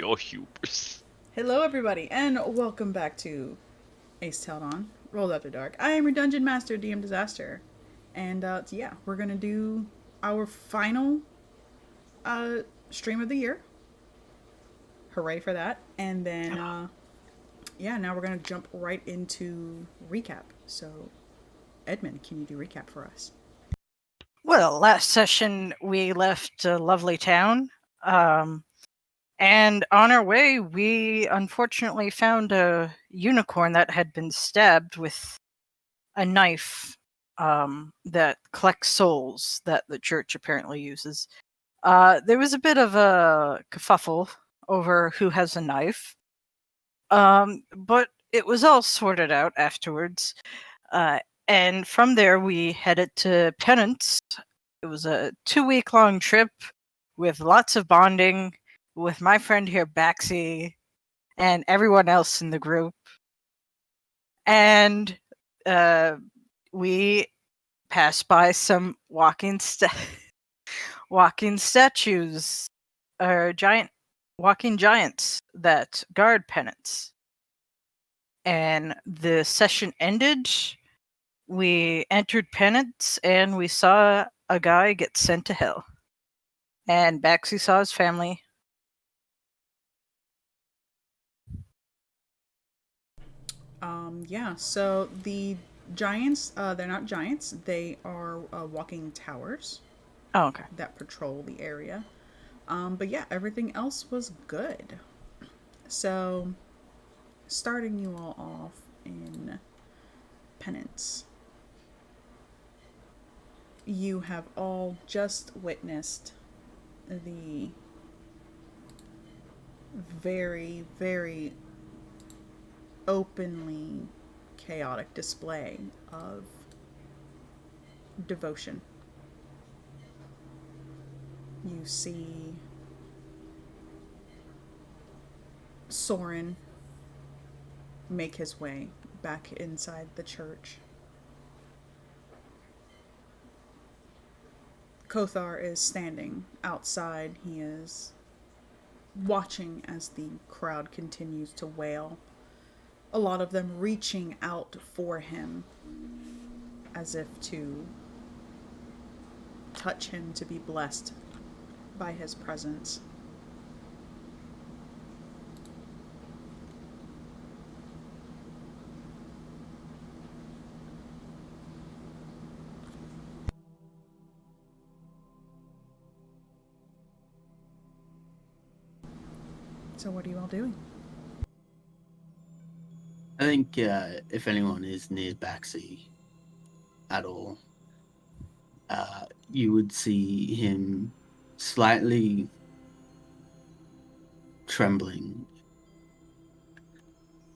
your hubris. Hello, everybody, and welcome back to Aes'Taldon, Rolled After Dark. I am your Dungeon Master, DM Disaster. And, yeah, we're gonna do our final uh, stream of the year. Hooray for that. And then, yeah, now we're gonna jump right into recap. So, Edmund, can you do recap for us? Well, last session we left a lovely town, and on our way we unfortunately found a unicorn that had been stabbed with a knife that collects souls that the church apparently uses. There was a bit of a kerfuffle over who has a knife, but it was all sorted out afterwards. And from there we headed to Penance. It was a 2-week long trip with lots of bonding with my friend here, Baxi, and everyone else in the group. And we passed by some walking statues, or walking giants that guard Penance. And the session ended. We entered Penance and we saw a guy get sent to hell. And Baxi saw his family. Yeah, so the giants, they're not giants, they are walking towers Oh, okay. that patrol the area. But yeah, everything else was good. So, starting you all off in Penance, you have all just witnessed the very, very openly chaotic display of devotion. You see Soren make his way back inside the church. Kothar is standing outside. He is watching as the crowd continues to wail. A lot of them reaching out for him as if to touch him, to be blessed by his presence. So, what are you all doing? I think if anyone is near Baxi at all, you would see him slightly trembling.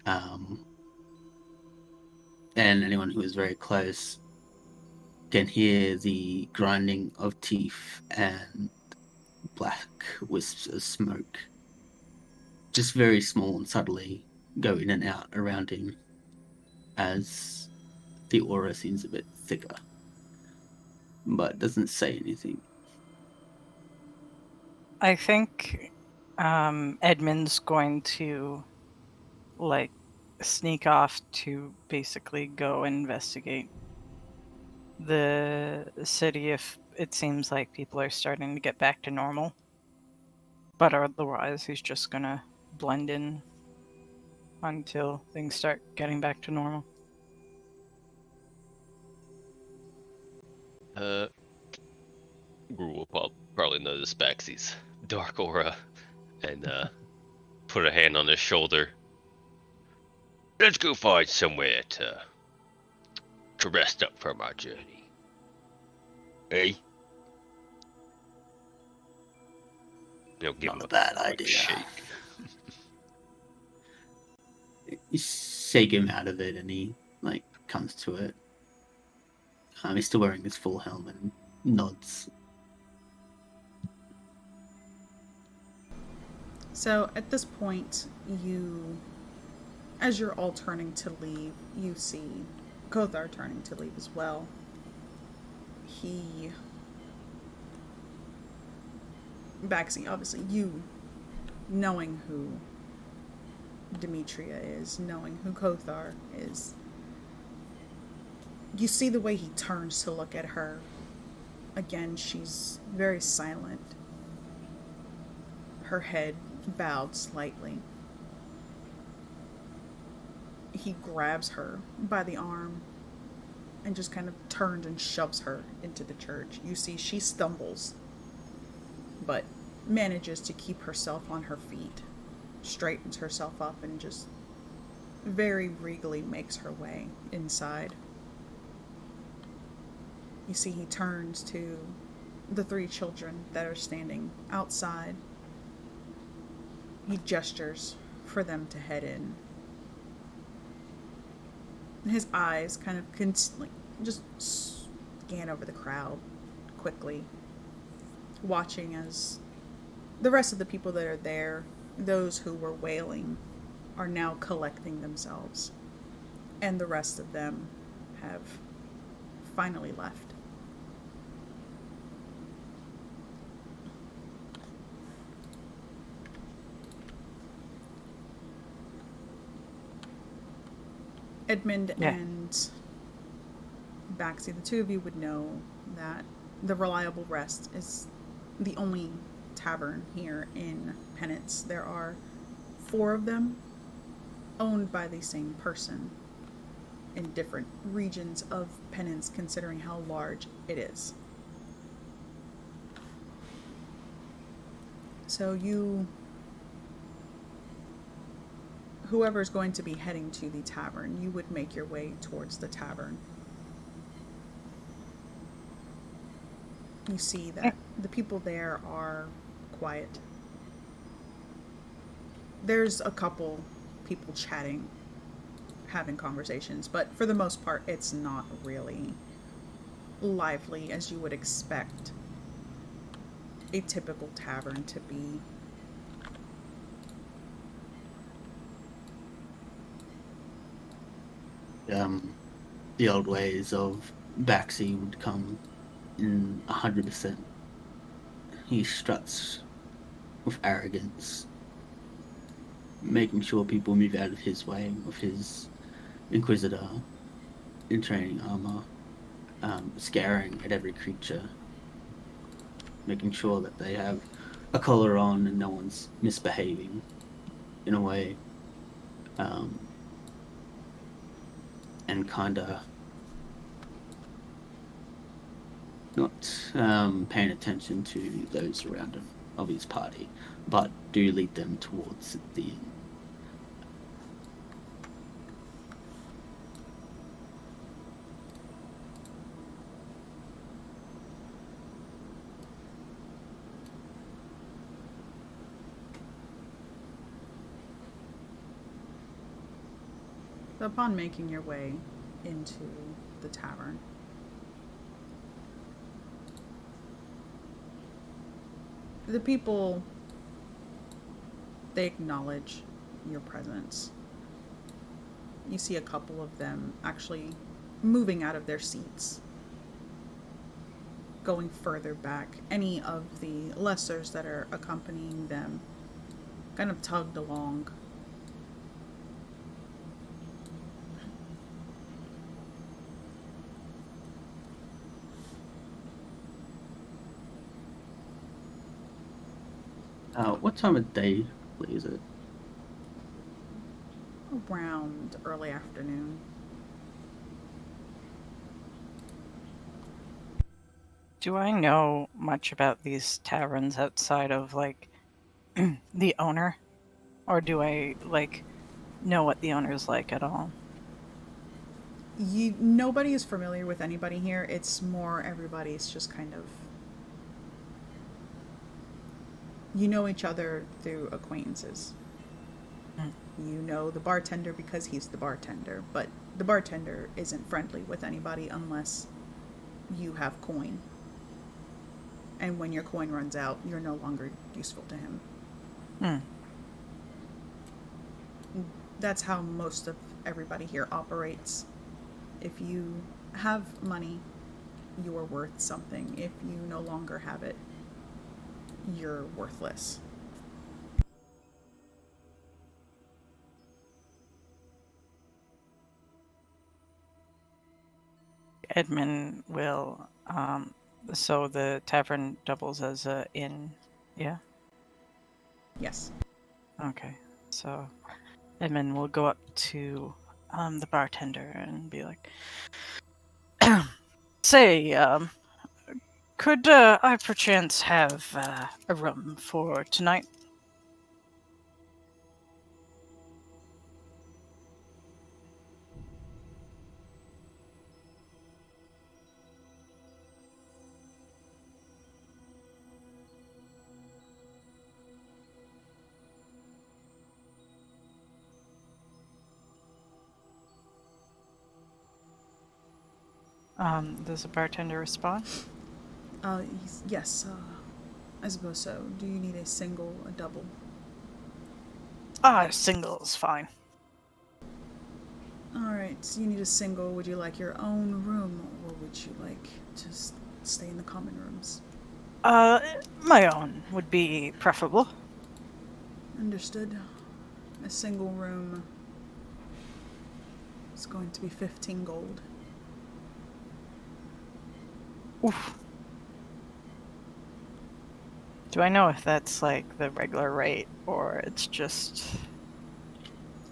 And anyone who is very close can hear the grinding of teeth and black wisps of smoke, just very small and subtly go in and out around him as the aura seems a bit thicker, but doesn't say anything. I think Edmund's going to sneak off to basically go investigate the city if it seems like people are starting to get back to normal. But otherwise, he's just gonna blend in until things start getting back to normal. Gru will probably notice Baxi's dark aura and put a hand on his shoulder. Let's go find somewhere to rest up from our journey. Hey? Give Not him a bad quick idea. shake. You shake him out of it, and he comes to it. He's still wearing his full helmet and nods. So, at this point, as you're all turning to leave, you see Kothar turning to leave as well. Baxi, obviously, you knowing who Demetria is, knowing who Kothar is. You see the way he turns to look at her. Again, she's very silent, her head bowed slightly. He grabs her by the arm and just kind of turns and shoves her into the church. You see, she stumbles, but manages to keep herself on her feet, straightens herself up, and just very regally makes her way inside. You see, he turns to the three children that are standing outside. He gestures for them to head in. His eyes kind of just scan over the crowd quickly, watching as the rest of the people that are there, those who were wailing, are now collecting themselves, and the rest of them have finally left. Edmund and Baxi, the two of you would know that the Reliable Rest is the only tavern here in Penance. There are 4 of them owned by the same person in different regions of Penance, considering how large it is. So whoever's going to be heading to the tavern, you would make your way towards the tavern. You see that the people there are quiet. There's a couple people chatting, having conversations, but for the most part, it's not really lively as you would expect a typical tavern to be. The old ways of Baxi would come in 100%. He struts with arrogance, making sure people move out of his way with his Inquisitor in training armor, scaring at every creature, making sure that they have a collar on and no one's misbehaving in a way. And kinda not paying attention to those around him of his party, but do lead them towards the inn. Upon making your way into the tavern, the people, they acknowledge your presence. You see a couple of them actually moving out of their seats, going further back. Any of the lessers that are accompanying them kind of tugged along. What time of day is it? Around early afternoon. Do I know much about these taverns outside of, like, the owner? Or do I, like, know what the owner's like at all? Nobody is familiar with anybody here. It's more everybody's just kind of, you know each other through acquaintances. You know the bartender because he's the bartender, but the bartender isn't friendly with anybody unless you have coin. And when your coin runs out, you're no longer useful to him. That's how most of everybody here operates. If you have money, you are worth something. If you no longer have it, you're worthless. Edmund will. So the tavern doubles as a inn. Yeah. Yes. Okay. So Edmund will go up to the bartender and be like, "Say, could I perchance have a room for tonight?" Does the bartender respond? Yes. I suppose so. Do you need a single, a double? Single is fine. Alright, so you need a single. Would you like your own room, or would you like to stay in the common rooms? My own would be preferable. Understood. A single room is going to be 15 gold. Oof. Do I know if that's like the regular rate or it's just...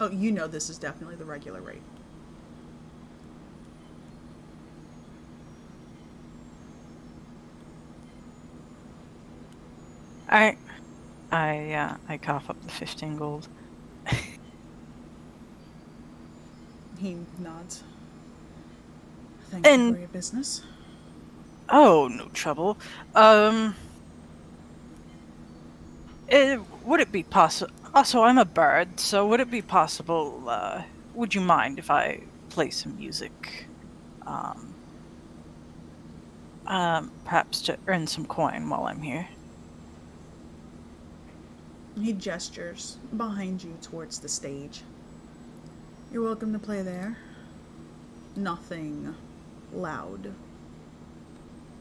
Oh, you know this is definitely the regular rate. I cough up the 15 gold. He nods. Thank you And- for your business. Oh, no trouble. Would it be possible... Also, I'm a bard, so would it be possible, would you mind if I play some music? Perhaps to earn some coin while I'm here. He gestures behind you towards the stage. You're welcome to play there. Nothing loud.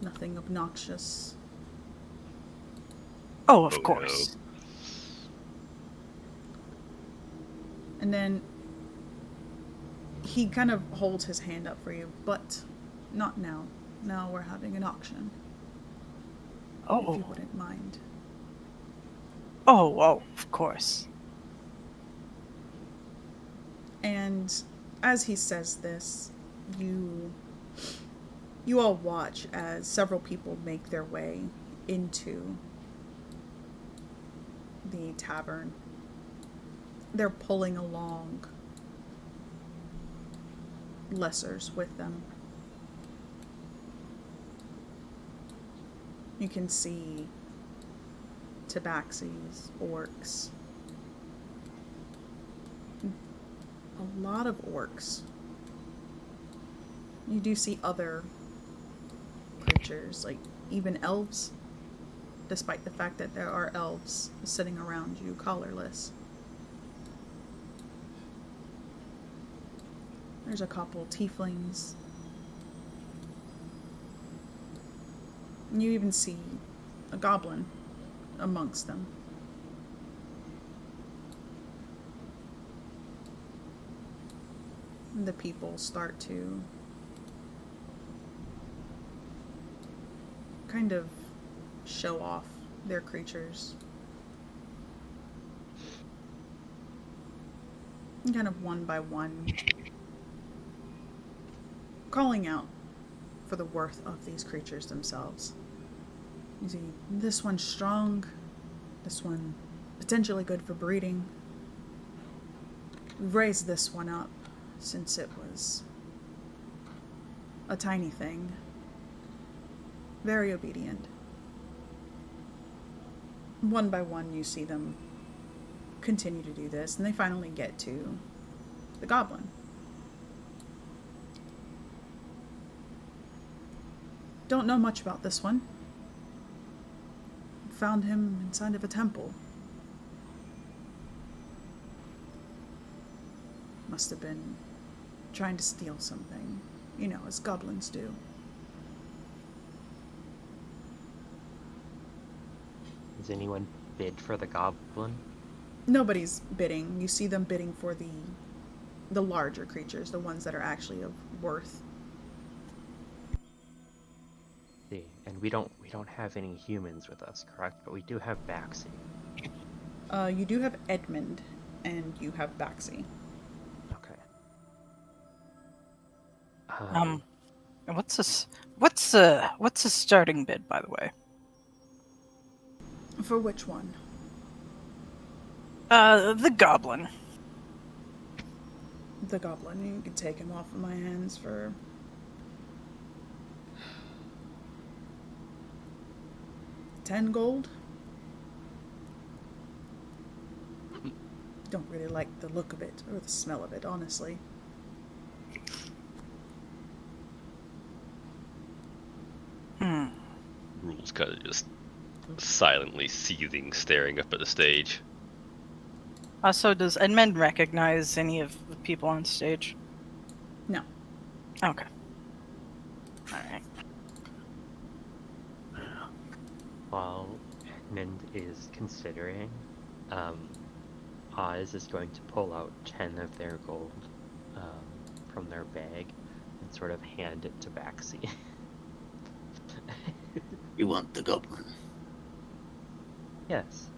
Nothing obnoxious. Oh, of Oh, course. And then he kind of holds his hand up for you, but not now. Now we're having an auction. If you Oh, wouldn't mind. oh, of course. And as he says this, you all watch as several people make their way into the tavern. They're pulling along lessers with them. You can see tabaxis, orcs. A lot of orcs. You do see other creatures, like even elves, despite the fact that there are elves sitting around you collarless. There's a couple tieflings. And you even see a goblin amongst them. And the people start to kind of show off their creatures. And kind of one by one, calling out for the worth of these creatures themselves. You see, this one's strong, this one potentially good for breeding. We've raised this one up since it was a tiny thing. Very obedient. One by one you see them continue to do this, and they finally get to the goblin. Don't know much about this one. Found him inside of a temple. Must have been trying to steal something, you know, as goblins do. Does anyone bid for the goblin? Nobody's bidding. You see them bidding for the larger creatures, the ones that are actually of worth. And we don't have any humans with us, correct? But we do have Baxi. You do have Edmund, and you have Baxi. Okay. What's this? What's a starting bid, by the way? For which one? The goblin. The goblin. You can take him off of my hands for 10 gold. Don't really like the look of it or the smell of it, honestly. Rule's kind of just silently seething, staring up at the stage. So does Edmund recognize any of the people on stage? No. Okay. Alright. While Edmund is considering, Oz is going to pull out 10 of their gold from their bag and sort of hand it to Baxi. You want the goblin? Yes.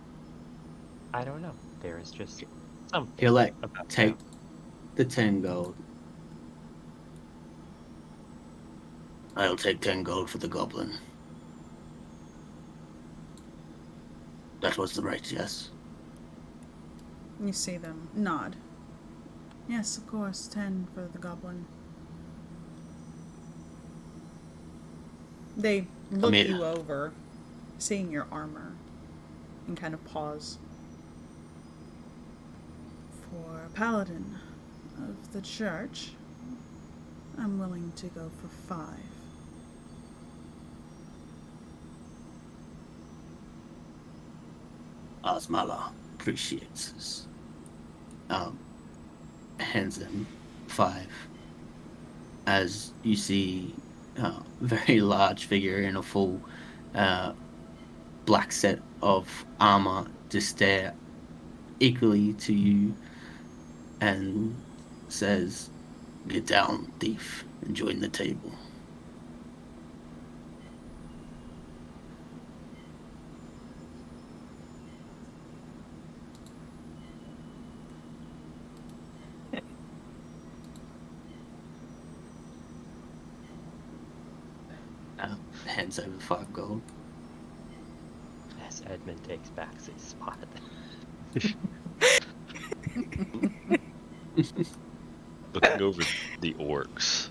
I don't know. There is just something He'll about take them. the 10 gold. I'll take 10 gold for the goblin. That was the rate, yes? You see them nod. Yes, of course, 10 for the goblin. They look Amir. you over, seeing your armor, and kind of pause. For a paladin of the church, I'm willing to go for 5. Osmala appreciates this. Hands him 5. As you see a very large figure in a full black set of armor just stare equally to you and says, "Get down, thief, and join the table." Hands over 5 gold. As Edmund takes Baxi's spot. Looking over the orcs,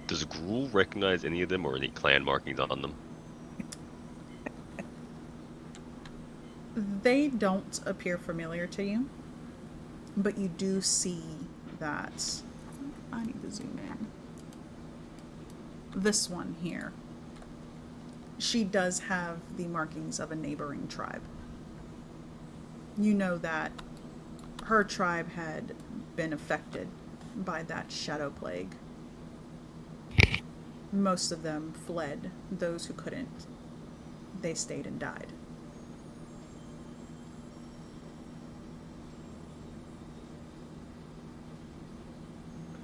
does Gruul recognize any of them or any clan markings on them? They don't appear familiar to you, but you do see that. I need to zoom in. This one here. She does have the markings of a neighboring tribe. You know that her tribe had been affected by that shadow plague. Most of them fled. Those who couldn't, they stayed and died.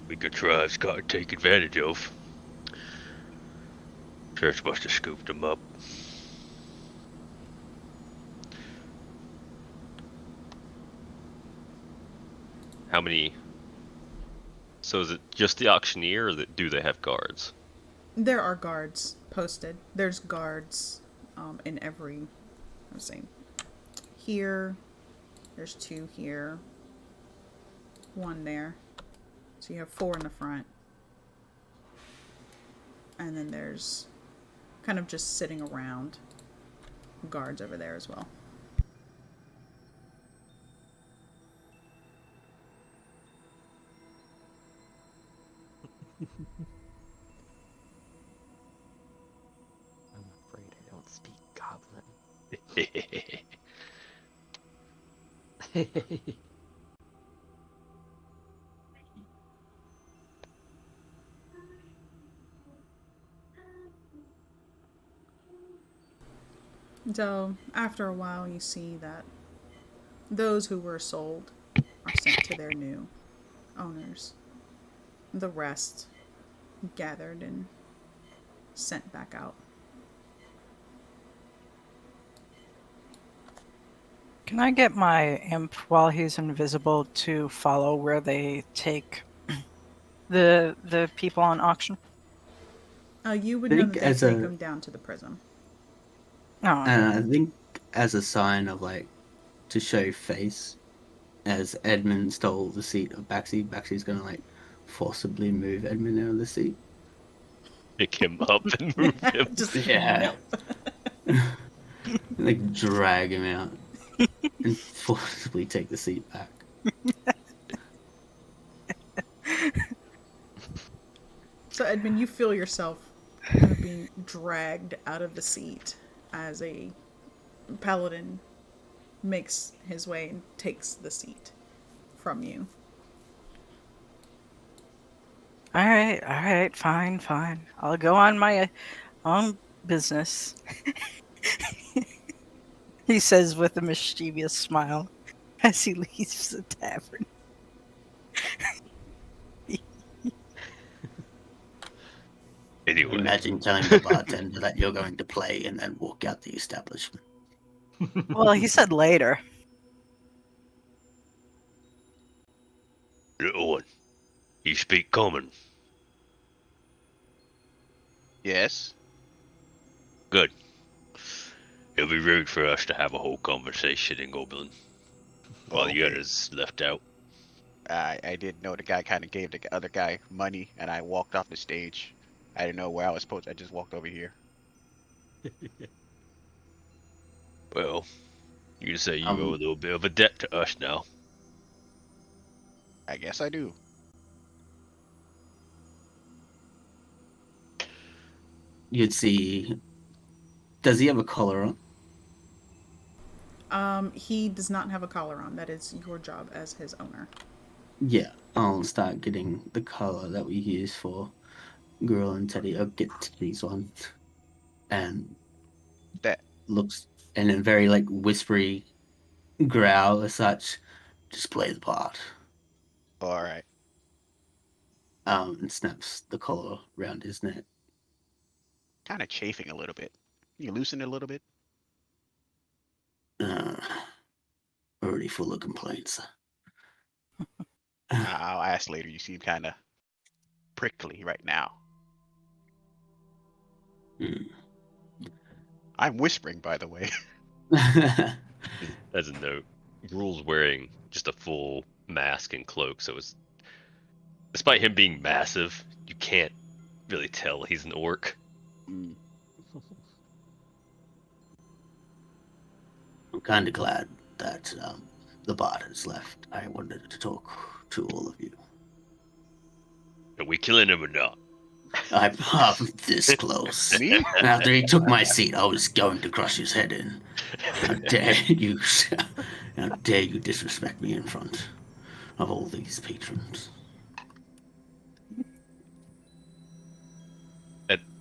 Weaker tribes got taken advantage of. Church must have scooped them up. How many? So is it just the auctioneer, or do they have guards? There are guards posted. There's guards in every. I was saying here. There's 2 here. 1 there. So you have 4 in the front. And then there's kind of just sitting around guards over there as well. I'm afraid I don't speak goblin. So after a while, you see that those who were sold are sent to their new owners. The rest gathered and sent back out. Can I get my imp while he's invisible to follow where they take the people on auction? You would I know think that they as take a them down to the prison. Oh, okay. I think as a sign of like to show face, as Edmund stole the seat of Baxi, Baxi's gonna like forcibly move Edmund out of the seat. Pick him up and move him. Just Yeah. nope. Like drag him out and forcibly take the seat back. So Edmund, you feel yourself kind of being dragged out of the seat as a paladin makes his way and takes the seat from you. All right, fine. I'll go on my own business. He says with a mischievous smile as he leaves the tavern. Anyway, Imagine telling the bartender that you're going to play and then walk out the establishment. Well, he said later. little one, you speak common. Yes. Good. It'll be rude for us to have a whole conversation in Goblin while the Okay. others left out. I did know the guy kind of gave the other guy money, and I walked off the stage. I didn't know where I was supposed. I just walked over here. Well, you can say you Um, owe a little bit of a debt to us now. I guess I do. You'd see. Does he have a collar on? He does not have a collar on. That is your job as his owner. Yeah, I'll start getting the collar that we use for Girl and Teddy. I'll get Teddy's one. And That looks, and in very like whispery growl as such, just play the part. all right. And snaps the collar around his neck. Kind of chafing a little bit. You loosen it a little bit. Uh, already full of complaints. I'll ask later. You seem kind of prickly right now. Mm. I'm whispering, by the way. As a note, Gruel's wearing just a full mask and cloak, so it's despite him being massive, you can't really tell he's an orc. Mm. I'm kind of glad that the bot has left. I wanted to talk to all of you. Are we killing him or not? I'm this close. Me? After he took my seat, I was going to crush his head in. How dare you? How dare you disrespect me in front of all these patrons?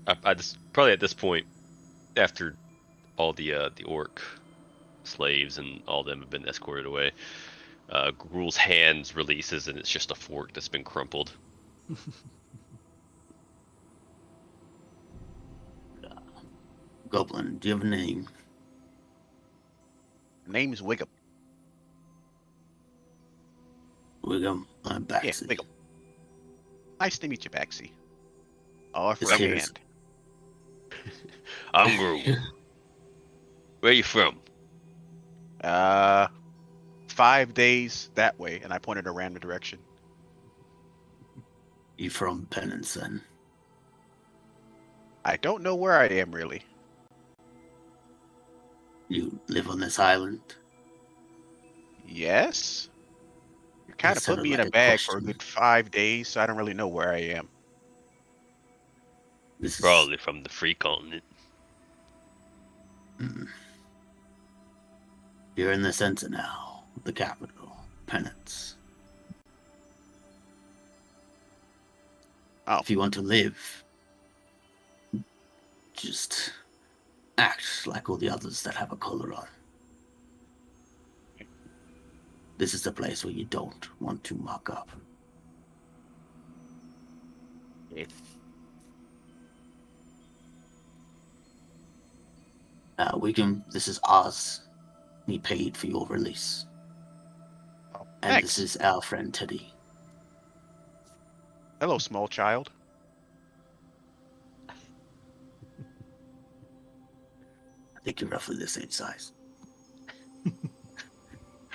I just probably at this point, after all the orc slaves and all of them have been escorted away, Gruel's hands releases and it's just a fork that's been crumpled. Goblin, do you have a name? Name's Wiggum. Wiggum, I'm Yeah, Baxi. Wiggum. Nice to meet you, Baxi. I'll offer This a here's- hand. I'm Gruel. Where you from? 5 days that way, and I pointed a random direction. You from Penance then? I don't know where I am really. You live on this island? Yes. You kind That of put sounded me in like a a bag for a question. good 5 days, so I don't really know where I am. This is Probably from the free continent. You're in the center now, the capital, Penance. Oh, If you want to live, just act like all the others that have a collar on. This is the place where you don't want to muck up. Okay. This is Oz. We paid for your release. Oh, And thanks. this is our friend Teddy. Hello, small child. I think you're roughly the same size.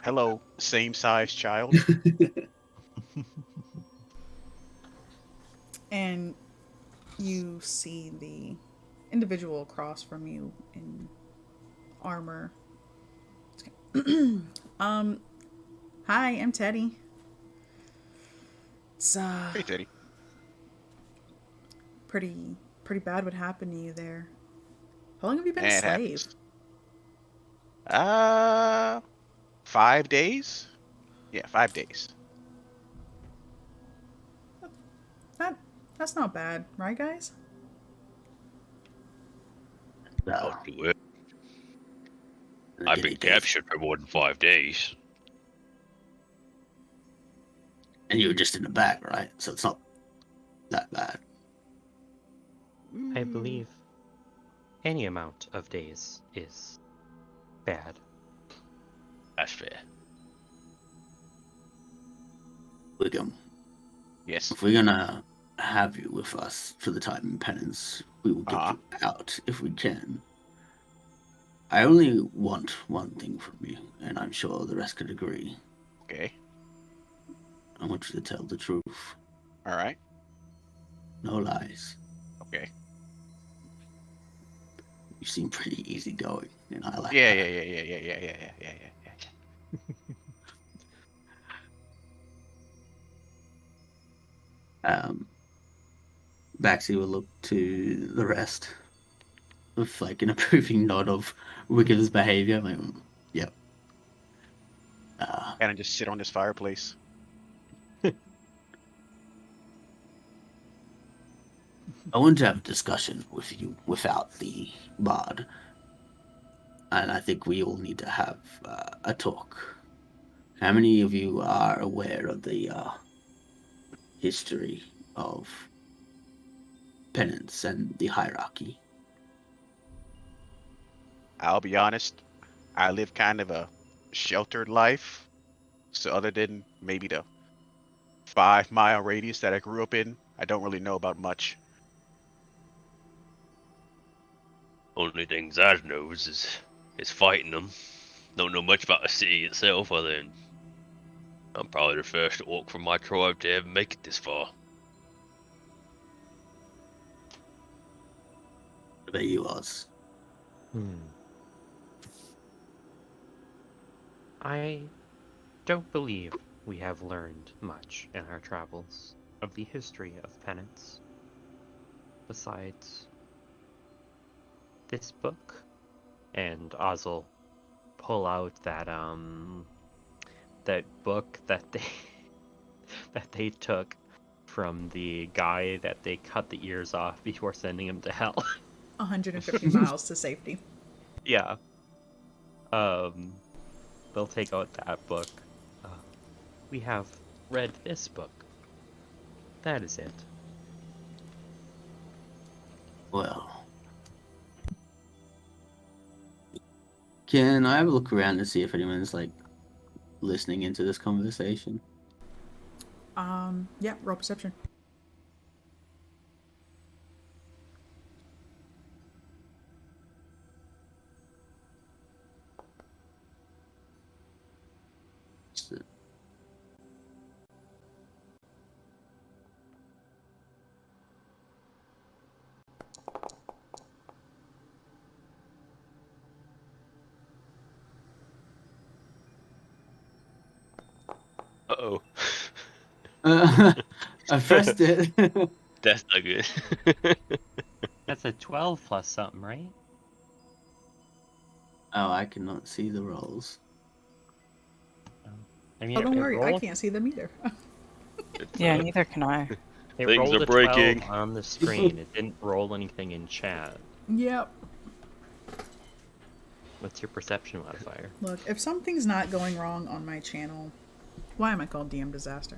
Hello, same size child. And you see the individual across from you in armor. Hi, I'm Teddy. It's Hey, Teddy. pretty bad what happened to you there. How long have you been a It slave? happens. 5 days? Yeah, 5 days. That that's not bad, right, guys? I'll Uh, do it. and I've again, he been gave, captured for more than 5 days. and you were just in the back, right? So it's not that bad. I believe any amount of days is bad. That's fair. Wiggum, Yes. if we're gonna have you with us for the time in penance, we will get Uh-huh. you out if we can. I only want one thing from you, and I'm sure the rest could agree. Okay. I want you to tell the truth. All right. No lies. Okay. You seem pretty easygoing, and I like Yeah, that. yeah. Baxi will look to the rest with like an approving nod of Wiggum's behavior. Like, yep. And I just sit on this fireplace. I want to have a discussion with you without the bard, and I think we all need to have a talk. How many of you are aware of the history of penance and the hierarchy? I'll be honest, I live kind of a sheltered life. So other than maybe the 5 mile radius that I grew up in, I don't really know about much. Only things I know is fighting them. Don't know much about the city itself, other than I'm probably the first orc from my tribe to ever make it this far. What about you, Oz? I don't believe we have learned much in our travels of the history of penance. Besides this book, and Oz will pull out that book that they that they took from the guy that they cut the ears off before sending him to hell. 150 miles to safety. Yeah. They'll take out that book. We have read this book. That is it. Well, can I have a look around to see if anyone's like listening into this conversation? Yeah, roll perception. Uh-oh. I pressed it. That's not good. That's a 12 plus something, right? Oh, I cannot see the rolls. I mean, Oh, don't it worry, I rolled, can't see them either. It's, Yeah, neither can I. it Things rolled are a 12 breaking. on the screen. It didn't roll anything in chat. Yep. What's your perception modifier? Look, if something's not going wrong on my channel, why am I called DM Disaster?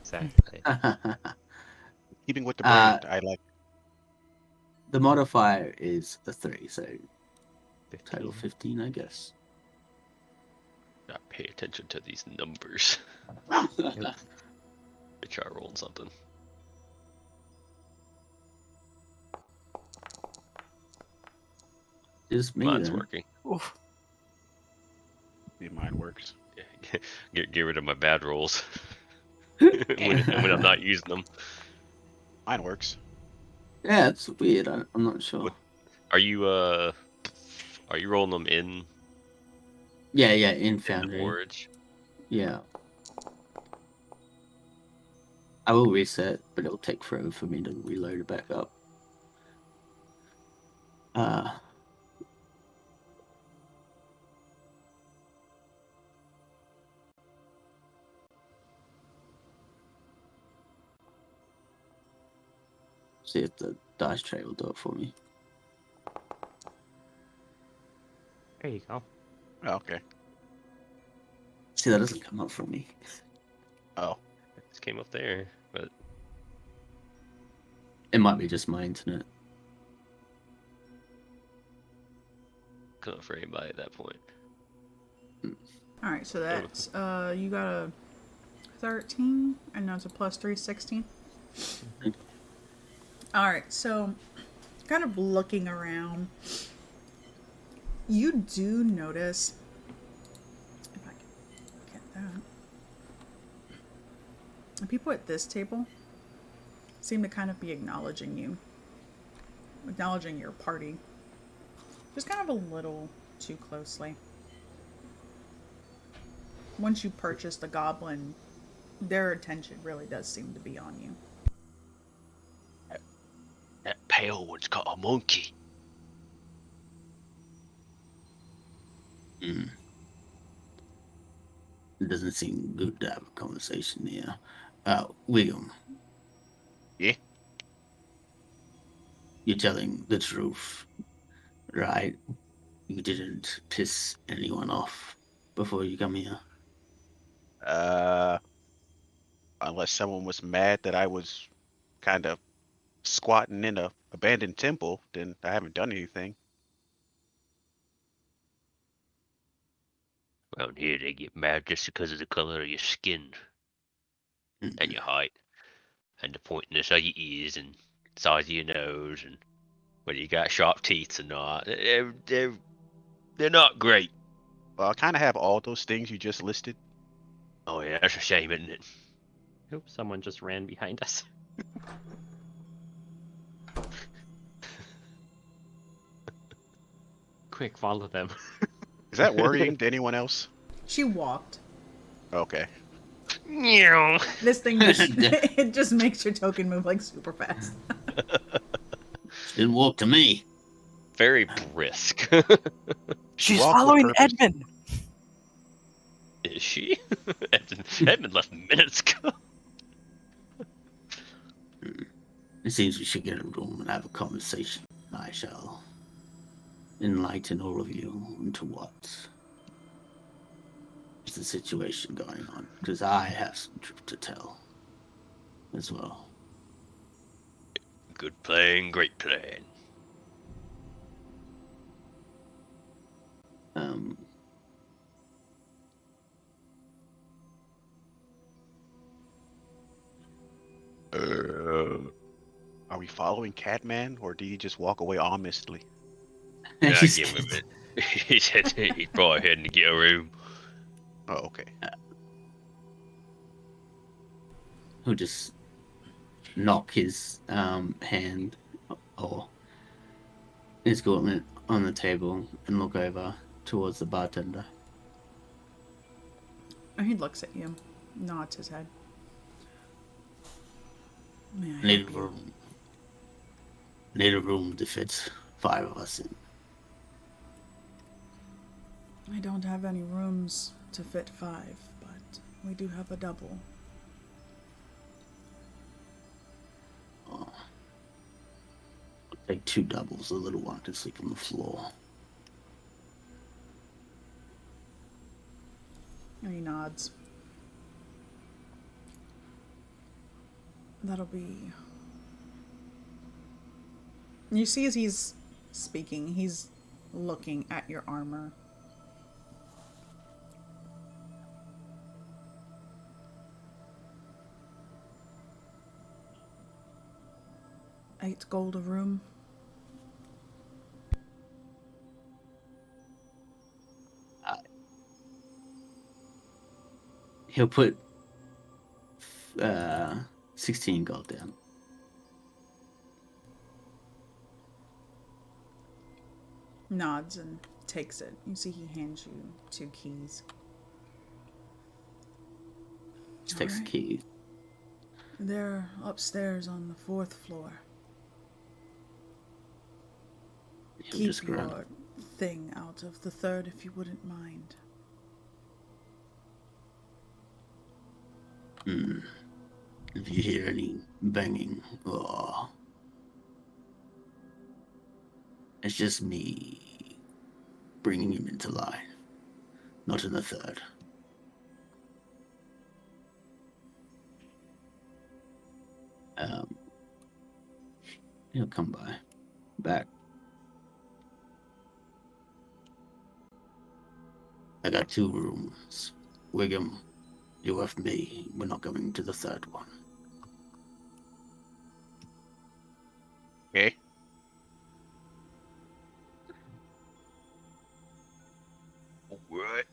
Exactly. Keeping with the Uh, brand, I like. The modifier is a 3, so 15. total 15, I guess. Pay attention to these numbers. Yep. Try rolling something. Just me Mine's then. working. Oof. See, mine works. Get rid of my bad rolls when I'm not using them. Mine works. Yeah, it's weird. I'm not sure. What- Are you rolling them in Yeah, in the Foundry. forge? Yeah. I will reset, but it'll take forever for me to reload it back up. See if the dice tray will do it for me. There you go. Oh, okay. See, that doesn't come up for me. Oh, It just came up there, but It might be just my internet. couldn't for anybody at that point. Alright, so that's, you got a 13, and that's a plus 3, 16. Alright, so kind of looking around, you do notice, if I can get that, the people at this table seem to kind of be acknowledging you, acknowledging your party, just kind of a little too closely. Once you purchase the goblin, their attention really does seem to be on you. That pale one's got a monkey. It doesn't seem good to have a conversation here. William. Yeah? You're telling the truth, right? You didn't piss anyone off before you come here. Unless someone was mad that I was kind of squatting in a abandoned temple, then I haven't done anything. Around here, they get mad just because of the color of your skin and your height, and the pointiness of your ears and size of your nose, and whether you got sharp teeth or not. They're not great. Well, I kind of have all those things you just listed. Oh yeah, that's a shame, isn't it? Oops, someone just ran behind us. Quick, follow them. Is that worrying to anyone else? She walked. Okay. Meow. This thing just it just makes your token move like super fast. Didn't walk to me. Very brisk. She's walked with following purpose. Edmund. Is she? Edmund left minutes ago. It seems we should get a room and have a conversation. I shall enlighten all of you into what is the situation going on, because I have some truth to tell as well. Good plan, great plan. Um, Are we following Catman, or did he just walk away ominously? Yeah, I give him it. He said he's probably heading to get a room. Oh, okay. Who just knock his hand or his gauntlet on the table and look over towards the bartender. And he looks at you, nods his head. May I Need a help you? room. Need a room to fit 5 of us in. I don't have any rooms to fit 5, but we do have a double. Oh. I'll take 2 doubles. The little one can sleep on the floor. And he nods. That'll be... You see as he's speaking, he's looking at your armor. 8 gold a room. He'll put 16 gold down. Nods and takes it. You see he hands you 2 keys. Just takes the Alright. key. They're upstairs on the 4th floor. He'll Keep just grunt. your thing out of the 3rd if you wouldn't mind. If you hear any banging, it's just me bringing him into life. Not in the 3rd. He'll come back. I got 2 rooms. Wiggum, you're with me. We're not going to the 3rd one. Okay. What?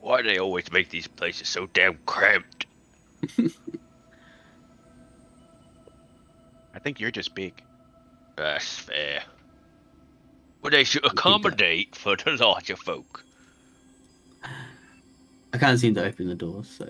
Why do they always make these places so damn cramped? I think you're just big. That's fair. Well, they should think that- accommodate for the larger folk. I can't seem to open the door, so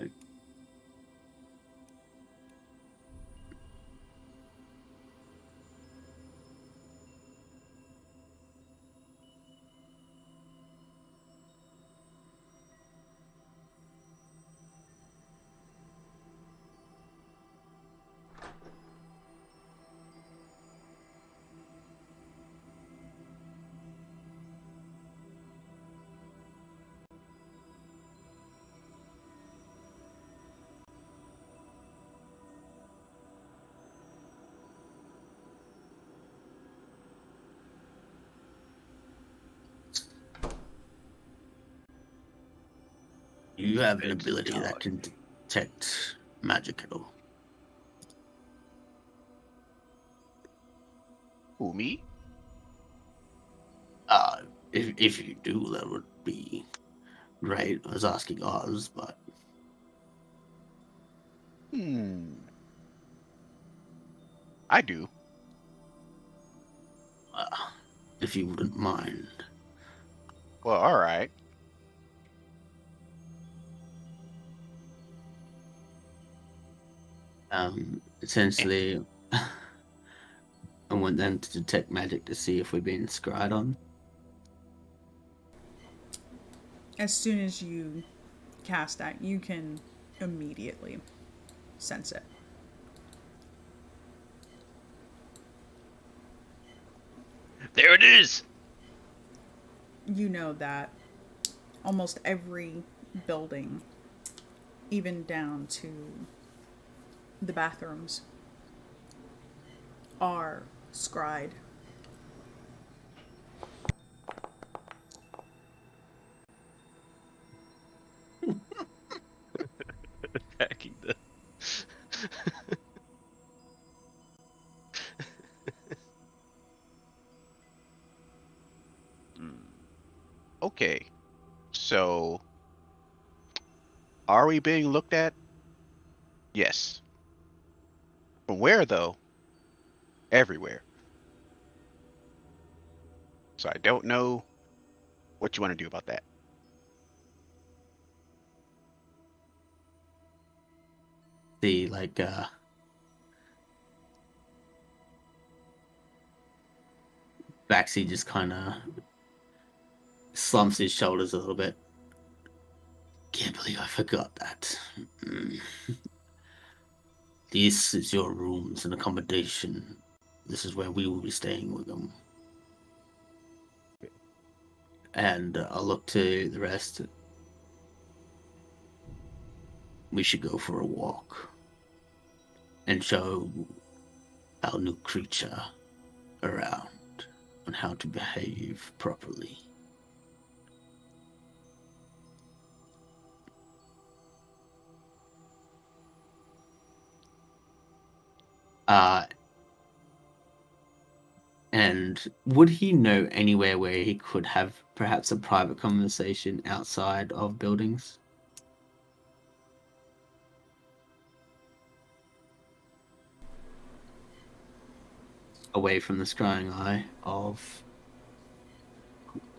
you have an It's ability that dark. can detect magic at all. Who, me? If you do, that would be great. I was asking Oz, but I do. if you wouldn't mind. Well, all right. Essentially, I want them to detect magic to see if we're being scryed on. As soon as you cast that, you can immediately sense it. There it is! You know that almost every building, even down to the bathrooms, are scryed. Attacking the. Okay. So, are we being looked at? Yes. From where, though? Everywhere. So I don't know what you want to do about that. See, like, Baxi just kind of slumps his shoulders a little bit. Can't believe Exactly, I forgot that. This is your rooms and accommodation. This is where we will be staying with them. And I'll look to the rest. We should go for a walk and show our new creature around on how to behave properly. And would he know anywhere where he could have perhaps a private conversation outside of buildings? Away from the scrying eye of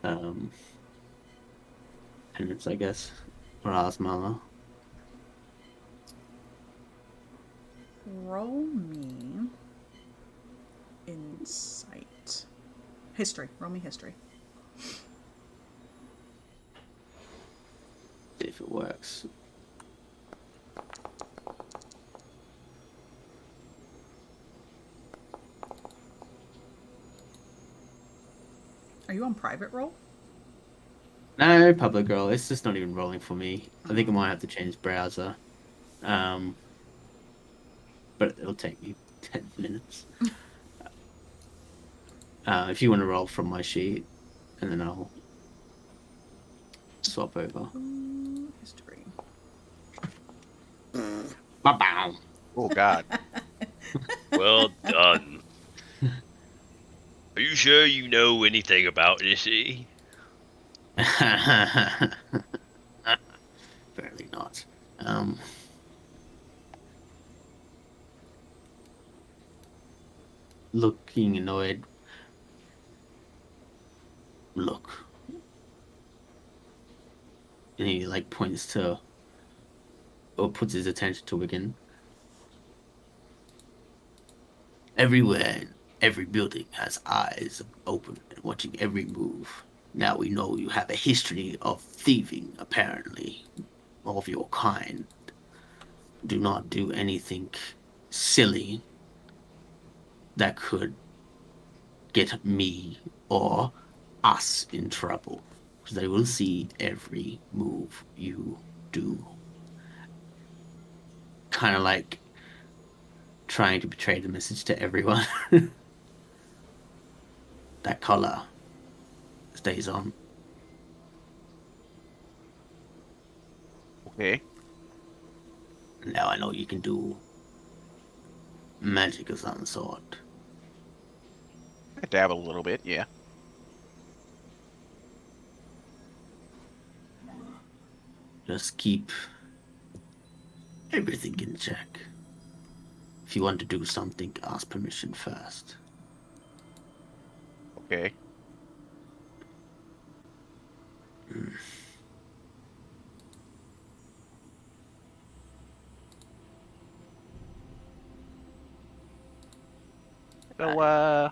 penance, I guess, or Asmala. Roll me insight. History. Roll me history. See if it works. Are you on private roll? No, public girl. It's just not even rolling for me. I think I might have to change browser. But it'll take me 10 minutes. If you want to roll from my sheet, and then I'll swap over. History. Ba-bow. Oh God. Well done. Are you sure you know anything about this? Barely not. Looking annoyed. Look. And he like points to, or puts his attention to Wigan. Everywhere, every building has eyes open and watching every move. Now we know you have a history of thieving, apparently, of your kind. Do not do anything silly that could get me or us in trouble. Because they will see every move you do. Kind of like trying to betray the message to everyone. That collar stays on. Okay. Now I know you can do magic of some sort. I dabble a little bit, yeah. Just keep everything in check. If you want to do something, ask permission first. Okay. So,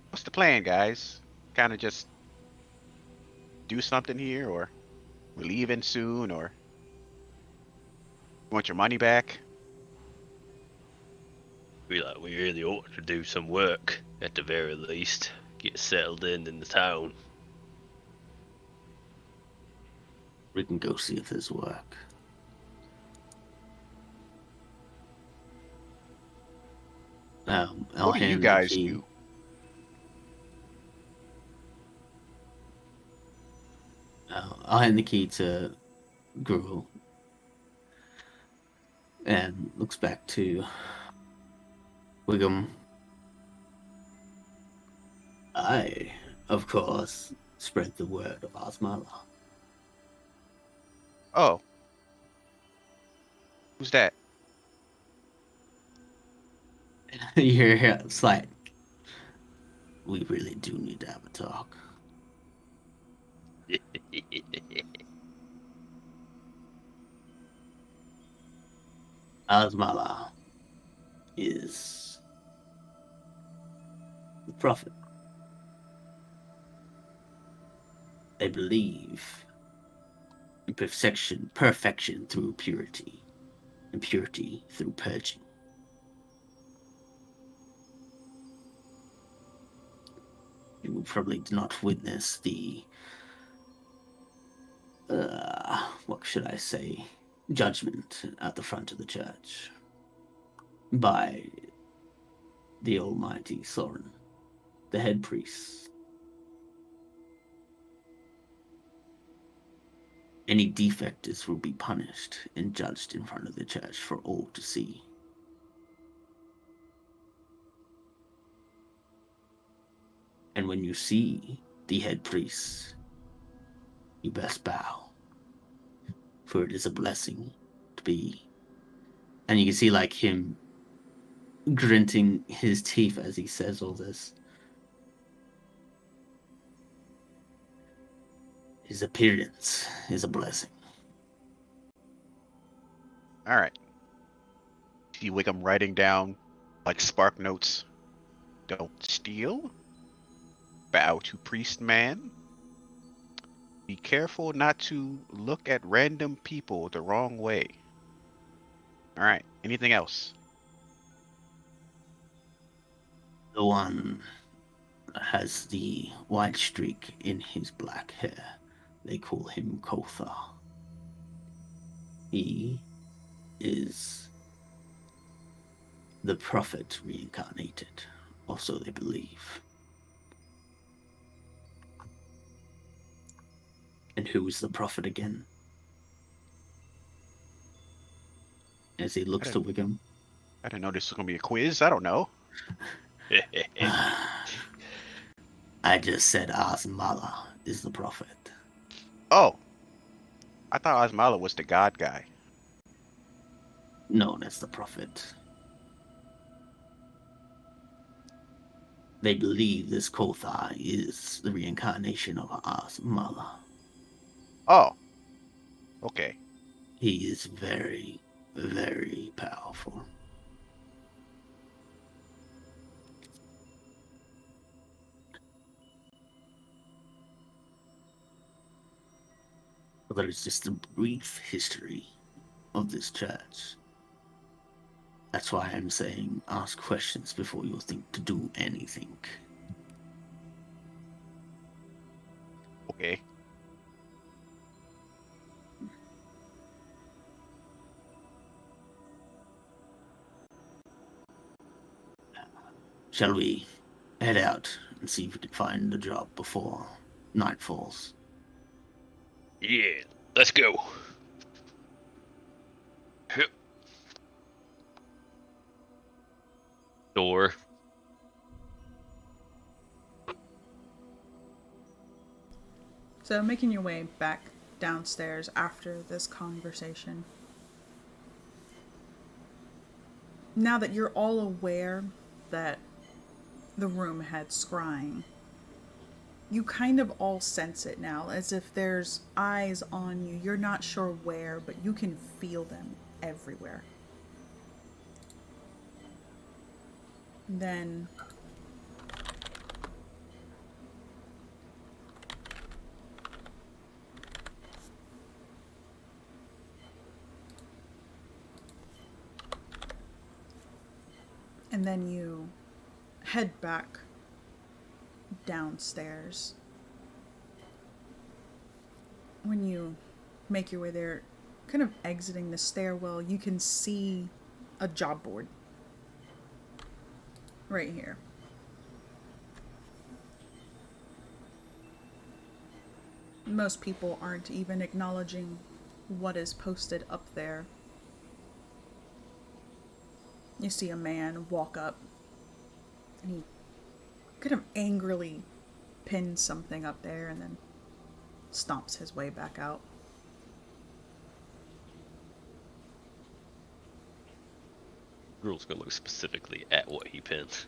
what's the plan, guys? Kind of just do something here, or we're leaving soon, or you want your money back? We really ought to do some work at the very least. Get settled in the town. We can go see if there's work. I'll What do you hand the guys key. do? I'll hand the key to Gruel and looks back to Wiggum. I, of course, spread the word of Asmala. Oh, who's that? It's like, we really do need to have a talk. Asmala is the prophet. They believe perfection through purity, and purity through purging. You probably did not witness the, what should I say, judgment at the front of the church by the almighty Thorin, the head priest. Any defectors will be punished and judged in front of the church for all to see. And when you see the head priest, you best bow, for it is a blessing to be. And you can see like him gritting his teeth as he says all this. His appearance is a blessing. All right. See Wickham writing down like spark notes. Don't steal. Bow to priest man. Be careful not to look at random people the wrong way. All right. Anything else? The one has the white streak in his black hair. They call him Kothar. He is the prophet reincarnated, or so they believe. And who is the prophet again? As he looks to Wickham. I didn't know this was gonna be a quiz. I don't know. I just said Asmala is the prophet. Oh, I thought Asmala was the god guy. No, that's the prophet. They believe this Kothar is the reincarnation of Asmala. Oh, okay. He is very, very powerful. But that is just a brief history of this church. That's why I'm saying ask questions before you think to do anything. Okay. Shall we head out and see if we can find a job before night falls? Yeah, let's go. Door. So, making your way back downstairs after this conversation. Now that you're all aware that the room had scrying, you kind of all sense it now, as if there's eyes on you. You're not sure where, but you can feel them everywhere. Then you head back downstairs. When you make your way there, kind of exiting the stairwell, you can see a job board right here. Most people aren't even acknowledging what is posted up there. You see a man walk up, and he kind of angrily pins something up there and then stomps his way back out. Gruel's gonna look specifically at what he pinned.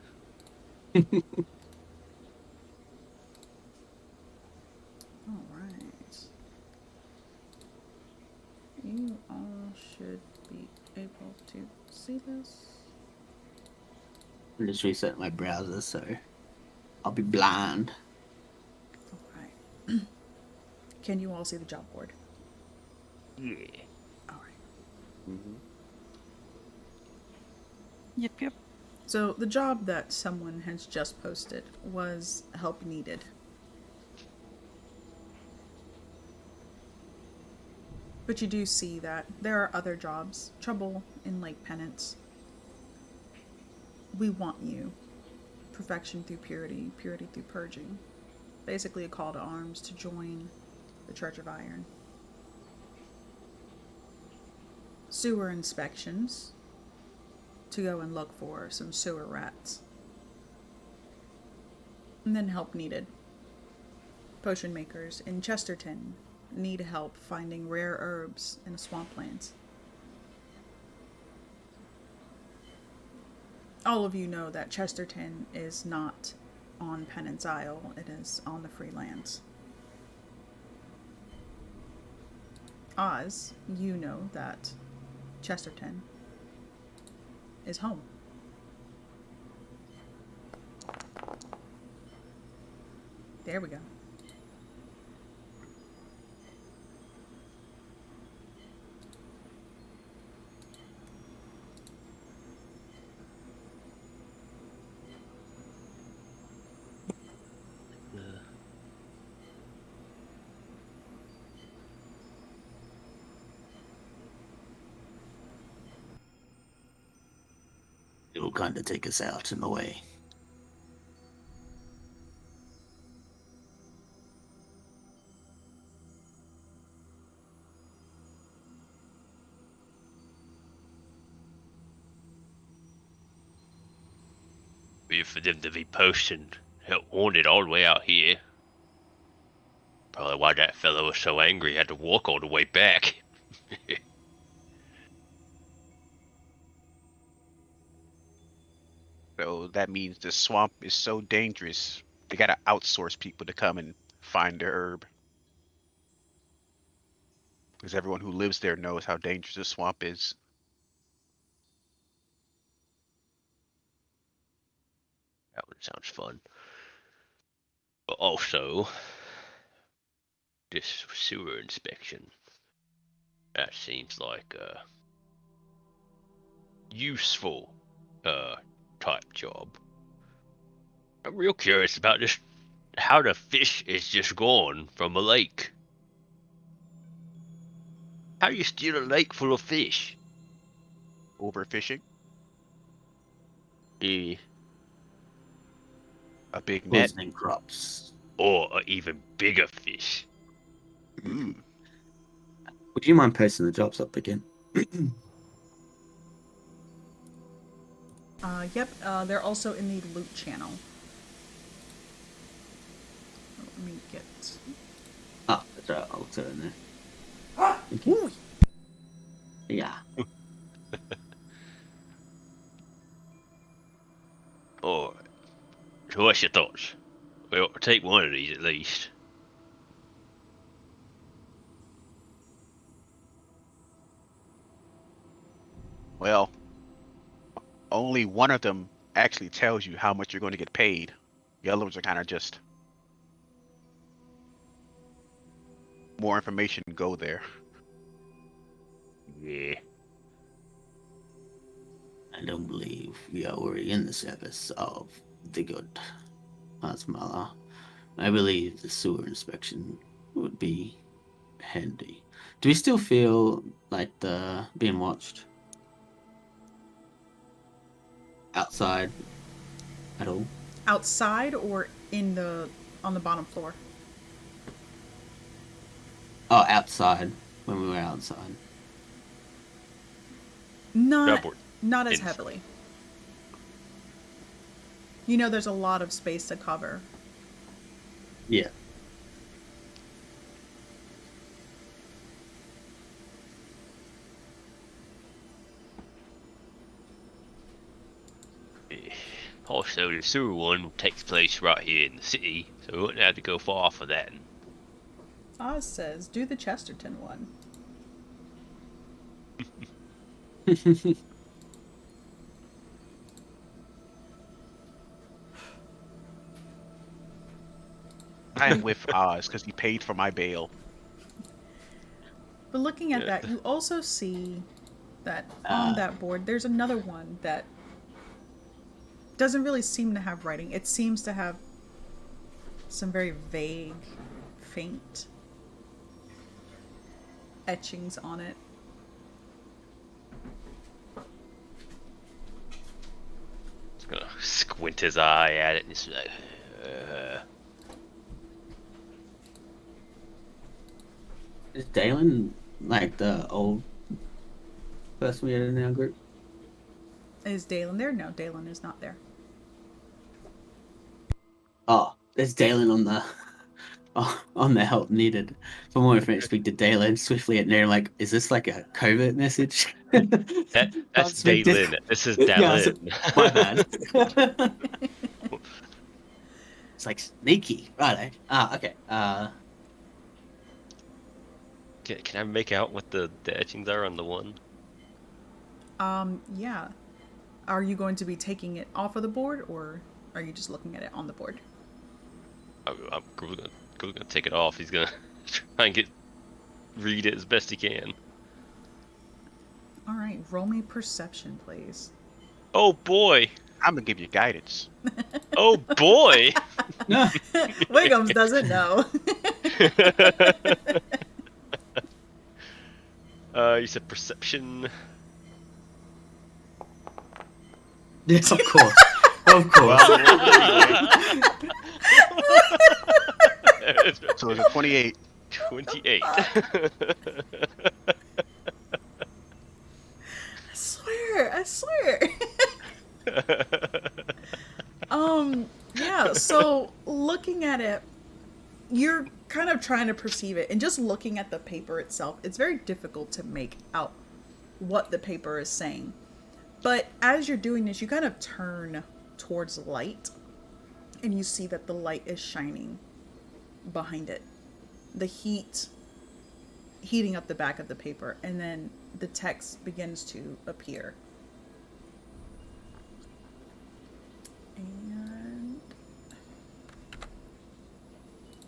Alright. You all should be able to see this. I just reset my browser, so I'll be blind. Alright. Can you all see the job board? Yeah. All right. Mm-hmm. Yep. So the job that someone has just posted was help needed. But you do see that there are other jobs. Trouble in Lake Penance. We want you. Perfection through purity, purity through purging. Basically a call to arms to join the Church of Iron. Sewer inspections to go and look for some sewer rats. And then help needed. Potion makers in Chesterton need help finding rare herbs in swamplands. All of you know that Chesterton is not on Penance Isle, it is on the free lands. Oz, you know that Chesterton is home. There we go. It'll kind of take us out in a way. For them to be posting help wanted all the way out here. Probably why that fellow was so angry he had to walk all the way back. So that means the swamp is so dangerous. They gotta outsource people to come and find the herb. Because everyone who lives there knows how dangerous the swamp is. That one sounds fun. But also, this sewer inspection. That seems like a useful type job. I'm real curious about just how the fish is just gone from a lake. How do you steal a lake full of fish? Overfishing, Eh, a big net. Poisoning crops. or an even bigger fish? Mm. Would you mind posting the jobs up again? Yep, they're also in the loot channel. Let me get. Ah, that's right. I'll throw it in there. Thank you. Yeah. Or so what's your thoughts? We ought to take one of these at least. Well, only one of them actually tells you how much you're going to get paid. The other ones are kind of just more information go there. Yeah. I don't believe we are already in the service of the good Asmala. I believe the sewer inspection would be handy. Do we still feel like the being watched outside at all? Outside or in the on the bottom floor? Oh, outside when we were outside. Not Double not as inside. heavily. You know, there's a lot of space to cover. Yeah. Also, the sewer one takes place right here in the city, so we wouldn't have to go far for that. Oz says, do the Chesterton one. I am with Oz because he paid for my bail. But looking at Yeah. that, you also see that on that board, there's another one that doesn't really seem to have writing. It seems to have some very vague, faint etchings on it. He's gonna squint his eye at it and just be like, Is Dalen like the old person we had in our group? Is Dalen there? No, Dalen is not there. Oh, there's Dalen on the on the help needed. For more information, speak to Dalen swiftly at Nair. Like, is this like a covert message? that's Transmit Dalen. This is Yeah, Dalen. my bad. It's like sneaky, right? Okay. Can I make out what the etchings are on the one? Yeah. Are you going to be taking it off of the board, or are you just looking at it on the board? I'm gonna take it off. He's gonna try and read it as best he can. All right, roll me perception, please. Oh boy! I'm gonna give you guidance. Oh boy! Wiggums doesn't know. You said perception. Yes, of course. Of course. So it's a 28. 28. I swear. Yeah, so looking at it, you're kind of trying to perceive it, and just looking at the paper itself, it's very difficult to make out what the paper is saying. But as you're doing this, you kind of turn towards light, and you see that the light is shining behind it. The heating up the back of the paper, and then the text begins to appear. And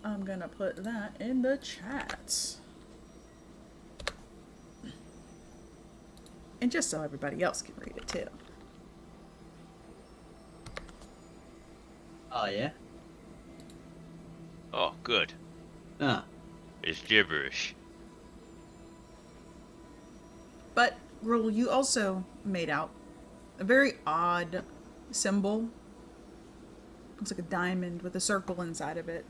I'm gonna put that in the chat. And just so everybody else can read it too. Oh yeah. Oh, good. Ah. It's gibberish. But, Gruel, you also made out a very odd symbol. Looks like a diamond with a circle inside of it.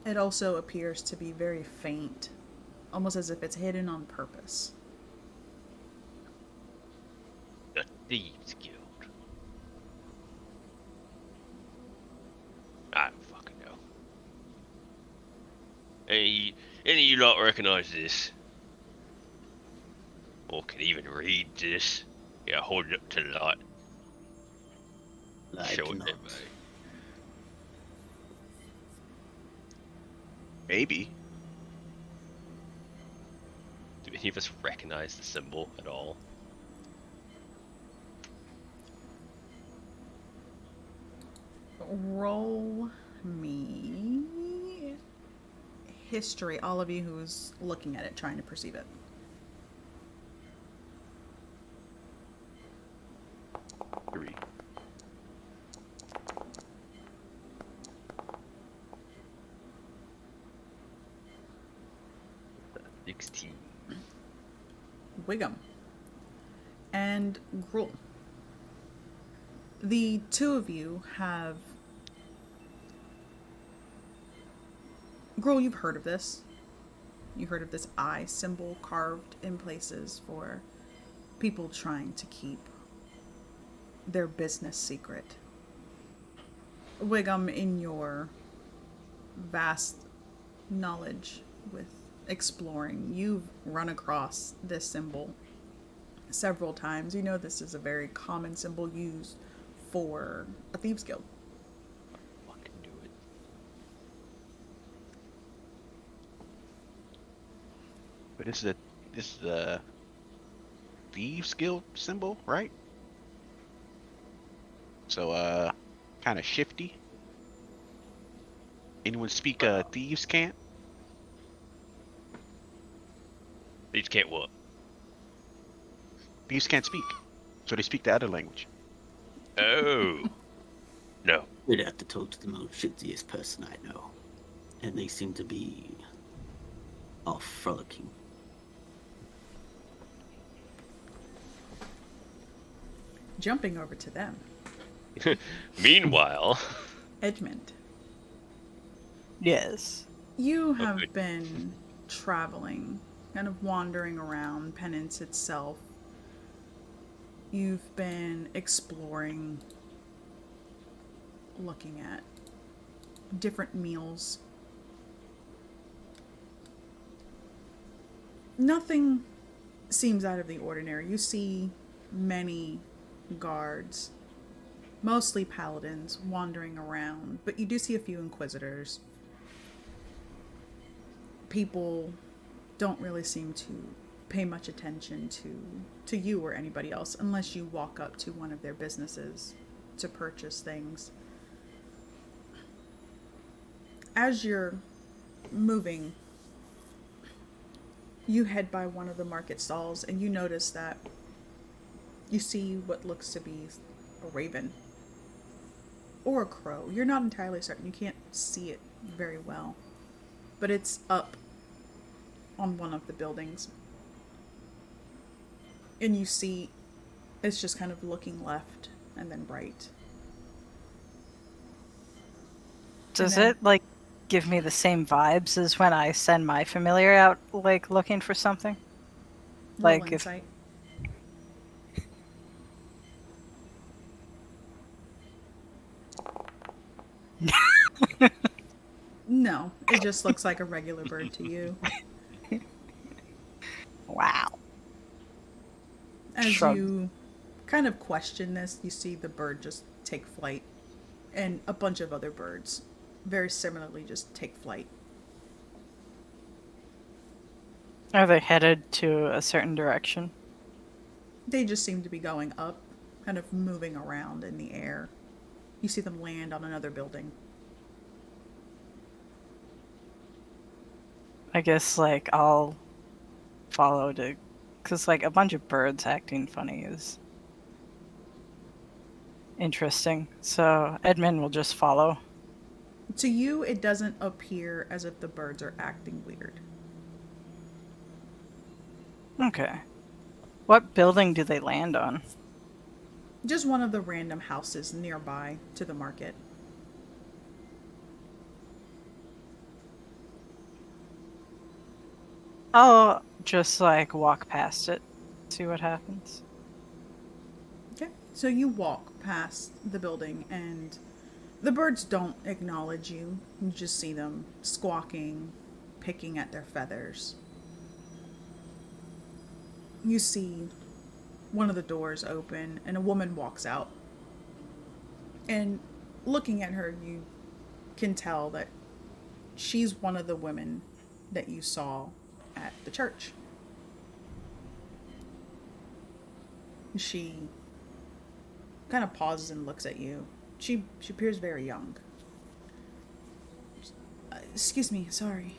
It also appears to be very faint, almost as if it's hidden on purpose. The Thieves Guild. I don't fucking know. Any of you lot recognize this? Or can even read this? Yeah, hold it up to the light. I Show it to cannot. everybody. Maybe. Do any of us recognize the symbol at all? Roll me history, all of you who's looking at it, trying to perceive it. Three. The 16. Wiggum and Gruel. The two of you have... Gruel, you've heard of this. You heard of this eye symbol carved in places for people trying to keep their business secret. Wiggum, in your vast knowledge with exploring, you've run across this symbol several times. You know this is a very common symbol used for a thieves guild. Fucking do it. But this is the Thieves Guild symbol, right? So kind of shifty. Anyone speak Thieves' Cant? These can't what? These can't speak, so they speak the other language. Oh. No. We'd have to talk to the most shittiest person I know. And they seem to be off frolicking. Jumping over to them. Meanwhile, Edmund, Yes. you have good. been traveling, kind of wandering around Penance itself. You've been exploring, looking at different meals. Nothing seems out of the ordinary. You see many guards, mostly paladins, wandering around, but you do see a few inquisitors. People don't really seem to pay much attention to you or anybody else unless you walk up to one of their businesses to purchase things. As you're moving, you head by one of the market stalls and you notice that you see what looks to be a raven or a crow. You're not entirely certain. You can't see it very well, but it's up on one of the buildings. And you see it's just kind of looking left and then right. Does then- it, like, give me the same vibes as when I send my familiar out, like, looking for something? Roll Like, if- insight. No, it just looks like a regular bird to you. Wow. As Shrug. you kind of question this, you see the bird just take flight, and a bunch of other birds very similarly just take flight. Are they headed to a certain direction? They just seem to be going up, kind of moving around in the air. You see them land on another building. I guess, like, I'll follow to... Because, like, a bunch of birds acting funny is interesting. So Edmund will just follow. To you, it doesn't appear as if the birds are acting weird. Okay. What building do they land on? Just one of the random houses nearby to the market. I'll just, like, walk past it, see what happens. Okay. So you walk past the building and the birds don't acknowledge you. You just see them squawking, picking at their feathers. You see one of the doors open and a woman walks out. And looking at her, you can tell that she's one of the women that you saw at the church. She kind of pauses and looks at you. She appears very young. Excuse me, sorry.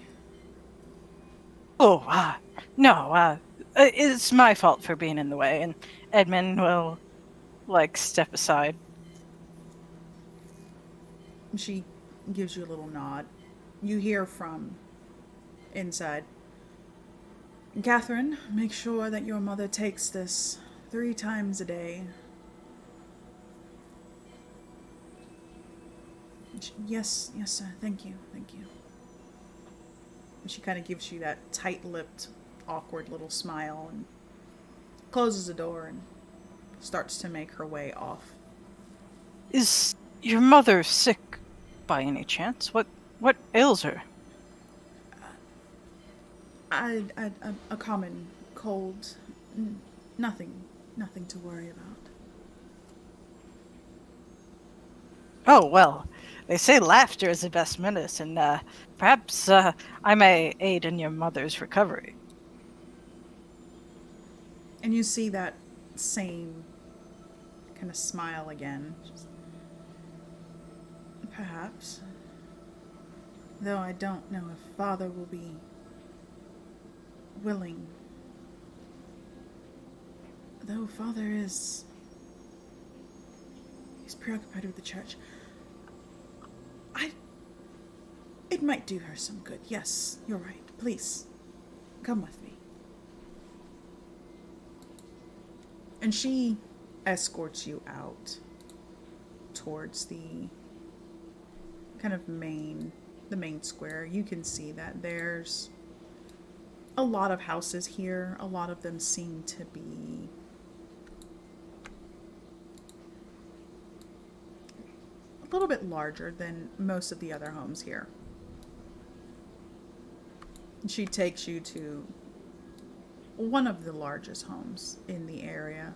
Oh, no, it's my fault for being in the way, and Edmund will, like, step aside. She gives you a little nod. You hear from inside. Catherine, make sure that your mother takes this 3 times a day. Yes, sir. Thank you. And she kind of gives you that tight-lipped, awkward little smile and closes the door and starts to make her way off. Is your mother sick by any chance? What ails her? A common cold. Nothing to worry about. Oh, well, they say laughter is the best medicine. Perhaps I may aid in your mother's recovery. And you see that same kind of smile again. Perhaps. Though I don't know if Father will be willing Though Father is... he's preoccupied with the church. It might do her some good. Yes, you're right. Please, come with me. And she escorts you out towards the kind of the main square. You can see that there's a lot of houses here. A lot of them seem to be a little bit larger than most of the other homes here. She takes you to one of the largest homes in the area.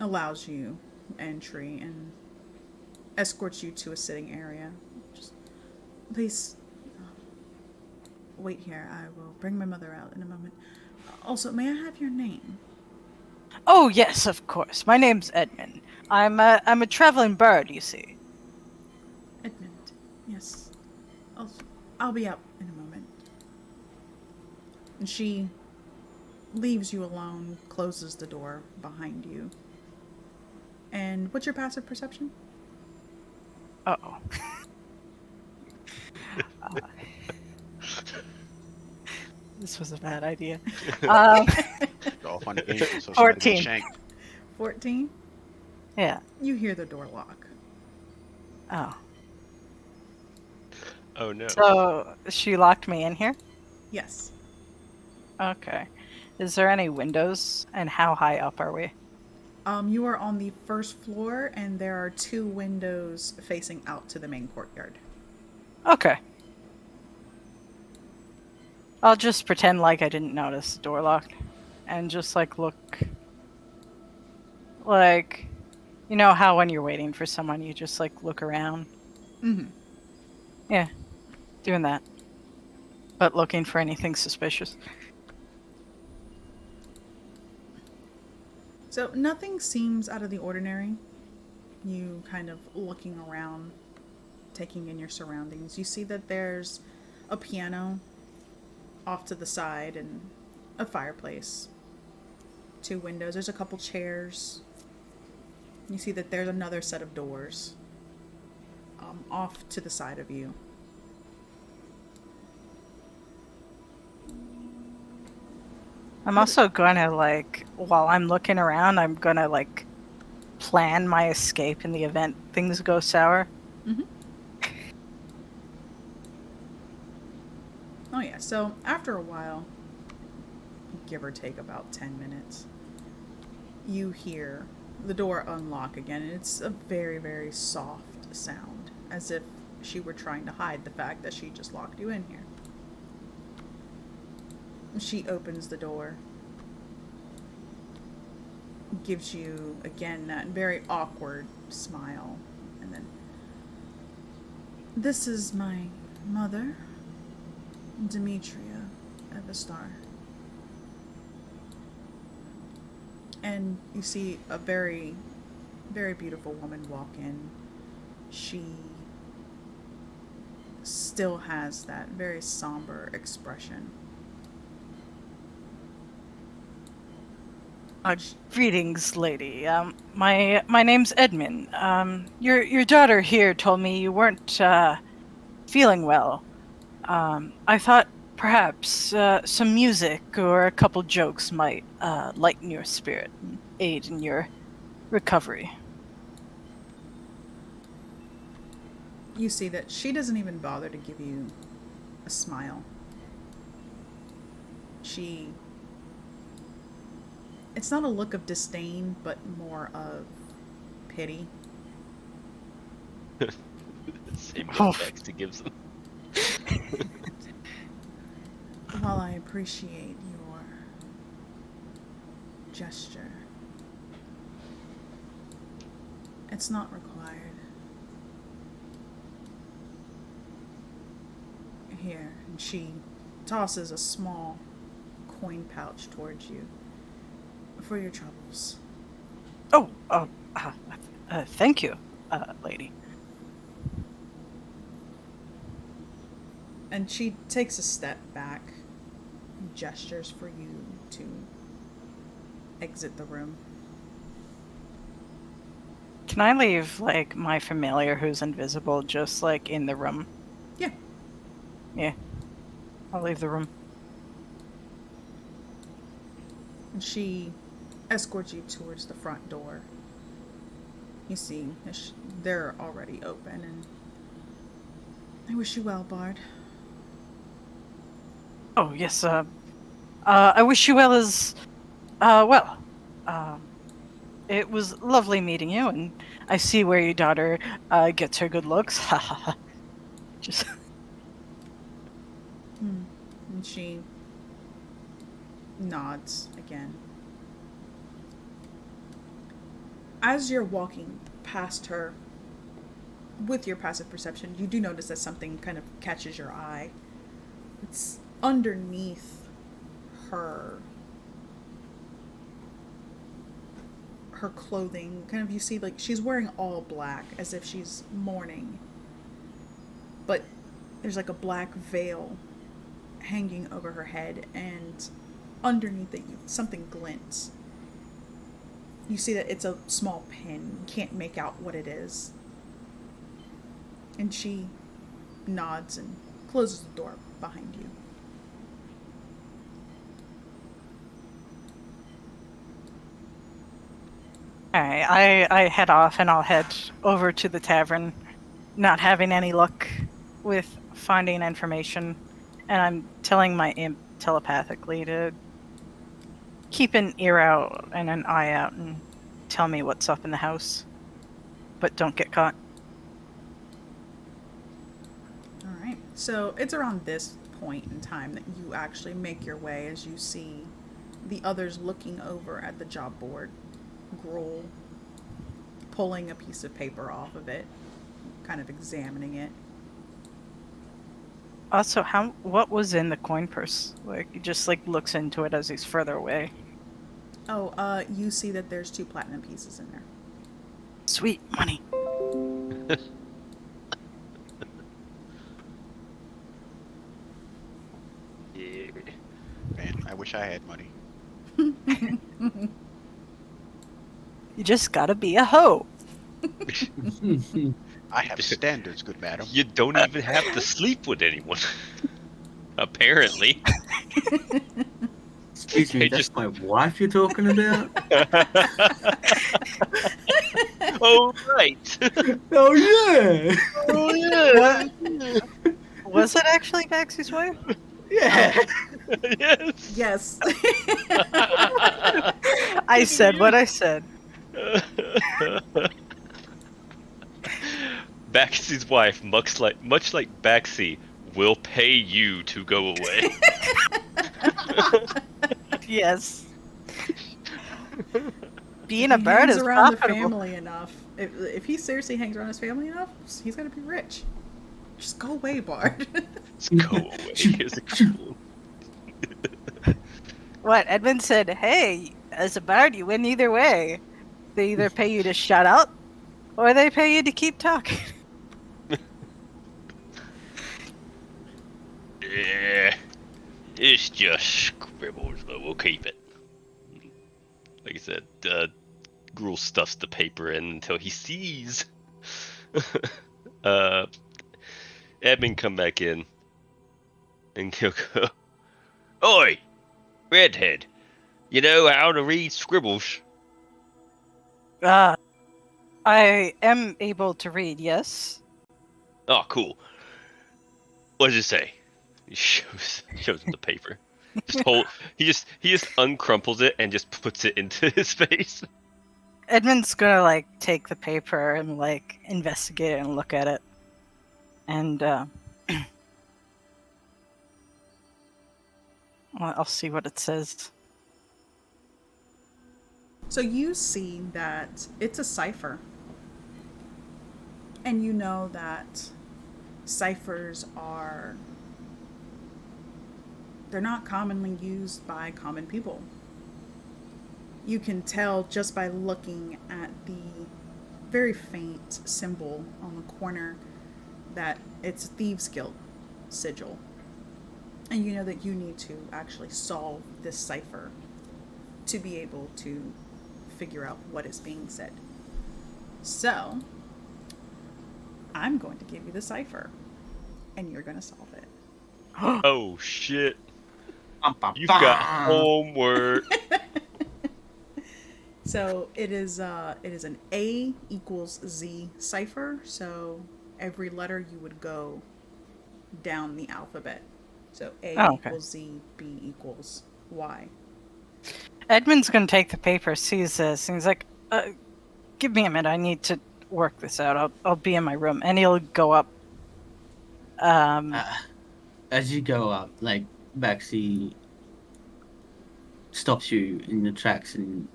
Allows you entry and escorts you to a sitting area. Just, please, wait here. I will bring my mother out in a moment. Also, may I have your name? Oh, yes, of course. My name's Edmund. I'm a traveling bird, you see. Edmund. Yes. I'll be out in a moment. And she leaves you alone, closes the door behind you. And what's your passive perception? Uh-oh. This was a bad idea. All fun and games until somebody 14. gets shanked. 14? Yeah. You hear the door lock. Oh. Oh no. So she locked me in here? Yes. Okay. Is there any windows? And how high up are we? You are on the first floor, and there are 2 windows facing out to the main courtyard. Okay. I'll just pretend like I didn't notice the door locked. And just look. Like, you know how when you're waiting for someone, you just look around? Mm-hmm. Yeah. Doing that. But looking for anything suspicious. So nothing seems out of the ordinary. You kind of looking around, taking in your surroundings. You see that there's a piano off to the side and a fireplace. 2 windows. There's a couple chairs. You see that there's another set of doors off to the side of you. I'm also gonna, while I'm looking around, I'm gonna, plan my escape in the event things go sour. Mm-hmm. Oh yeah, so after a while, give or take about 10 minutes, you hear the door unlock again, and it's a very, very soft sound, as if she were trying to hide the fact that she just locked you in here. She opens the door, gives you, again, that very awkward smile, and then, "This is my mother, Demetria Evastar." And you see a very, very beautiful woman walk in. She still has that very somber expression. Greetings, lady. My name's Edmund. Your daughter here told me you weren't feeling well. I thought perhaps some music or a couple jokes might lighten your spirit and aid in your recovery. You see that she doesn't even bother to give you a smile. It's not a look of disdain, but more of pity. Same effects to gives them. While I appreciate your gesture, it's not required. Here, and she tosses a small coin pouch towards you. For your troubles. Thank you, lady. And she takes a step back, gestures for you to exit the room. Can I leave, like, my familiar who's invisible just, like, in the room? Yeah. Yeah. I'll leave the room. And she escorts you towards the front door. You see, they're already open, and I wish you well, Bard. Oh, yes, I wish you well as, well. It was lovely meeting you, and I see where your daughter, gets her good looks. Ha ha ha. Just... And she nods again. As you're walking past her, with your passive perception, you do notice that something kind of catches your eye. It's underneath her clothing. Kind of, you see, like, she's wearing all black as if she's mourning. But there's like a black veil hanging over her head, and underneath it something glints. You see that it's a small pin. You can't make out what it is. And she nods and closes the door behind you. Alright, I head off and I'll head over to the tavern, not having any luck with finding information, and I'm telling my imp telepathically to keep an ear out and an eye out and tell me what's up in the house, but don't get caught. Alright, so it's around this point in time that you actually make your way as you see the others looking over at the job board. Gruel pulling a piece of paper off of it, kind of examining it. Also, what was in the coin purse? Like, he just, like, looks into it as he's further away. Oh, you see that there's 2 platinum pieces in there. Sweet money. Yeah. Man, I wish I had money. You just gotta be a hoe. I have standards, good madam. You don't even have to sleep with anyone. Apparently. Excuse me, Hey, that's just- my wife you're talking about? Oh, right. Oh, yeah! Oh, yeah. Was it actually Baxy's wife? Yeah! Yes. Yes. I said what I said. Baxy's wife, much like Baxy, will pay you to go away. Yes. Being He a bird hangs is around the profitable. family enough. If he seriously hangs around his family enough, he's gonna be rich. Just go away, Bard. Just go away. Here's a clue. What? Edmund said, hey, as a bard, you win either way. They either pay you to shut up, or they pay you to keep talking. Yeah. It's just scribbles, but we'll keep it. Like I said, Gruel stuffs the paper in until he sees Edmund come back in, and he'll go, "Oi, redhead, you know how to read scribbles?" I am able to read, yes. Oh, cool. What does it say? He shows him the paper. He just uncrumples it and just puts it into his face. Edmund's gonna, like, take the paper and, like, investigate it and look at it. And, well, I'll see what it says. So you see that it's a cipher. And you know that ciphers they're not commonly used by common people. You can tell just by looking at the very faint symbol on the corner that it's Thieves Guild sigil. And you know that you need to actually solve this cipher to be able to figure out what is being said. So, I'm going to give you the cipher, and you're going to solve it. Oh shit! Bum, bum, You've got bum. homework. So it is an A equals Z cipher. So every letter you would go down the alphabet. So A Oh, okay. equals Z, B equals Y. Edmund's gonna take the paper, sees this, and he's like, "Give me a minute. I need to work this out. I'll be in my room." And he'll go up. Uh, as you go up, like Baxi stops you in the tracks, and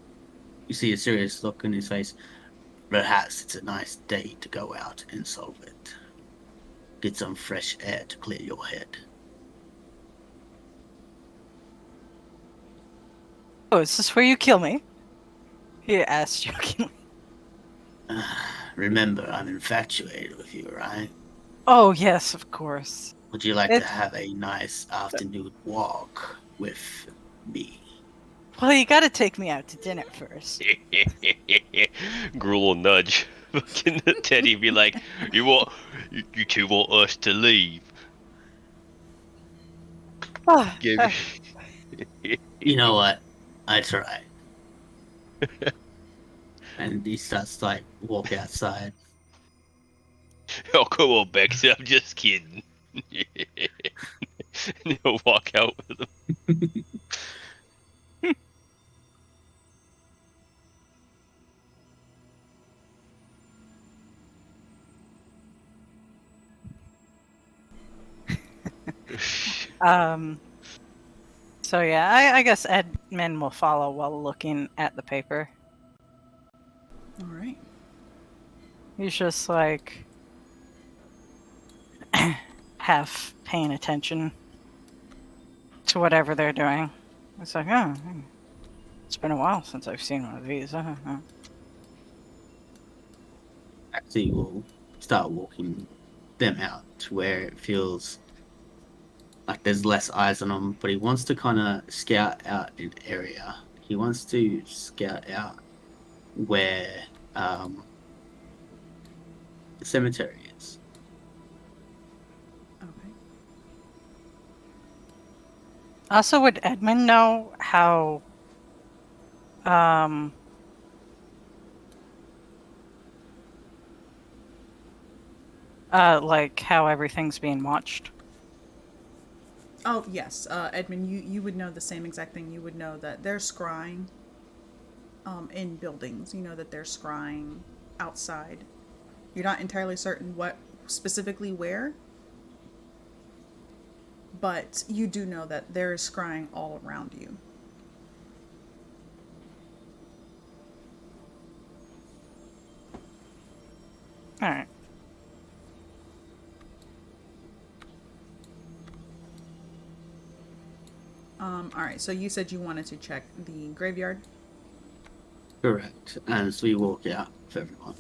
you see a serious look on his face. Perhaps it's a nice day to go out and solve it. Get some fresh air to clear your head. "Oh, is this where you kill me?" he asked jokingly. Remember, I'm infatuated with you, right? Oh yes, of course. Would you like to It's- have a nice afternoon walk with me? Well, you got to take me out to dinner first. Gruel will nudge. Fucking Teddy be like, you two want us to leave? Oh, Give You know what? I try. And he starts to like walk outside. Oh, come on, Bex. I'm just kidding. And he'll walk out with him. So yeah, I guess Edmund will follow while looking at the paper. All right. He's just like half paying attention to whatever they're doing. It's like, oh, it's been a while since I've seen one of these. Actually, will start walking them out to where it feels like there's less eyes on him, but he wants to kind of scout out an area. He wants to scout out where the cemetery is. Okay. Also, would Edmund know how like how everything's being watched? Oh yes, Edmund, you would know the same exact thing. You would know that they're scrying in buildings. You know that they're scrying outside. You're not entirely certain what specifically where, but you do know that there is scrying all around you. All right. All right. So you said you wanted to check the graveyard. Correct. As we walk out with everyone.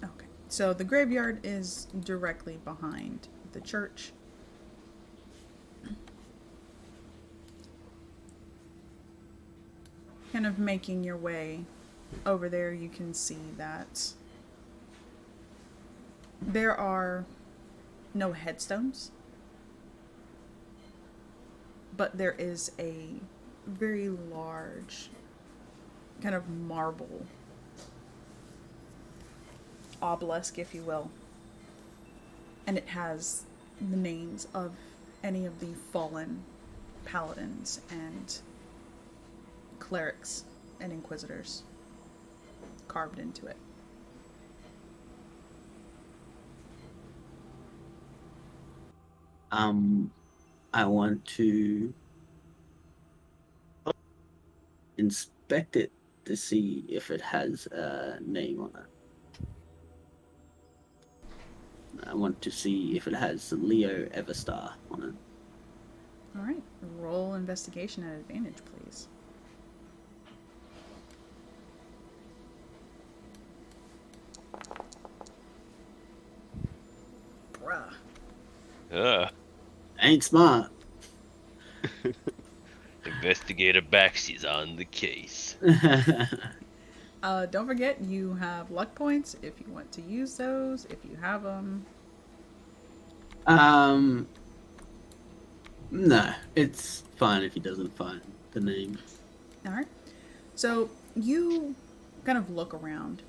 Okay. So the graveyard is directly behind the church. Kind of making your way over there, you can see that there are no headstones, but there is a very large kind of marble obelisk, if you will, and it has the names of any of the fallen paladins and clerics and inquisitors carved into it. I want to inspect it to see if it has a name on it. I want to see if it has Leo Everstar on it. All right, roll investigation at advantage, please. Bruh. Uh, Ain't smart. Investigator Baxy's on the case. Don't forget, you have luck points if you want to use those, if you have them. No, it's fine if he doesn't find the name. Alright. So you kind of look around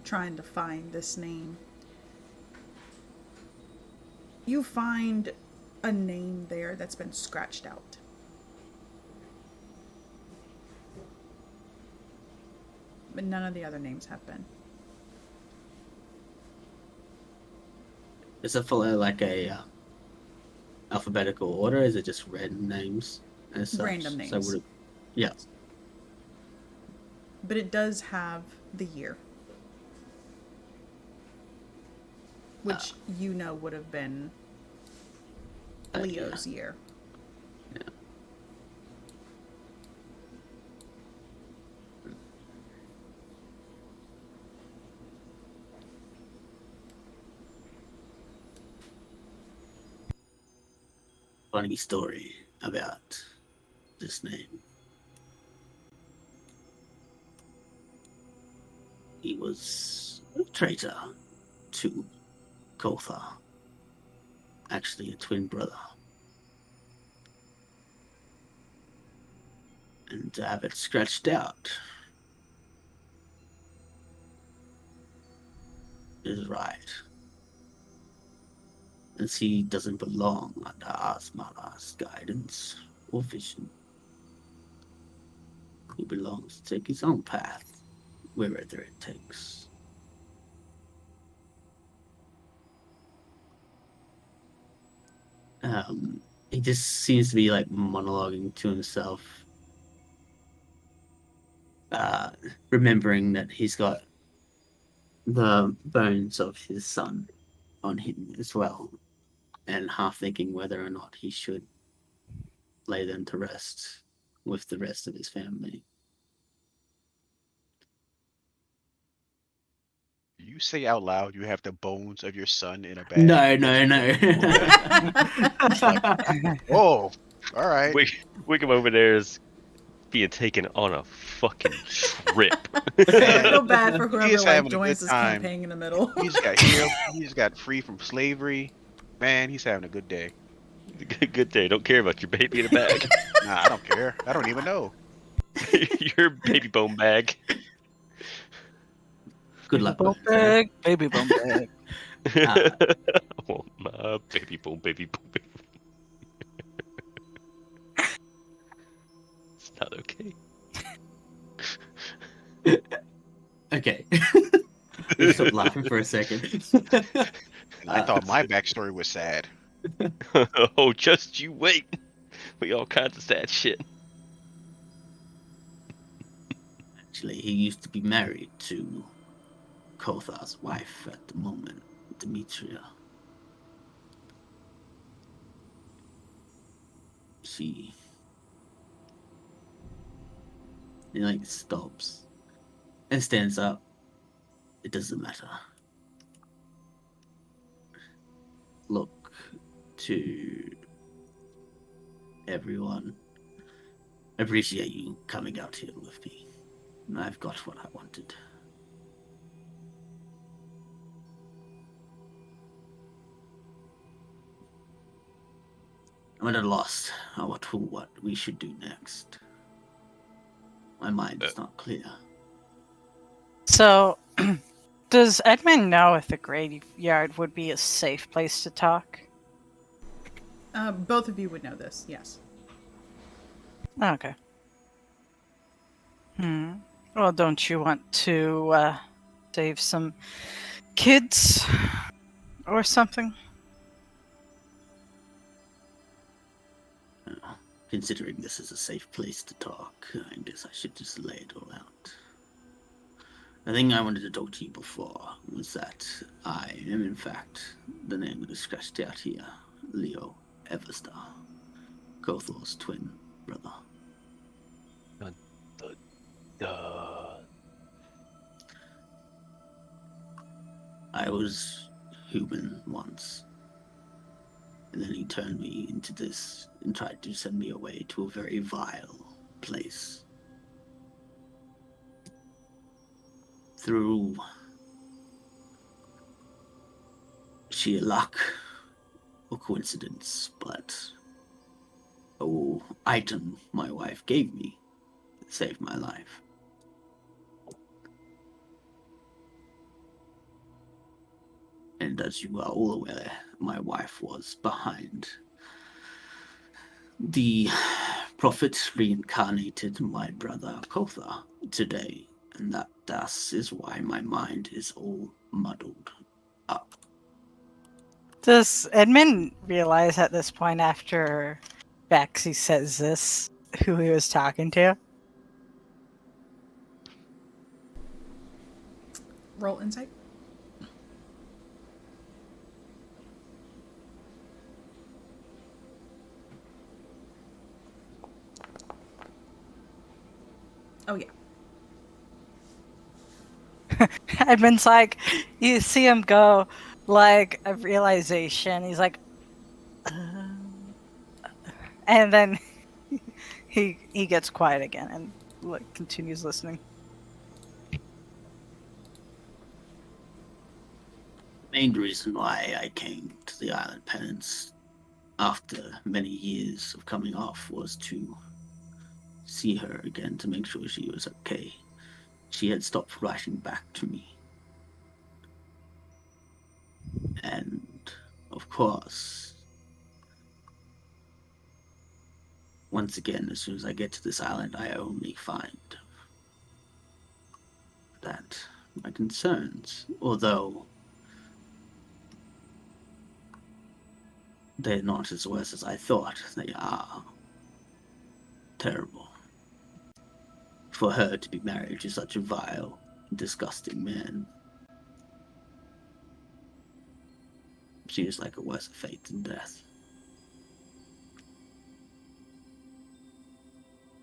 trying to find this name. You find a name there that's been scratched out. But none of the other names have been. Does it follow like a alphabetical order? Is it just random names? As such? Random names. So would it, yeah. But it does have the year. Which you know would have been Leo's year. Yeah. Funny story about this name. He was a traitor to Kothar. Actually, a twin brother. And to have it scratched out is right. As he doesn't belong under Asmala's guidance or vision. He belongs to take his own path, wherever it takes. He just seems to be like monologuing to himself, remembering that he's got the bones of his son on him as well, and half thinking whether or not he should lay them to rest with the rest of his family. You say out loud you have the bones of your son in a bag. No. It's like, whoa, all right. Wickham over there is being taken on a fucking trip. I feel bad for whoever He's having a joins good this time. campaign in the middle. He's got healed. He's got free from slavery. Man, he's having a good day. Good day. Don't care about your baby in a bag. Nah, I don't care. I don't even know. Your baby bone bag. Good luck. Bone with it. bag, baby bone bag. I want my baby bone, baby bone, baby bone. It's not okay. Okay. Stop laughing for a second. And I thought my backstory was sad. Oh, just you wait. We all kinds of sad shit. Actually, he used to be married to Kothar's wife at the moment, Demetria. He like stops and stands up. It doesn't matter. Look to everyone. I appreciate you coming out here with me. I've got what I wanted. I'm at a loss on what we should do next. My mind is not clear. So, does Edmund know if the graveyard would be a safe place to talk? Both of you would know this, yes. Okay. Well, don't you want to save some kids or something? Considering this is a safe place to talk, I guess I should just lay it all out. The thing I wanted to talk to you before was that I am, in fact, the name that is scratched out here, Leo Everstar, Kothor's twin brother. I was human once, and then he turned me into this and tried to send me away to a very vile place. Through sheer luck or coincidence, but a item my wife gave me saved my life. And as you are all aware, my wife was behind the prophet reincarnated my brother Kotha today, and that thus is why my mind is all muddled up. Does Edmund realize at this point, after Baxi says this, who he was talking to? Roll insight. Oh yeah. Edmund's like, you see him go, like a realization. He's like, and then he gets quiet again and like continues listening. The main reason why I came to the Island Penance after many years of coming off was to see her again to make sure she was okay. She had stopped writing back to me. And, of course, once again, as soon as I get to this island, I only find that my concerns, although they're not as worse as I thought, they are terrible. For her to be married to such a vile, disgusting man seems like a worse fate than death.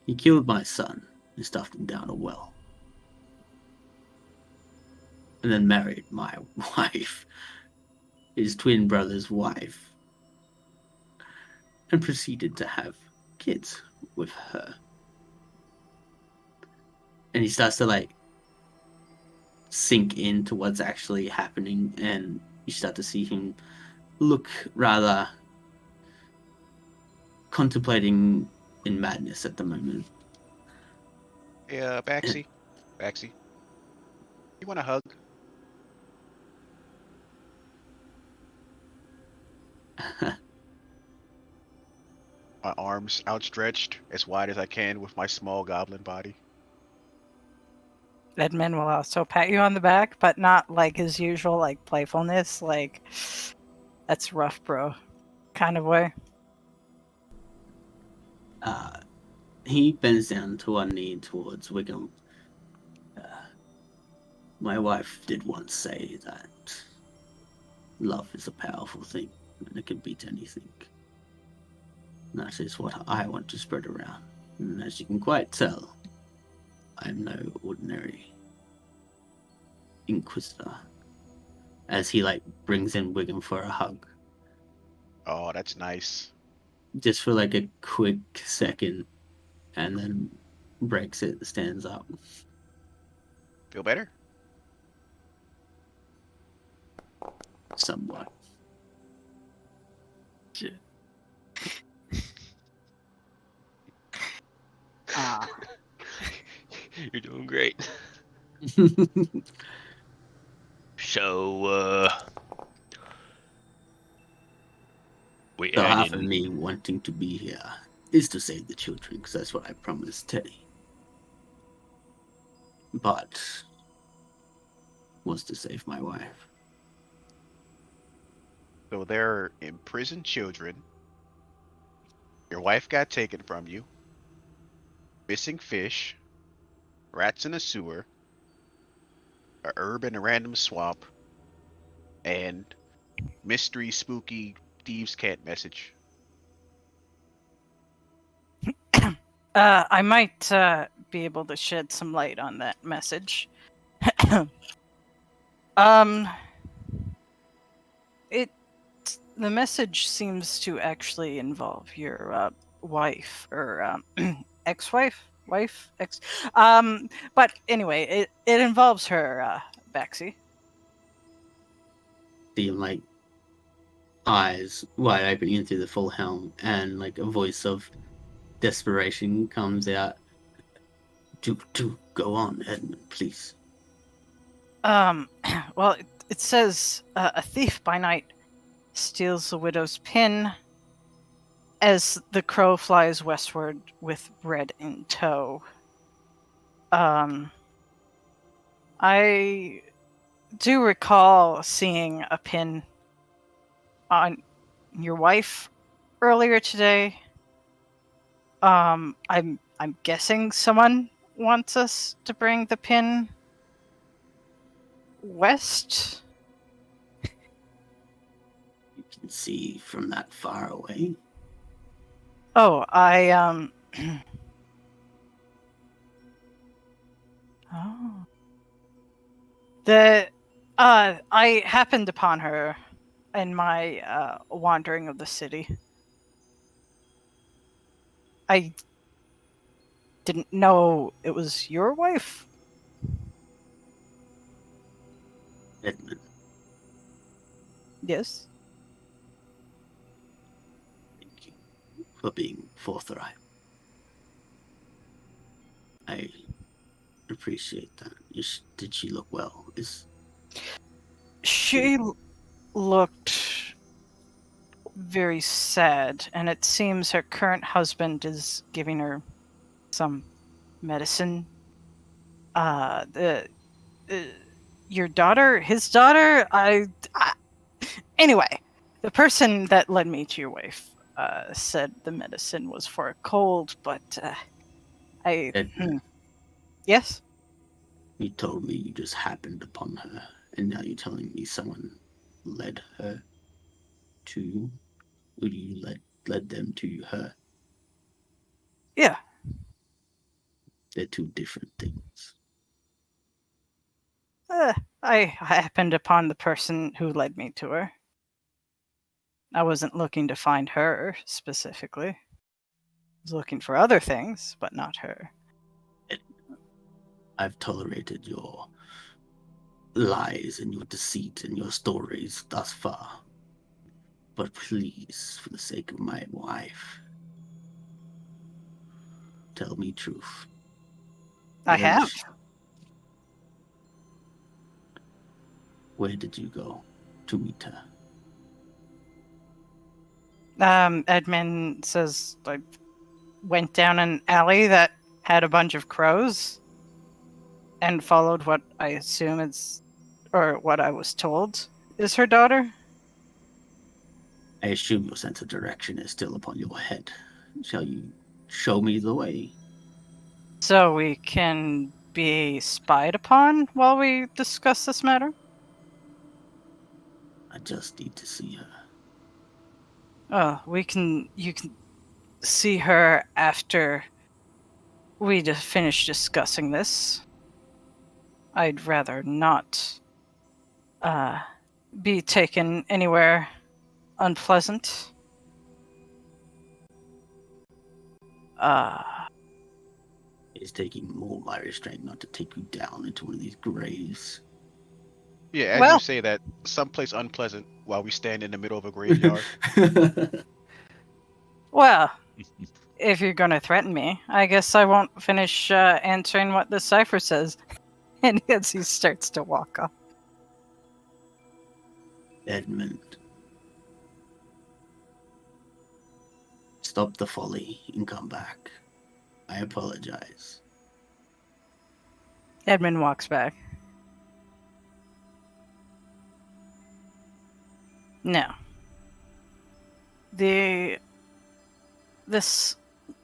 He killed my son and stuffed him down a well. And then married my wife, his twin brother's wife, and proceeded to have kids with her. And he starts to like sink into what's actually happening, and you start to see him look rather contemplating in madness at the moment. Yeah, Baxi. You want a hug? My arms outstretched as wide as I can with my small goblin body. Edmund will also pat you on the back, but not like his usual like playfulness, like that's rough, bro, kind of way. He bends down to one knee towards Wiggum. My wife did once say that love is a powerful thing, and it can beat anything. And that is what I want to spread around. And as you can quite tell, I'm no ordinary Inquisitor. As he like brings in Wiggum for a hug. Oh, that's nice. Just for like a quick second, and then breaks it, stands up. Feel better? Somewhat. Ah, You're doing great. So, we So add half of in. me wanting to be here is to save the children, because that's what I promised Teddy. But was to save my wife. So they're imprisoned children. Your wife got taken from you. Missing fish. Rats in a sewer. A herb in a random swamp. And mystery spooky thieves' cant message. I might be able to shed some light on that message. um, it the message seems to actually involve your wife, or ex-wife, wife, ex. But anyway, it involves her, Baxi. The like eyes wide open into the full helm, and like a voice of desperation comes out. Do go on, Edmund, please. Well, it says a thief by night steals the widow's pin as the crow flies westward with Red in tow. I do recall seeing a pin on your wife earlier today. I'm guessing someone wants us to bring the pin west. You can see from that far away. Oh, Oh. I happened upon her in my wandering of the city. I didn't know it was your wife. Edmund, Yes. thank you for being forthright. I appreciate that. Did she look well? She looked very sad, and it seems her current husband is giving her some medicine. Your daughter, his daughter, anyway, the person that led me to your wife said the medicine was for a cold, but Edmund, yes. you told me you just happened upon her, and now you're telling me someone led her to you? Or you led them to her? Yeah. They're two different things. I happened upon the person who led me to her. I wasn't looking to find her specifically. I was looking for other things, but not her. I've tolerated your lies and your deceit and your stories thus far. But please, for the sake of my wife, tell me truth. I have. Where did you go to meet her? Edmund says I went down an alley that had a bunch of crows and followed what I assume is, or what I was told is her daughter. I assume your sense of direction is still upon your head. Shall you show me the way? So we can be spied upon while we discuss this matter? I just need to see her. Oh, you can see her after we finish discussing this. I'd rather not be taken anywhere unpleasant. It's taking more my restraint not to take you down into one of these graves. Yeah, as Well- you say that, someplace unpleasant while we stand in the middle of a graveyard. Well, if you're going to threaten me, I guess I won't finish answering what the cipher says. And as he starts to walk off. Edmund, stop the folly and come back. I apologize. Edmund walks back. No. This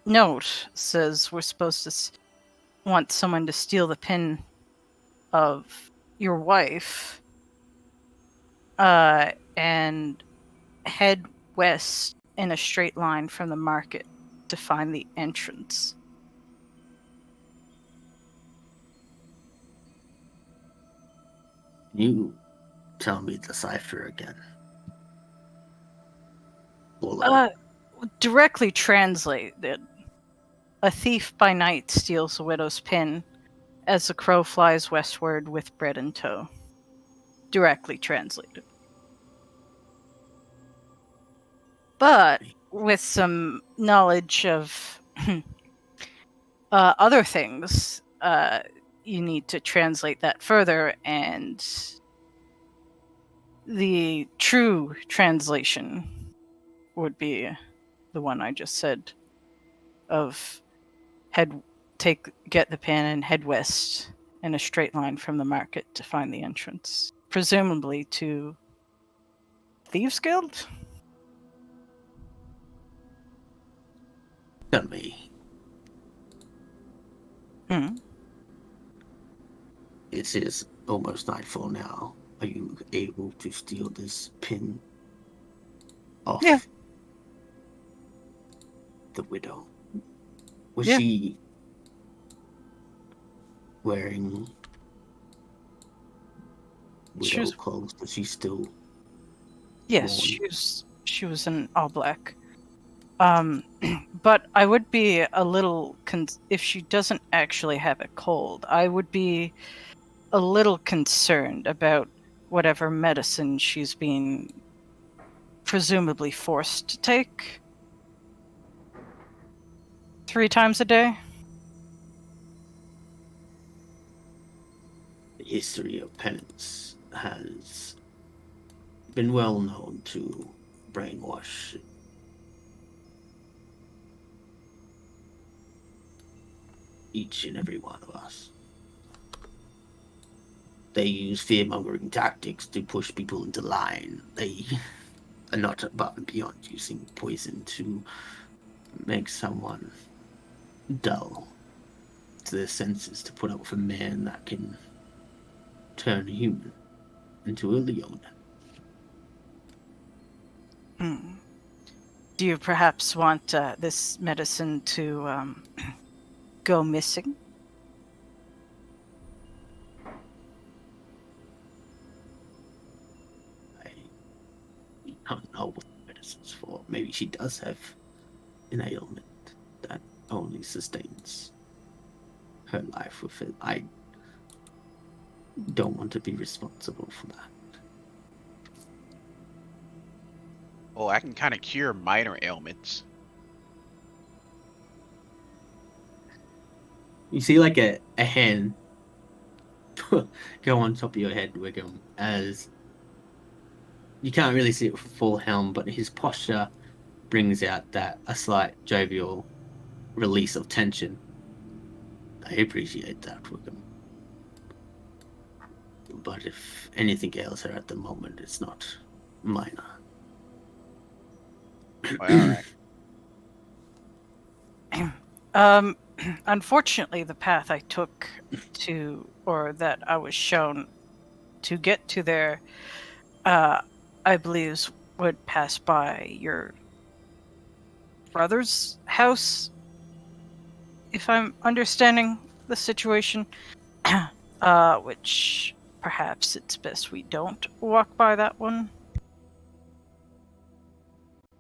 note says we're supposed to want someone to steal the pin of your wife and head west in a straight line from the market to find the entrance. Can you tell me the cipher again? Well, Directly translated, A thief by night steals a widow's pin as the crow flies westward with bread in tow. Directly translated. But with some knowledge of other things, you need to translate that further, and the true translation would be the one I just said of get the pin and head west in a straight line from the market to find the entrance, presumably to Thieves Guild. Tell me, Hmm. it is almost nightfall now. Are you able to steal this pin off Yeah. the widow? Was Yeah. she wearing She widow was, clothes? Does she still yes, mourn? she was in all black. But I would be a little if she doesn't actually have a cold, I would be a little concerned about whatever medicine she's being presumably forced to take 3 times a day. The history of penance has been well known to brainwash each and every one of us. They use fear-mongering tactics to push people into line. They are not above and beyond using poison to make someone dull to their senses, to put up with a man that can turn a human into a leon. Hmm. Do you perhaps want this medicine to go missing? I don't know what the medicine's for. Maybe she does have an ailment that only sustains her life with it. I don't want to be responsible for that. Oh, I can kind of cure minor ailments. You see like a hand go on top of your head, Wiggum, as you can't really see it with full helm, but his posture brings out that a slight jovial release of tension. I appreciate that, Wiggum. But if anything ails her at the moment, it's not minor. Well, all right. Unfortunately, the path I took or that I was shown to get to there, I believe would pass by your brother's house, if I'm understanding the situation. Which perhaps it's best we don't walk by that one.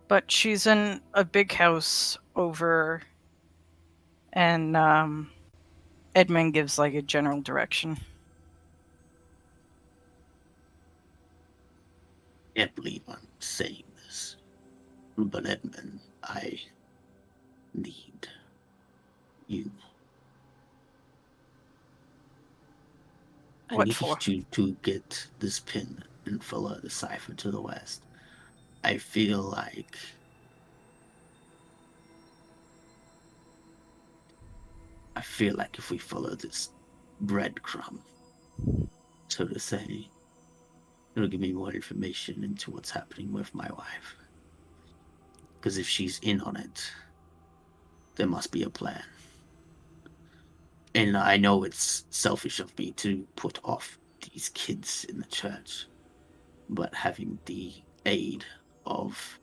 But she's in a big house over, and Edmund gives like a general direction. Can't believe I'm saying this, but Edmund, I need you. I What need for? you to get this pin and follow the cipher to the west. I feel like if we follow this breadcrumb, so to say, it'll give me more information into what's happening with my wife. Because if she's in on it, there must be a plan. And I know it's selfish of me to put off these kids in the church, but having the aid of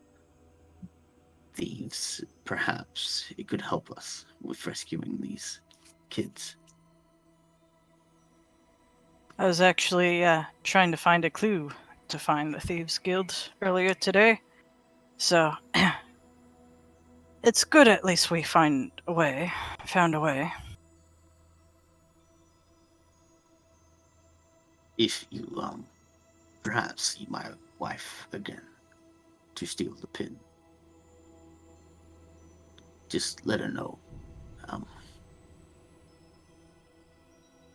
thieves, perhaps it could help us with rescuing these kids. I was actually trying to find a clue to find the Thieves Guild earlier today. So, It's good at least we found a way. If you perhaps see my wife again to steal the pin, just let her know. Um,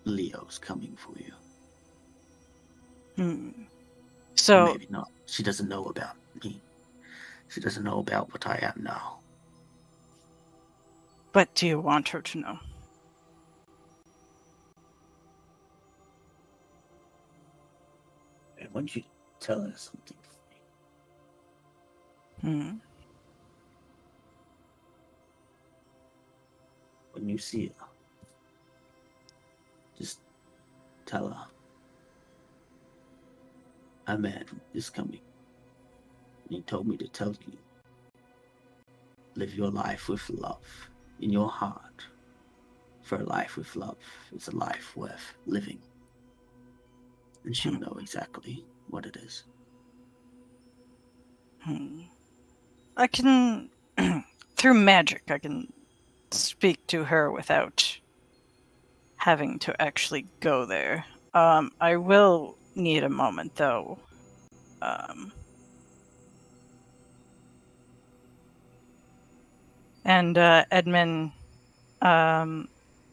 Leo's coming for you. Hmm. Or So, maybe not. She doesn't know about me. She doesn't know about what I am now. but do you want her to know? I want you to tell her something for me. Hmm. When you see her, just tell her a man is coming. And he told me to tell you, live your life with love in your heart. For a life with love is a life worth living. And she'll know exactly what it is. I can, through magic, I can speak to her without having to actually go there. I will need a moment, though. And Edmund,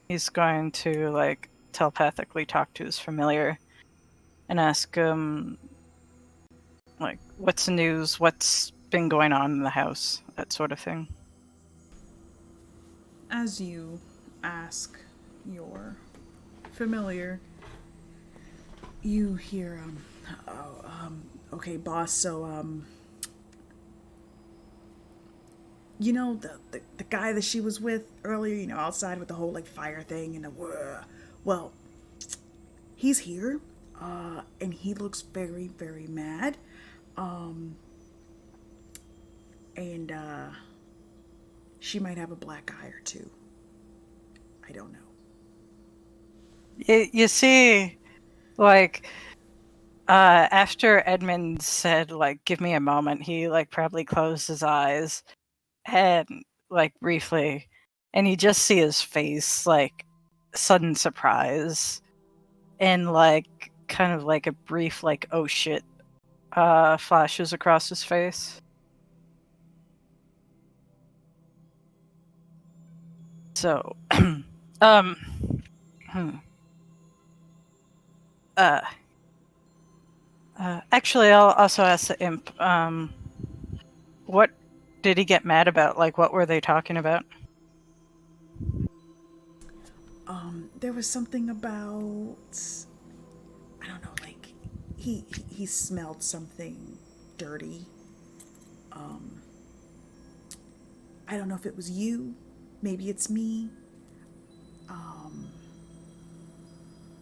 he's going to like telepathically talk to his familiar and ask him, like, what's the news? What's been going on in the house? That sort of thing. As you ask your familiar, you hear, okay, boss, so, you know, the guy that she was with earlier, you know, outside with the whole, like, fire thing and the, well, he's here, and he looks very, very mad, and, she might have a black eye or two. I don't know. You see, like, after Edmund said, like, give me a moment, he, like, probably closed his eyes and, like, briefly, and you just see his face, like, sudden surprise and, like, kind of like a brief, like, oh shit, flashes across his face. So, um, hmm. uh, actually, I'll also ask the imp, what did he get mad about? Like, what were they talking about? There was something about, I don't know, like he smelled something dirty. I don't know if it was you, maybe it's me.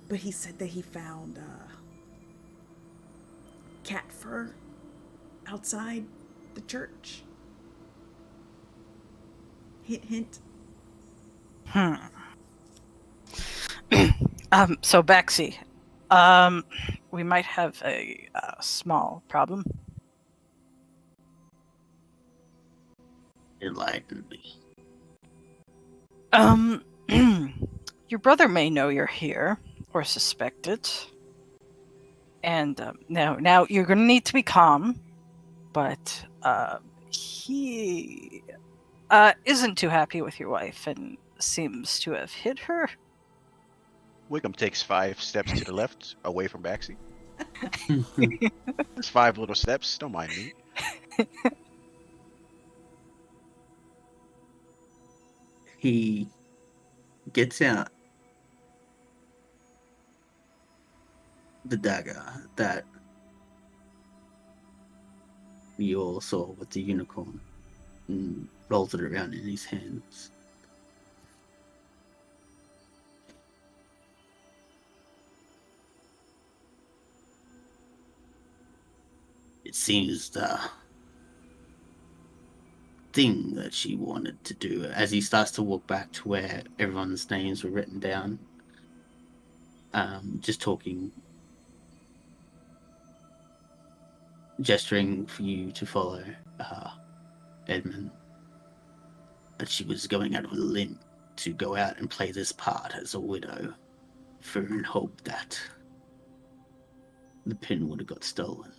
But he said that he found cat fur outside the church. Hint, hint. So Baxi, we might have a small problem. Enlighten me. Your brother may know you're here, or suspect it. And now you're gonna need to be calm, but he isn't too happy with your wife and seems to have hit her. Wickham takes 5 steps to the left, away from Baxi. There's 5 little steps. Don't mind me. He gets out the dagger that we all saw with the unicorn and rolls it around in his hands. It seems the thing that she wanted to do, as he starts to walk back to where everyone's names were written down, just talking, gesturing for you to follow, Edmund. that she was going out of a limb to go out and play this part as a widow for in hope that the pin would have got stolen.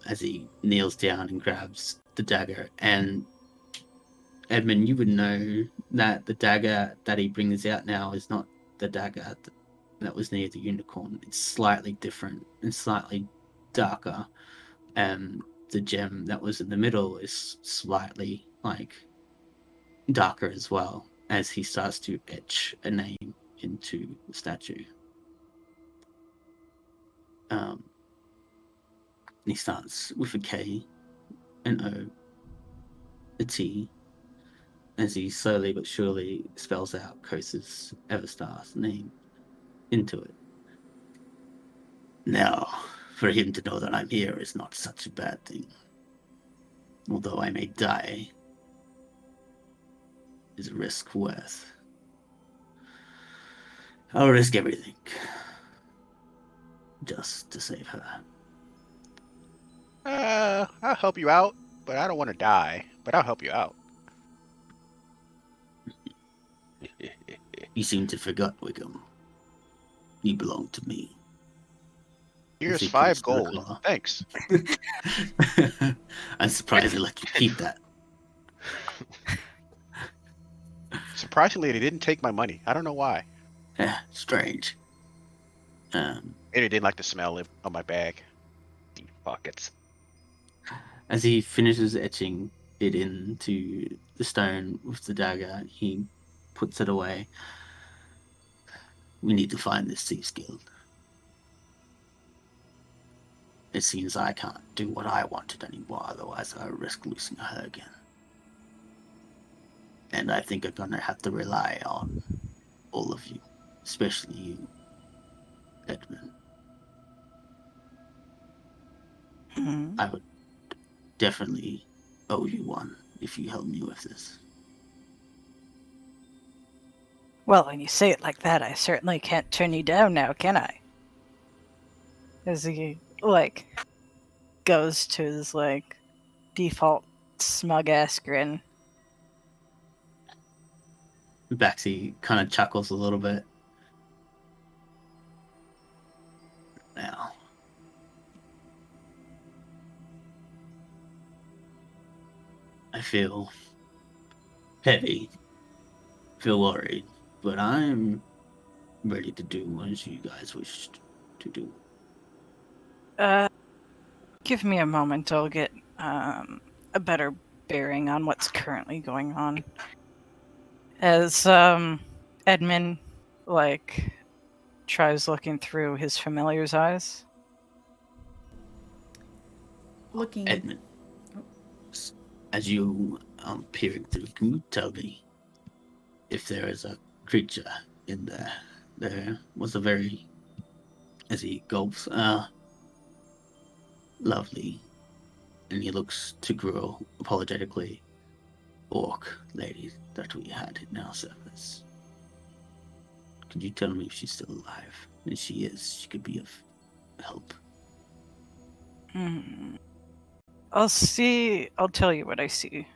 As he kneels down and grabs the dagger, and Edmund, you would know that the dagger that he brings out now is not the dagger that was near the unicorn. It's slightly different and slightly darker, and the gem that was in the middle is slightly darker as well, as he starts to etch a name into the statue. He starts with a K, an O, a T, as he slowly but surely spells out Kosa's Everstar's name into it. Now, for him to know that I'm here is not such a bad thing. Although I may die, is a risk worth. I'll risk everything just to save her. I'll help you out, but I don't want to die. But I'll help you out. You seem to forget, Wickham. You belong to me. Here's he 5 points to the gold. collar. Thanks. I'm surprised they let you keep that. Surprisingly, they didn't take my money. I don't know why. Strange. Maybe they didn't like the smell of my bag. Deep pockets. As he finishes etching it into the stone with the dagger, he puts it away. We need to find this Thieves Guild. It seems I can't do what I wanted anymore, otherwise I risk losing her again. And I think I'm gonna have to rely on all of you, especially you, Edmund. Hmm. I would definitely owe you one if you help me with this. Well, when you say it like that, I certainly can't turn you down now, can I? As he, goes to his, default smug-ass grin. Baxi kind of chuckles a little bit. Now, I feel heavy, feel worried, but I'm ready to do as you guys wish to do. Give me a moment, I'll get, a better bearing on what's currently going on. As, Edmund, tries looking through his familiar's eyes. Looking. Edmund, as you peering through, can you tell me if there is a creature in there? There was a very, as he gulps, lovely, and he looks to Gruel apologetically, orc lady that we had in our service. Could you tell me if she's still alive? If she is, she could be of help. I'll tell you what I see.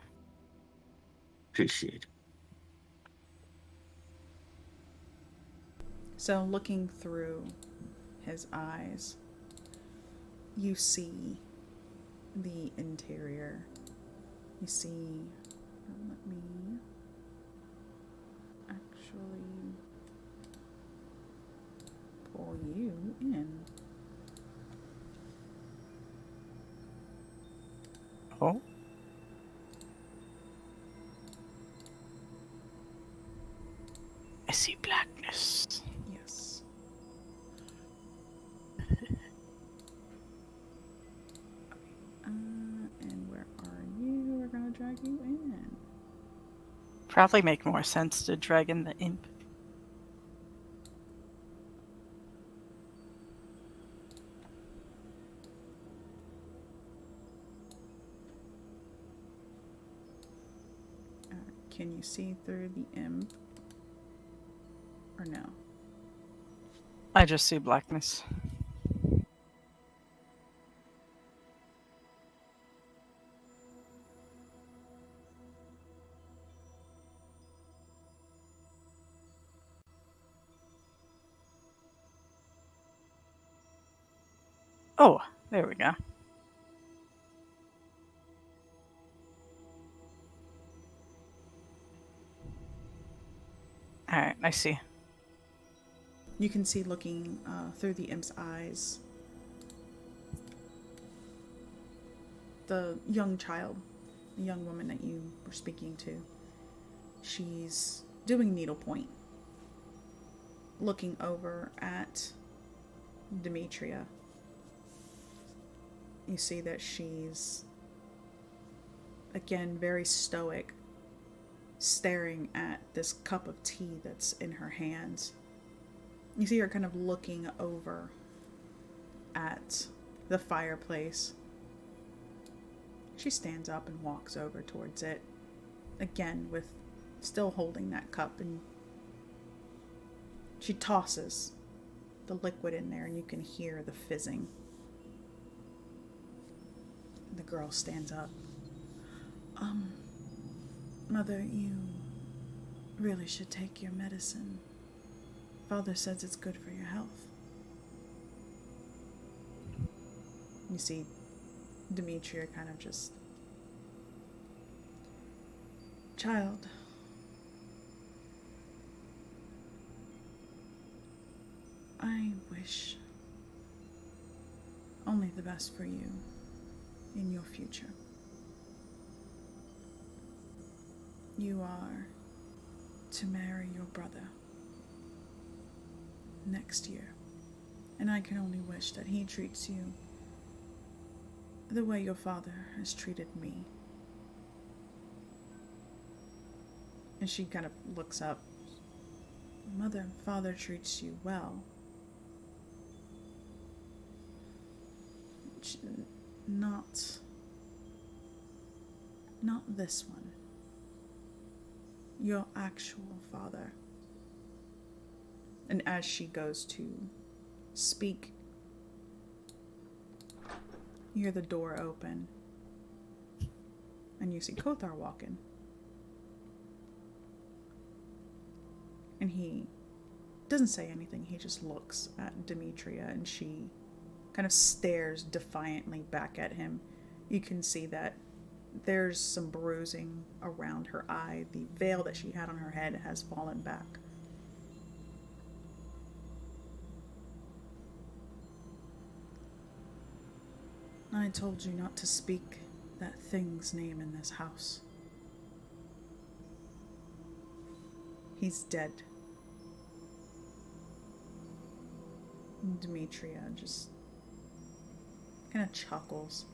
Appreciate it. So, looking through his eyes, you see the interior. You see. Let me actually pull you in. Oh? I see blackness. Yes. And where are you? We're gonna drag you in. Probably make more sense to drag in the imp. Can you see through the imp? Or no? I just see blackness. Oh, there we go. Alright, I see. You can see looking through the imp's eyes the young child, the young woman that you were speaking to. She's doing needlepoint, looking over at Demetria. You see that she's, again, very stoic, staring at this cup of tea that's in her hands. You see her kind of looking over at the fireplace. She stands up and walks over towards it, again with still holding that cup, and she tosses the liquid in there and you can hear the fizzing. The girl stands up. Mother, you really should take your medicine. Father says it's good for your health. You see Demetria kind of just... Child, I wish only the best for you in your future. You are to marry your brother next year, and I can only wish that he treats you the way your father has treated me. And she kind of looks up. Mother and father treats you well. Not this one. Your actual father. And as she goes to speak, you hear the door open. And you see Kothar walk in. And he doesn't say anything. He just looks at Demetria, and she kind of stares defiantly back at him. You can see that there's some bruising around her eye. The veil that she had on her head has fallen back. I told you not to speak that thing's name in this house. He's dead. Demetria just kind of chuckles.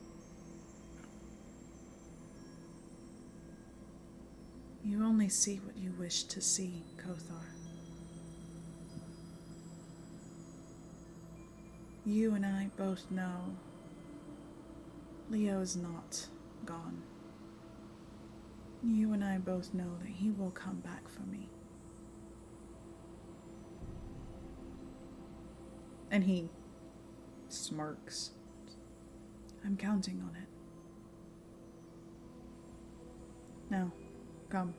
You only see what you wish to see, Kothar. You and I both know Leo is not gone. You and I both know that he will come back for me. And he smirks. I'm counting on it. Now, come.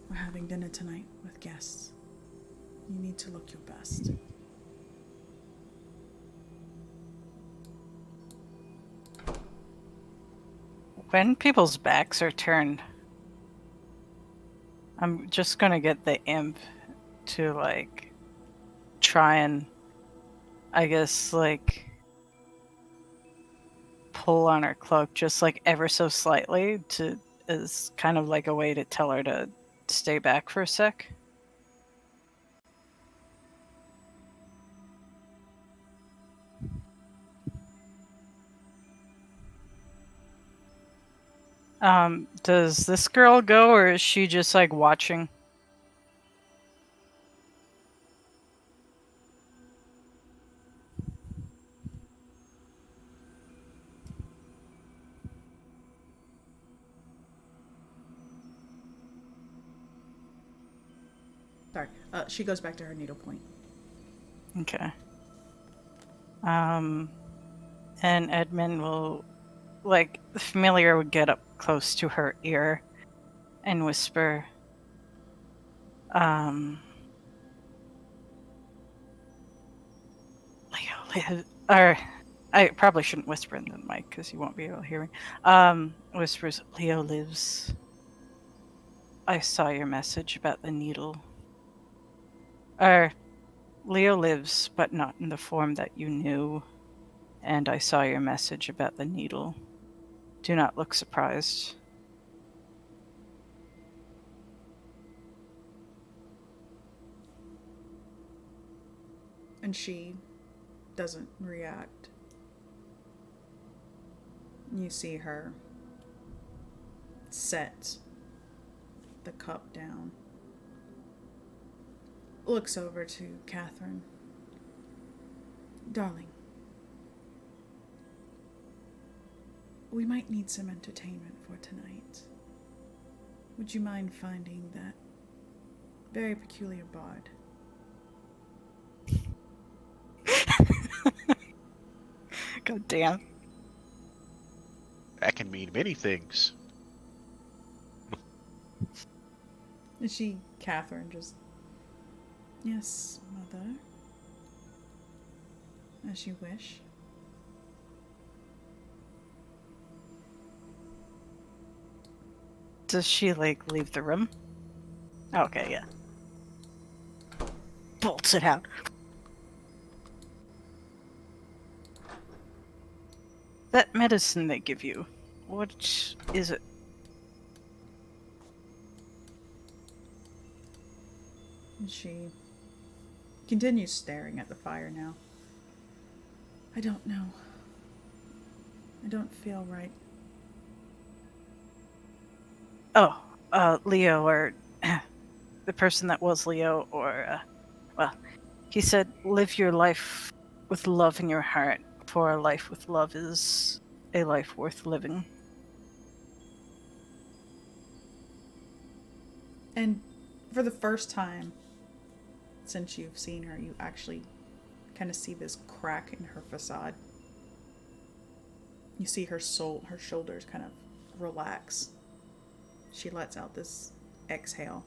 We're having dinner tonight with guests. You need to look your best. When people's backs are turned, I'm just gonna get the imp to, like, try and, I guess, like, pull on her cloak just, like, ever so slightly to, as kind of like a way to tell her to stay back for a sec. Does this girl go, or is she just, like, watching? Sorry. She goes back to her needlepoint. Okay. And Edmund will, like, the familiar would get up close to her ear and whisper, Leo, or I probably shouldn't whisper in the mic because you won't be able to hear me. Whispers, Leo lives. I saw your message about the needle. Leo lives, but not in the form that you knew. And I saw your message about the needle. Do not look surprised. And she doesn't react. You see her set the cup down. Looks over to Catherine. Darling, we might need some entertainment for tonight. Would you mind finding that very peculiar bard? God damn. That can mean many things. And she, Catherine, just, yes, mother. As you wish. Does she, like, leave the room? Okay, yeah. Bolts it out. That medicine they give you, what is it? And she continues staring at the fire now. I don't know. I don't feel right. Oh, Leo, or the person that was Leo, or, well, he said, live your life with love in your heart, for a life with love is a life worth living. And for the first time since you've seen her, you actually kind of see this crack in her facade. You see her shoulders kind of relax. She lets out this exhale.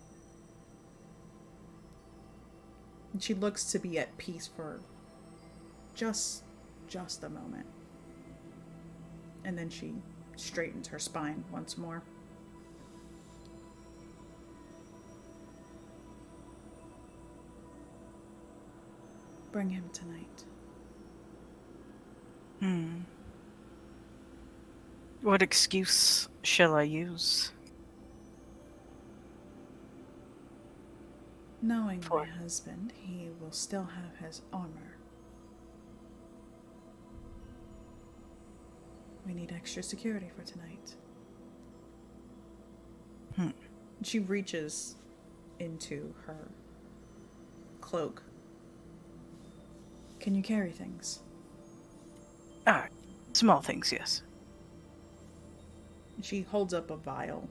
And she looks to be at peace for just a moment. And then she straightens her spine once more. Bring him tonight. What excuse shall I use? Knowing my husband, he will still have his armor. We need extra security for tonight. She reaches into her cloak. Can you carry things? Small things, yes. She holds up a vial.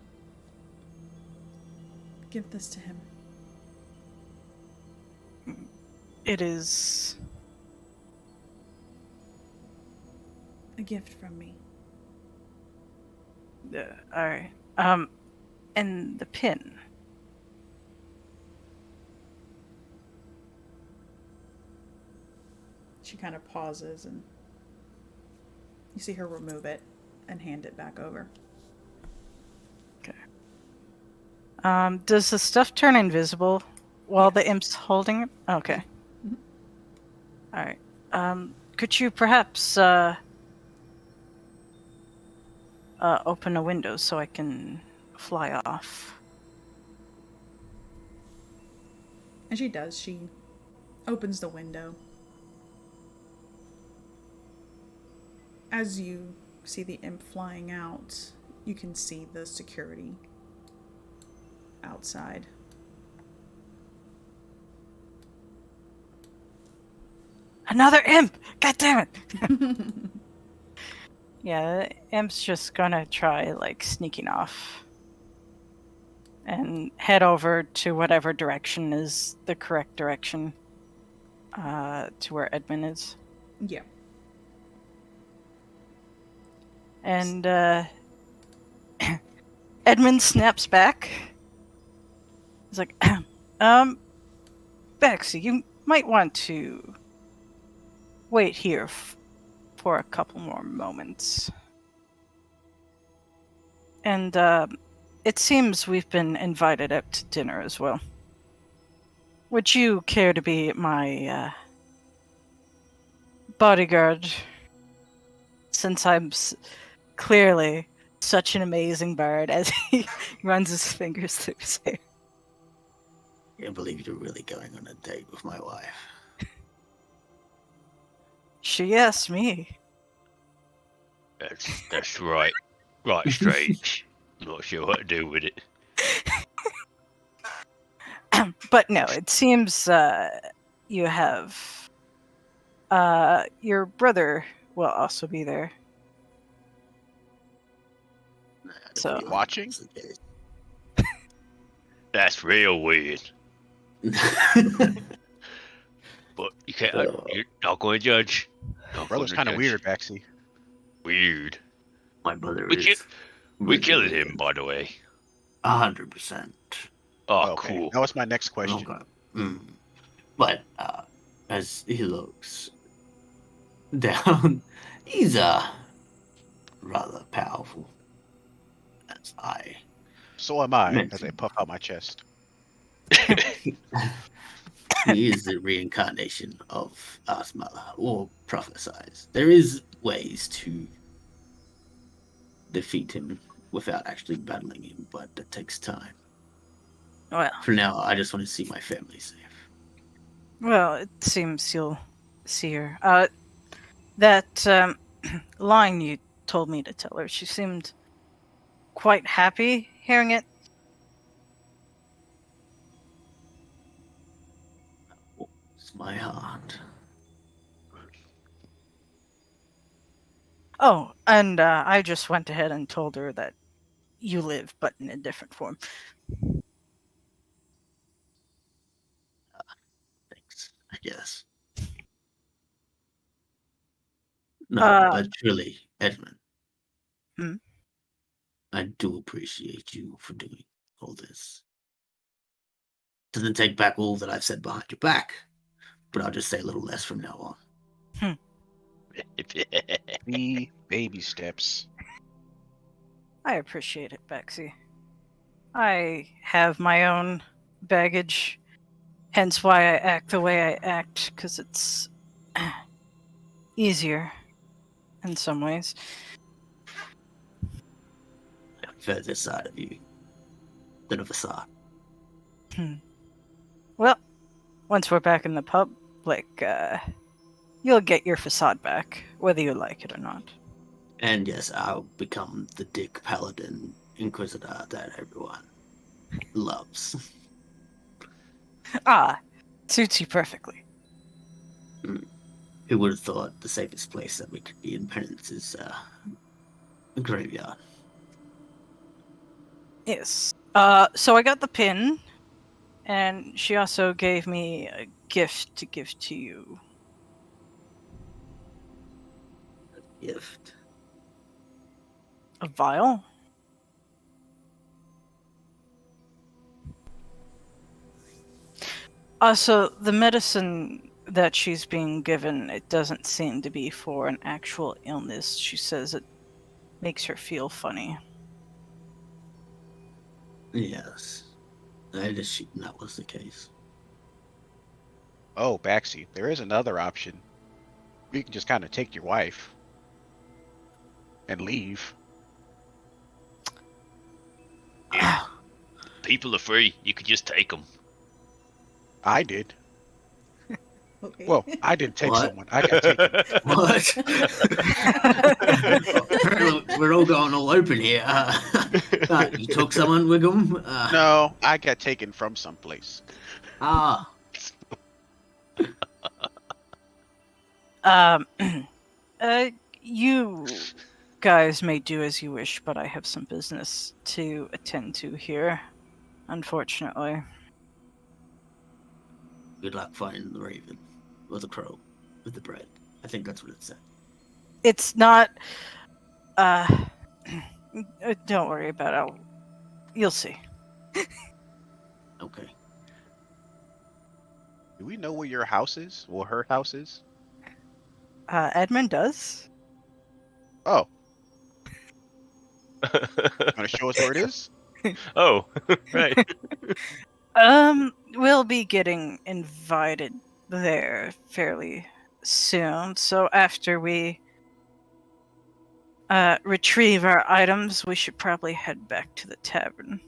Give this to him. It is A gift from me. alright. And the pin. She kind of pauses and you see her remove it and hand it back over. Okay. Does the stuff turn invisible while the imp's holding it? Okay. Mhm. Alright. Could you perhaps open a window so I can fly off? And she does. She opens the window. As you see the imp flying out, you can see the security outside. Another imp! God damn it! Yeah, the imp's just gonna try, like, sneaking off. And head over to whatever direction is the correct direction. To where Edmund is. Yeah. And, Edmund snaps back. He's like, Bexy, you might want to wait here for a couple more moments. And it seems we've been invited out to dinner as well. Would you care to be my bodyguard? Since I'm clearly such an amazing bard, as he runs his fingers through his hair. I can't believe you're really going on a date with my wife. She asked me. That's right. Right, strange. Not sure what to do with it. But no, it seems you have your brother will also be there. So Watching? That's real weird. But you can't. You're not going to judge. Not Brother's gonna kind of judge. weird, Baxi. Weird. My brother We is. We killing him, by the way. 100%. Oh, Okay, cool. that was my next question. Okay. But as he looks down, he's rather powerful. As I. So am I, Meant as to. I puff out my chest. He is the reincarnation of Asmala, or prophesies. There is ways to defeat him without actually battling him, but that takes time. well, For now, I just want to see my family safe. well, it seems you'll see her. That line you told me to tell her, she seemed quite happy hearing it. It's my heart. Oh, and I just went ahead and told her that you live, but in a different form. Thanks, I guess. No, Uh, but truly, Edmund, Hmm? I do appreciate you for doing all this. Doesn't take back all that I've said behind your back, but I'll just say a little less from now on. The baby steps. I appreciate it, Bexy. I have my own baggage, hence why I act the way I act, because it's easier in some ways. I prefer this side of you than a facade. Well, once we're back in the pub, you'll get your facade back, whether you like it or not. And yes, I'll become the dick paladin inquisitor that everyone loves. Ah, suits you perfectly. Who would have thought the safest place that we could be in penance is a graveyard? Yes. So I got the pin, and she also gave me a gift to give to you. Gift. A vial? Also, the medicine that she's being given, it doesn't seem to be for an actual illness. She says it makes her feel funny. Yes. I had assumed that was the case. Oh, Baxi, there is another option. You can just kind of take your wife and leave. Yeah. People are free. You could just take them. I did. Okay. Well, I didn't take What? someone. I got taken. What? We're all going all open here. You took someone, Wiggum? No, I got taken from someplace. Ah. You guys may do as you wish, but I have some business to attend to here, unfortunately. Good luck finding the raven. Or the crow. With the bread. I think that's what it said. It's not. Don't worry about it. You'll see. Okay. Do we know where your house is? Or her house is? Edmund does. Oh, want to show us where it is? Oh, right. We'll be getting invited there fairly soon. So after we retrieve our items, we should probably head back to the tavern.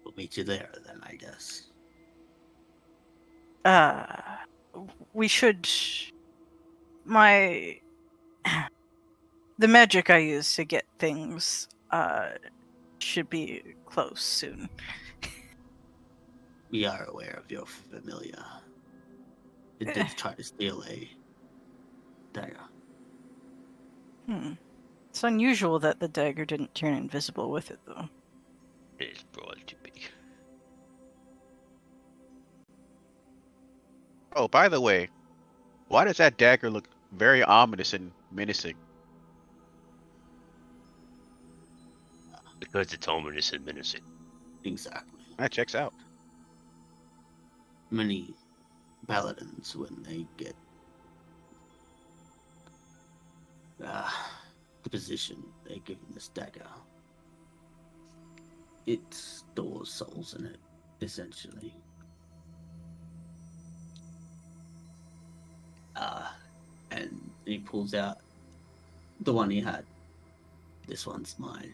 We'll meet you there then, I guess. We should. My. The magic I use to get things, should be close soon. We are aware of your familiar. It did try to steal a dagger. It's unusual that the dagger didn't turn invisible with it, though. It's broad to be. Oh, by the way, why does that dagger look very ominous and menacing? Because it's ominous and menacing. Exactly. That checks out. Many paladins, when they get the position, they give them this dagger. It stores souls in it, essentially. And he pulls out the one he had. This one's mine.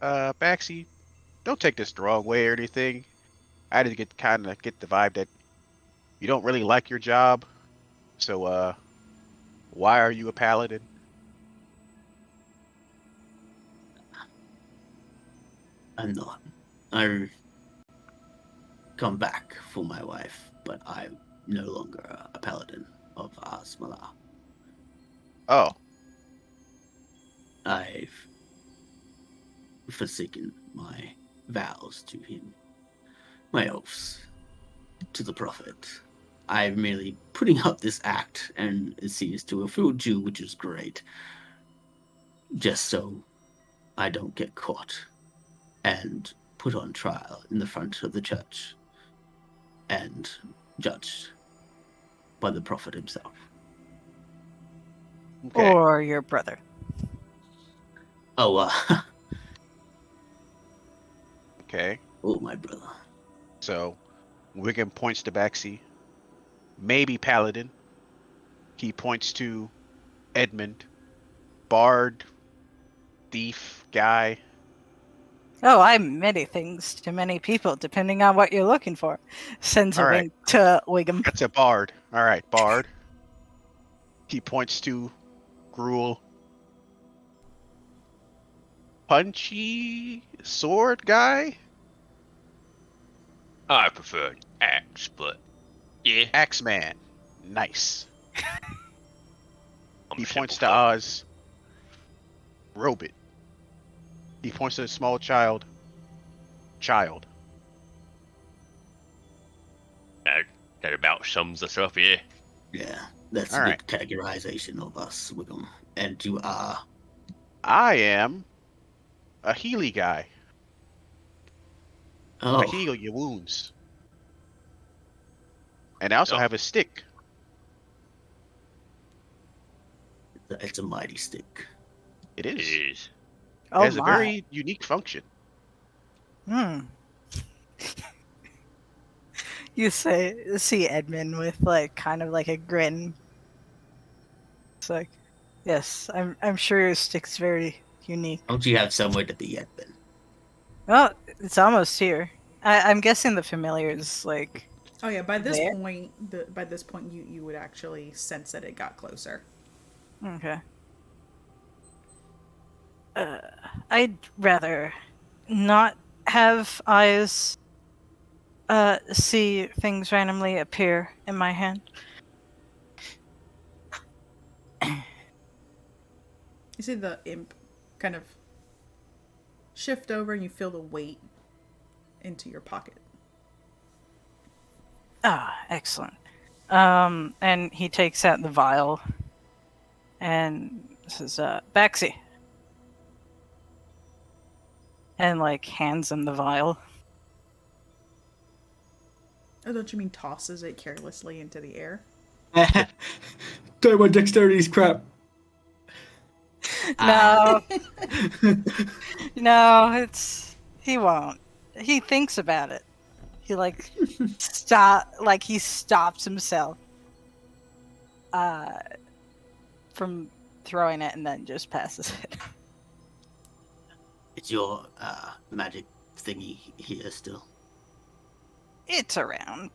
Baxi, don't take this the wrong way or anything. I did kind of get the vibe that you don't really like your job. So, why are you a paladin? I'm not. I come back for my wife, but I'm no longer a paladin of Asmala. Oh, I've forsaken my vows to him, my oaths to the prophet. I'm merely putting up this act, and it seems to have fooled you, which is great. Just so I don't get caught and put on trial in the front of the church and judged by the prophet himself. okay. Or your brother. Oh, Okay. oh, my brother. So, Wiggum points to Baxi. Maybe paladin. He points to Edmund. Bard. Thief. Guy. Oh, I'm many things to many people, depending on what you're looking for. Sends a All right. wink to Wiggum. That's a bard. All right, bard. He points to Gruel. Punchy sword guy? I prefer an axe, but yeah. Axeman. Nice. I'm He a points simple to folk. Oz. Robit. He points to the small child. Child. That about sums us up, yeah. Yeah, that's All a right. good categorization of us, Wiggum. And you are. I am a Healy guy. I Oh, heal your wounds. And I also Oh. have a stick. it's a mighty stick. It It is. is. It Oh has a my. very unique function. You see Edmund with like kind of like a grin. It's like, yes, I'm sure your stick's very unique. Don't you have somewhere to be yet, then? Well, it's almost here. I'm guessing the familiar is like. Oh yeah, by this There? point, you would actually sense that it got closer. Okay. I'd rather not have eyes see things randomly appear in my hand. You see the imp kind of shift over, and you feel the weight into your pocket. Ah, excellent. And he takes out the vial and says, Baxi. And like hands him the vial. Oh, don't you mean tosses it carelessly into the air? Don't my dexterity's crap. No, no, he won't. He thinks about it. He he stops himself from throwing it and then just passes it. It's your magic thingy here still. It's around.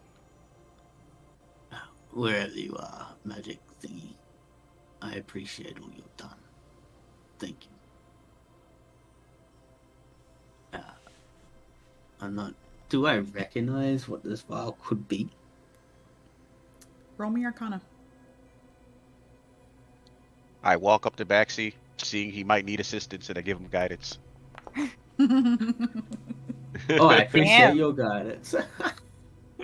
Wherever you are, magic thingy. I appreciate all you've done. Thank you. I'm not. Do I recognize what this vial could be? Roll me Arcana. I walk up to Baxi, seeing he might need assistance, and I give him guidance. Oh, I appreciate Damn. your guidance.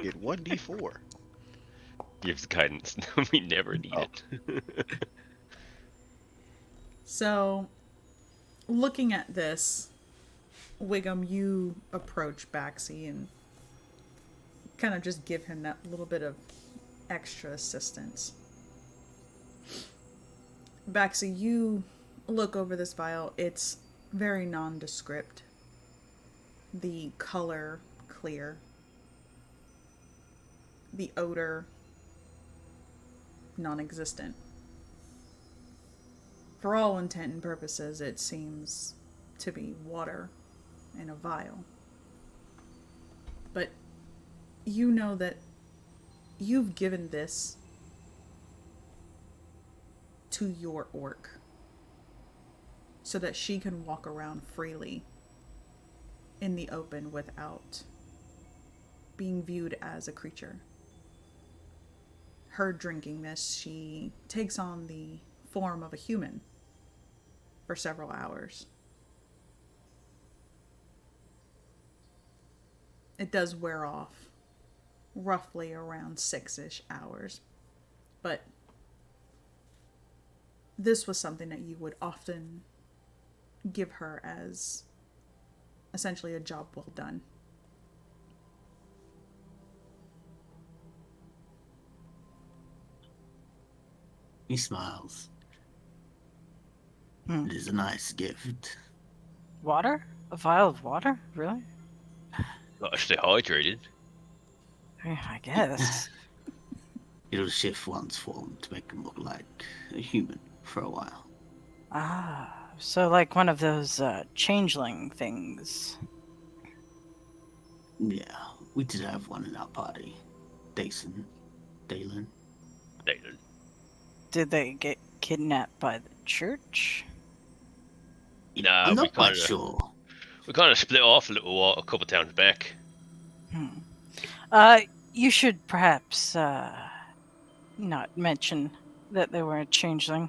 Get 1d4. Gives guidance we never need it. So, looking at this, Wiggum, you approach Baxi and kind of just give him that little bit of extra assistance. Baxi, you look over this vial. It's very nondescript. The color, clear. The odor, non-existent. For all intent and purposes, it seems to be water in a vial. But you know that you've given this to your orc so that she can walk around freely in the open without being viewed as a creature. Her drinking this, she takes on the form of a human for several hours. It does wear off roughly around 6-ish hours, but this was something that you would often give her as essentially a job well done. He smiles. Hmm. It is a nice gift. Water? A vial of water? Really? Gotta stay hydrated. I guess. It'll shift one's form to make him look like a human for a while. Ah, so like one of those changeling things. Yeah, we did have one in our party. Dalen. Dalen. Did they get kidnapped by the church? Nah, I'm we not quite kinda sure. we kind of split off a couple times back. You should perhaps not mention that they were a changeling.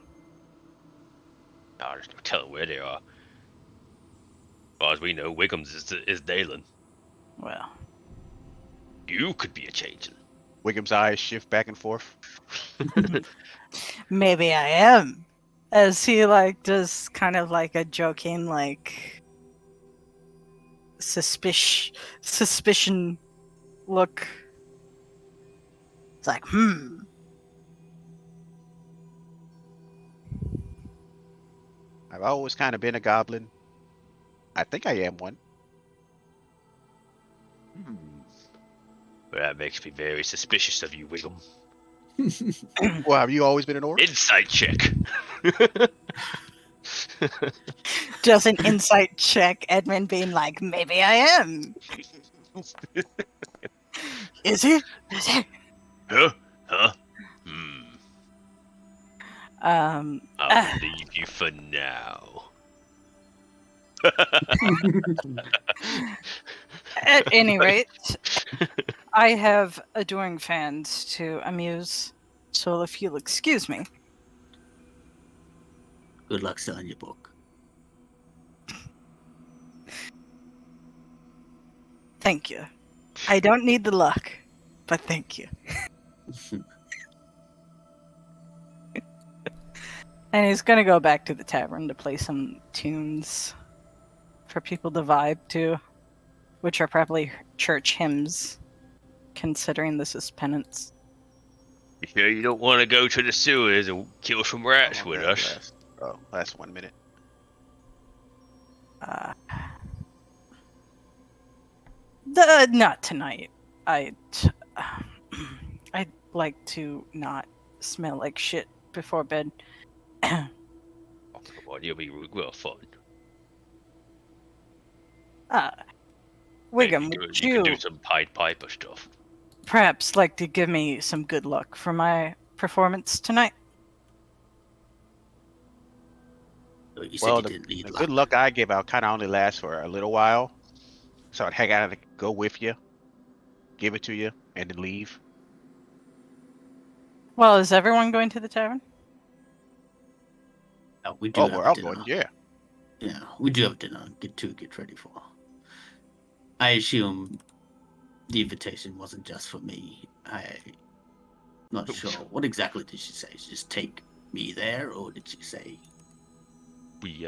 Nah, there's no telling where they are. As far as we know, Wiggum's is Dalen. Well, You could be a changeling. Wiggum's eyes shift back and forth. maybe I am. As he like does kind of like a joking like suspicion look. It's like, I've always kind of been a goblin. I think I am one. Well, that makes me very suspicious of you, Wiggum. Well, have you always been an orc? Insight check. does an insight check, Edmund being like, maybe I am. Is he? Is he? Huh? I'll Ah. leave you for now. At any rate, I have adoring fans to amuse, so if you'll excuse me. Good luck selling your book. Thank you. I don't need the luck, but thank you. And he's gonna go back to the tavern to play some tunes for people to vibe to, which are probably church hymns. considering this is penance. You sure you don't want to go to the sewers and kill some How rats long with did that us? last? Oh, last 1 minute. Not tonight. I'd like to not smell like shit before bed. Oh, come on, you'll be real fun. Wiggum, Maybe would you could do you some Pied Piper stuff. perhaps like to give me some good luck for my performance tonight? You said Well, you the, didn't need the luck. good luck I give out kind of only lasts for a little while. So I'd hang out and go with you, give it to you, and then leave. Well, is everyone going to the tavern? We do Oh, have we're a all dinner. going, yeah. Yeah, we do have dinner. Get ready for. I assume the invitation wasn't just for me. Not sure. What exactly did she say? She just take me there, or did she say? We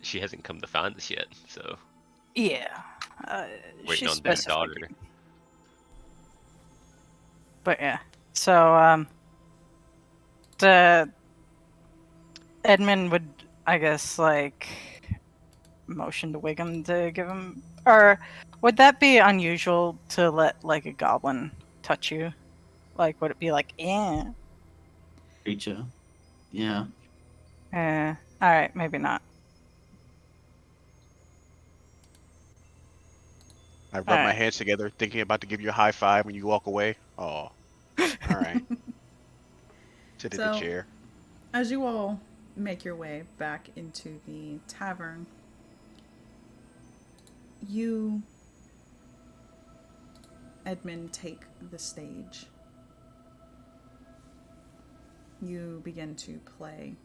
she hasn't come to find us yet, so Yeah. waiting She on their specified. daughter. But yeah. So, the Edmund would, I guess, like, motion to Wiggum to give him, or would that be unusual to let like a goblin touch you? Like, would it be like, Creature. Yeah. all right, maybe not. I rub All my right. hands together, thinking about to give you a high five when you walk away. Oh, all right. Sit in the So, chair. as you all make your way back into the tavern, you, Edmund, take the stage. You begin to play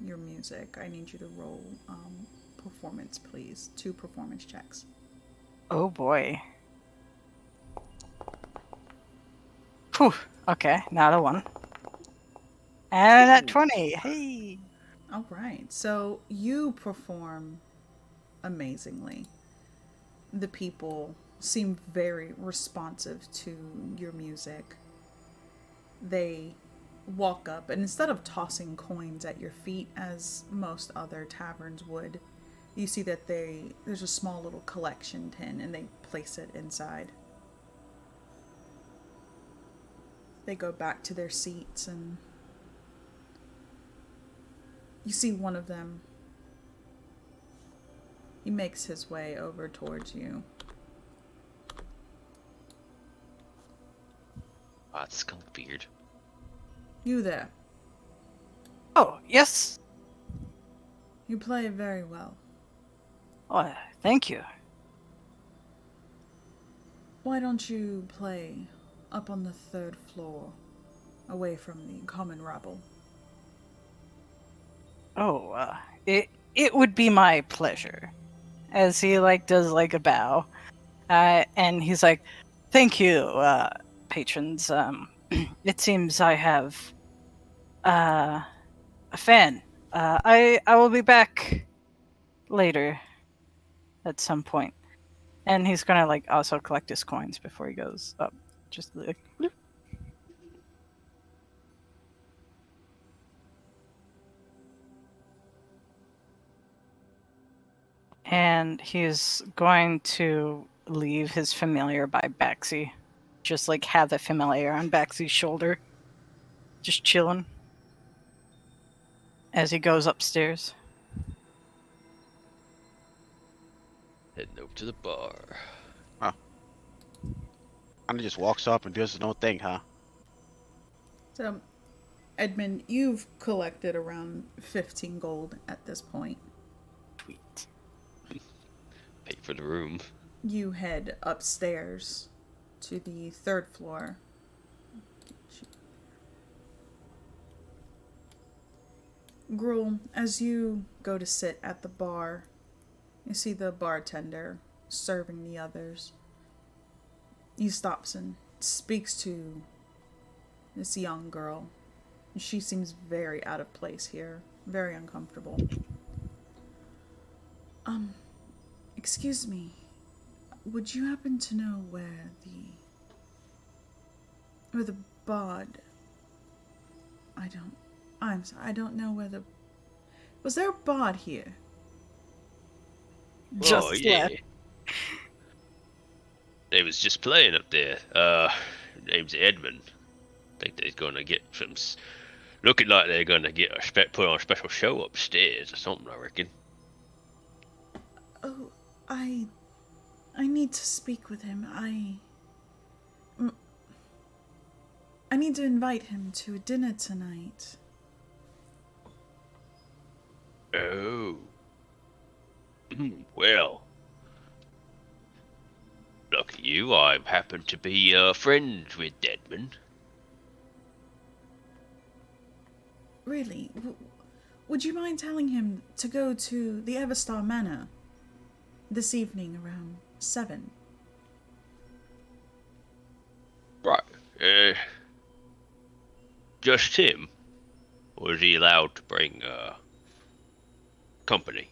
your music. I need you to roll performance, please. 2 performance checks. Oh boy. Whew. Okay, not a 1. And at 20. Hey. All right. So you perform amazingly. The people seem very responsive to your music. They walk up, and instead of tossing coins at your feet as most other taverns would, you see that there's a small little collection tin and they place it inside. They go back to their seats, and you see one of them. He makes his way over towards you. Ah, skunk beard. You there. Oh, yes. You play very well. Oh, thank you. Why don't you play up on the 3rd floor, away from the common rabble? Oh, it would be my pleasure. As he like does like a bow, and he's like, "Thank you, patrons. It seems I have a fan. I will be back later at some point." And he's gonna like also collect his coins before he goes up. Just like, bloop. And he's going to leave his familiar by Baxi. Just like have the familiar on Baxi's shoulder. Just chilling. As he goes upstairs. Heading over to the bar. And just walks up and does his own thing, huh? So, Edmund, you've collected around 15 gold at this point. Sweet. Pay for the room. You head upstairs to the 3rd floor. Gruel, as you go to sit at the bar, you see the bartender serving the others. He stops and speaks to this young girl. She seems very out of place here, very uncomfortable. Excuse me. Would you happen to know where the bard? I'm sorry, I don't know where the. Was there a bard here? Oh, Just yeah. left. They was just playing up there. Name's Edmund. Think they're gonna get some. Looking like they're gonna get put on a special show upstairs or something. I reckon. Oh, I need to speak with him. I need to invite him to a dinner tonight. Oh. Well. Lucky you, I happen to be friends with Edmund. Really? Would you mind telling him to go to the Everstar Manor this evening around 7? Right. Just him? Or is he allowed to bring company?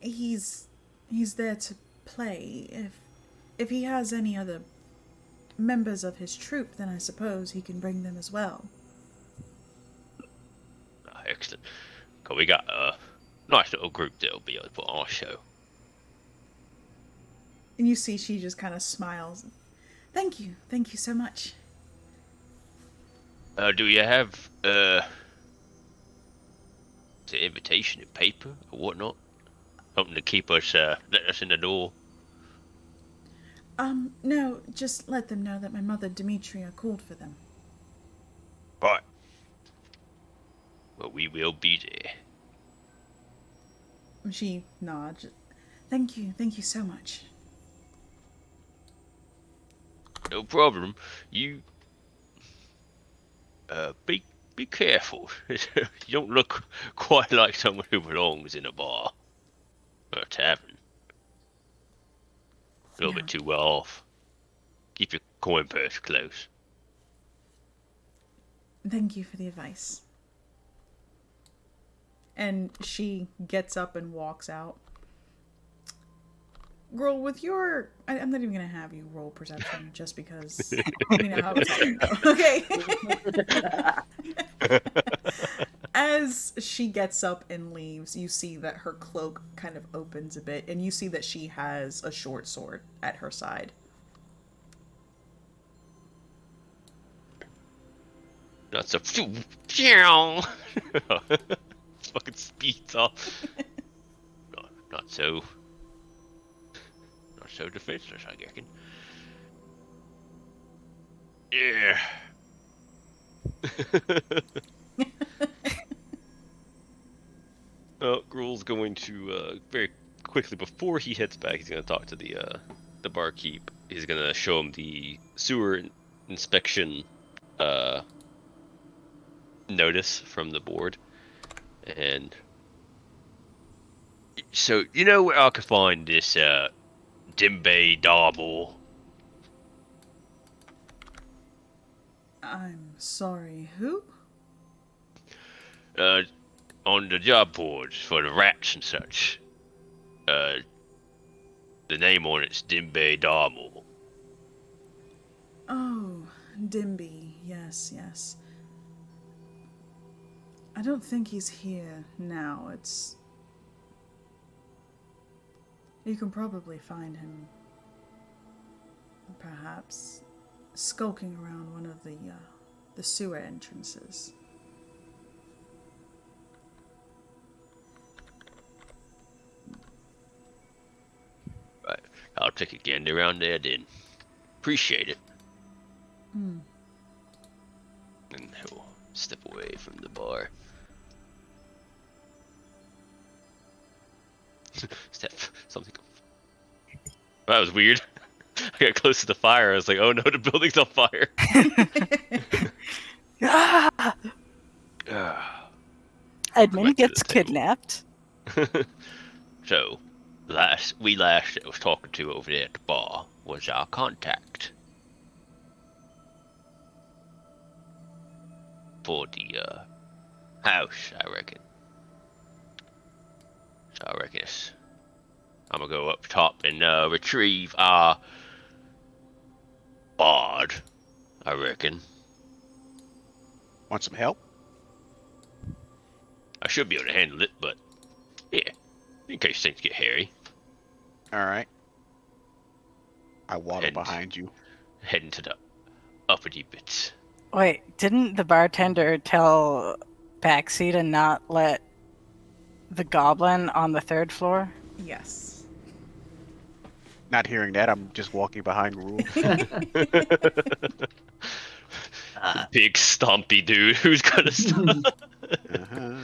He's there to play. If he has any other members of his troupe, then I suppose he can bring them as well. Excellent. Cause we got a nice little group that'll be able to put on a show. And you see she just kind of smiles. Thank you so much. Do you have the invitation in paper or whatnot? Something to keep us let us in the door. No, just let them know that my mother Demetria called for them. Right. Well, we will be there. She nods. Thank you so much. No problem. You be careful. You don't look quite like someone who belongs in a bar or a tavern. A little bit too well off. Keep your coin purse close. Thank you for the advice. And she gets up and walks out. Girl, with your... I'm not even going to have you roll perception just because we know how it's going to go. Okay. As she gets up and leaves, you see that her cloak kind of opens a bit, and you see that she has a short sword at her side. Not so. Fucking speeds off. Not so defenseless, I reckon. Yeah. Gruel's going to very quickly before he heads back. He's going to talk to the barkeep. He's going to show him the sewer inspection notice from the board, and so you know where I could find this Dimbe Darble. I'm sorry, who? On the job boards for the rats and such. The name on it's Dimbe Darble. Oh, Dimby. Yes. I don't think he's here now. You can probably find him, perhaps, skulking around one of the sewer entrances. Right. I'll take a gander around there then. Appreciate it. And he'll step away from the bar. Something. That was weird. I got close to the fire. I was like, oh no, the building's on fire. Edmund gets kidnapped. So, last I was talking to over there at the bar was our contact for the house, I reckon. So I reckon I'm gonna go up top and retrieve our bard, I reckon. Want some help? I should be able to handle it, but yeah, in case things get hairy. All right. I waddle And behind you. heading to the uppity bits. Wait, didn't the bartender tell Baxi to not let the goblin on the third floor? Yes. Not hearing that, I'm just walking behind Rule. Uh, Big stompy dude who's gonna stop. Uh-huh.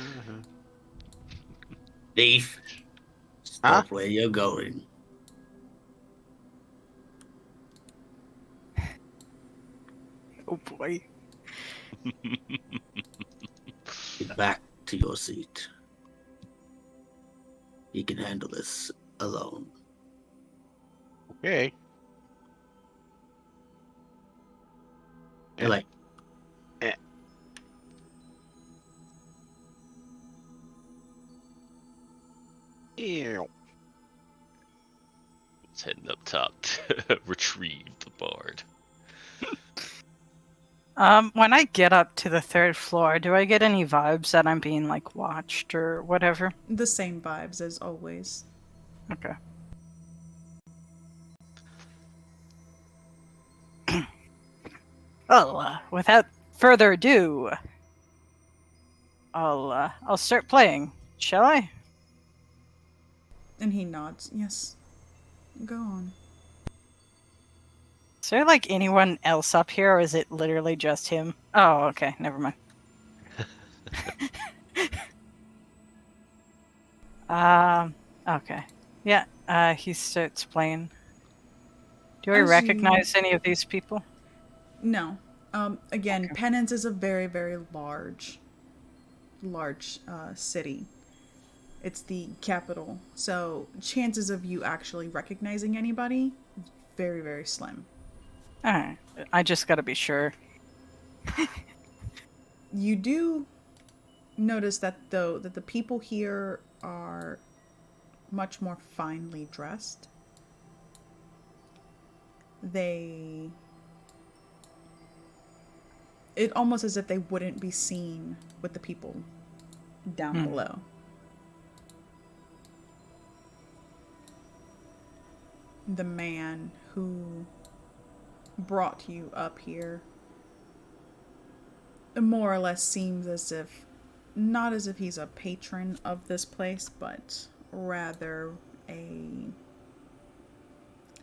Thief, Huh? stop where you're going. Oh boy. Get back to your seat. You can handle this alone. Okay. You're like, Ew. It's heading up top to retrieve the bard. When I get up to the third floor, do I get any vibes that I'm being like watched or whatever? The same vibes as always. Okay. Well, without further ado, I'll start playing. Shall I? And he nods. Yes. Go on. Is there like anyone else up here, or is it literally just him? Oh, okay, never mind. Okay. Yeah, he starts playing. Do I As recognize any of these people? No. Again, Okay. Penance is a very, very large city. It's the capital. So chances of you actually recognizing anybody, very, very slim. Alright, I just gotta be sure. You do notice that though that the people here are much more finely dressed. It almost as if they wouldn't be seen with the people down below. The man who brought you up here more or less seems as if, not as if he's a patron of this place, but rather a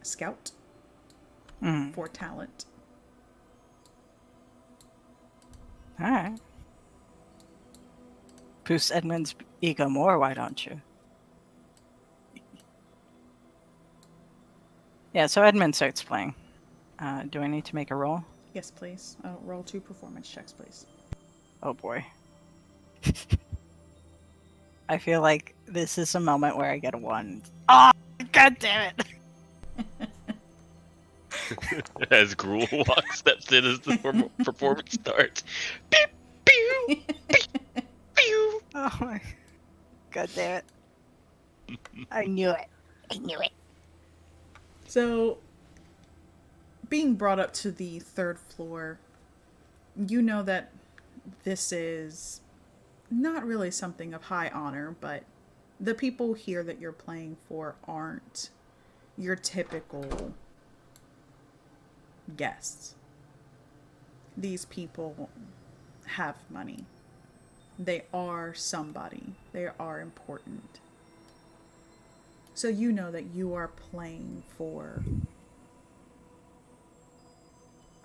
scout for talent. Alright. Boost Edmund's ego more, why don't you? Yeah, so Edmund starts playing. Do I need to make a roll? Yes, please. Roll 2 performance checks, please. Oh boy. I feel like this is a moment where I get a 1. Oh, god damn it! As Gruul steps in as the performance starts. Beep, pew, beep, pew. Oh my. God damn it. I knew it. I knew it. So, being brought up to the 3rd floor, you know that this is not really something of high honor, but the people here that you're playing for aren't your typical guests. These people have money. They are somebody. They are important. So you know that you are playing for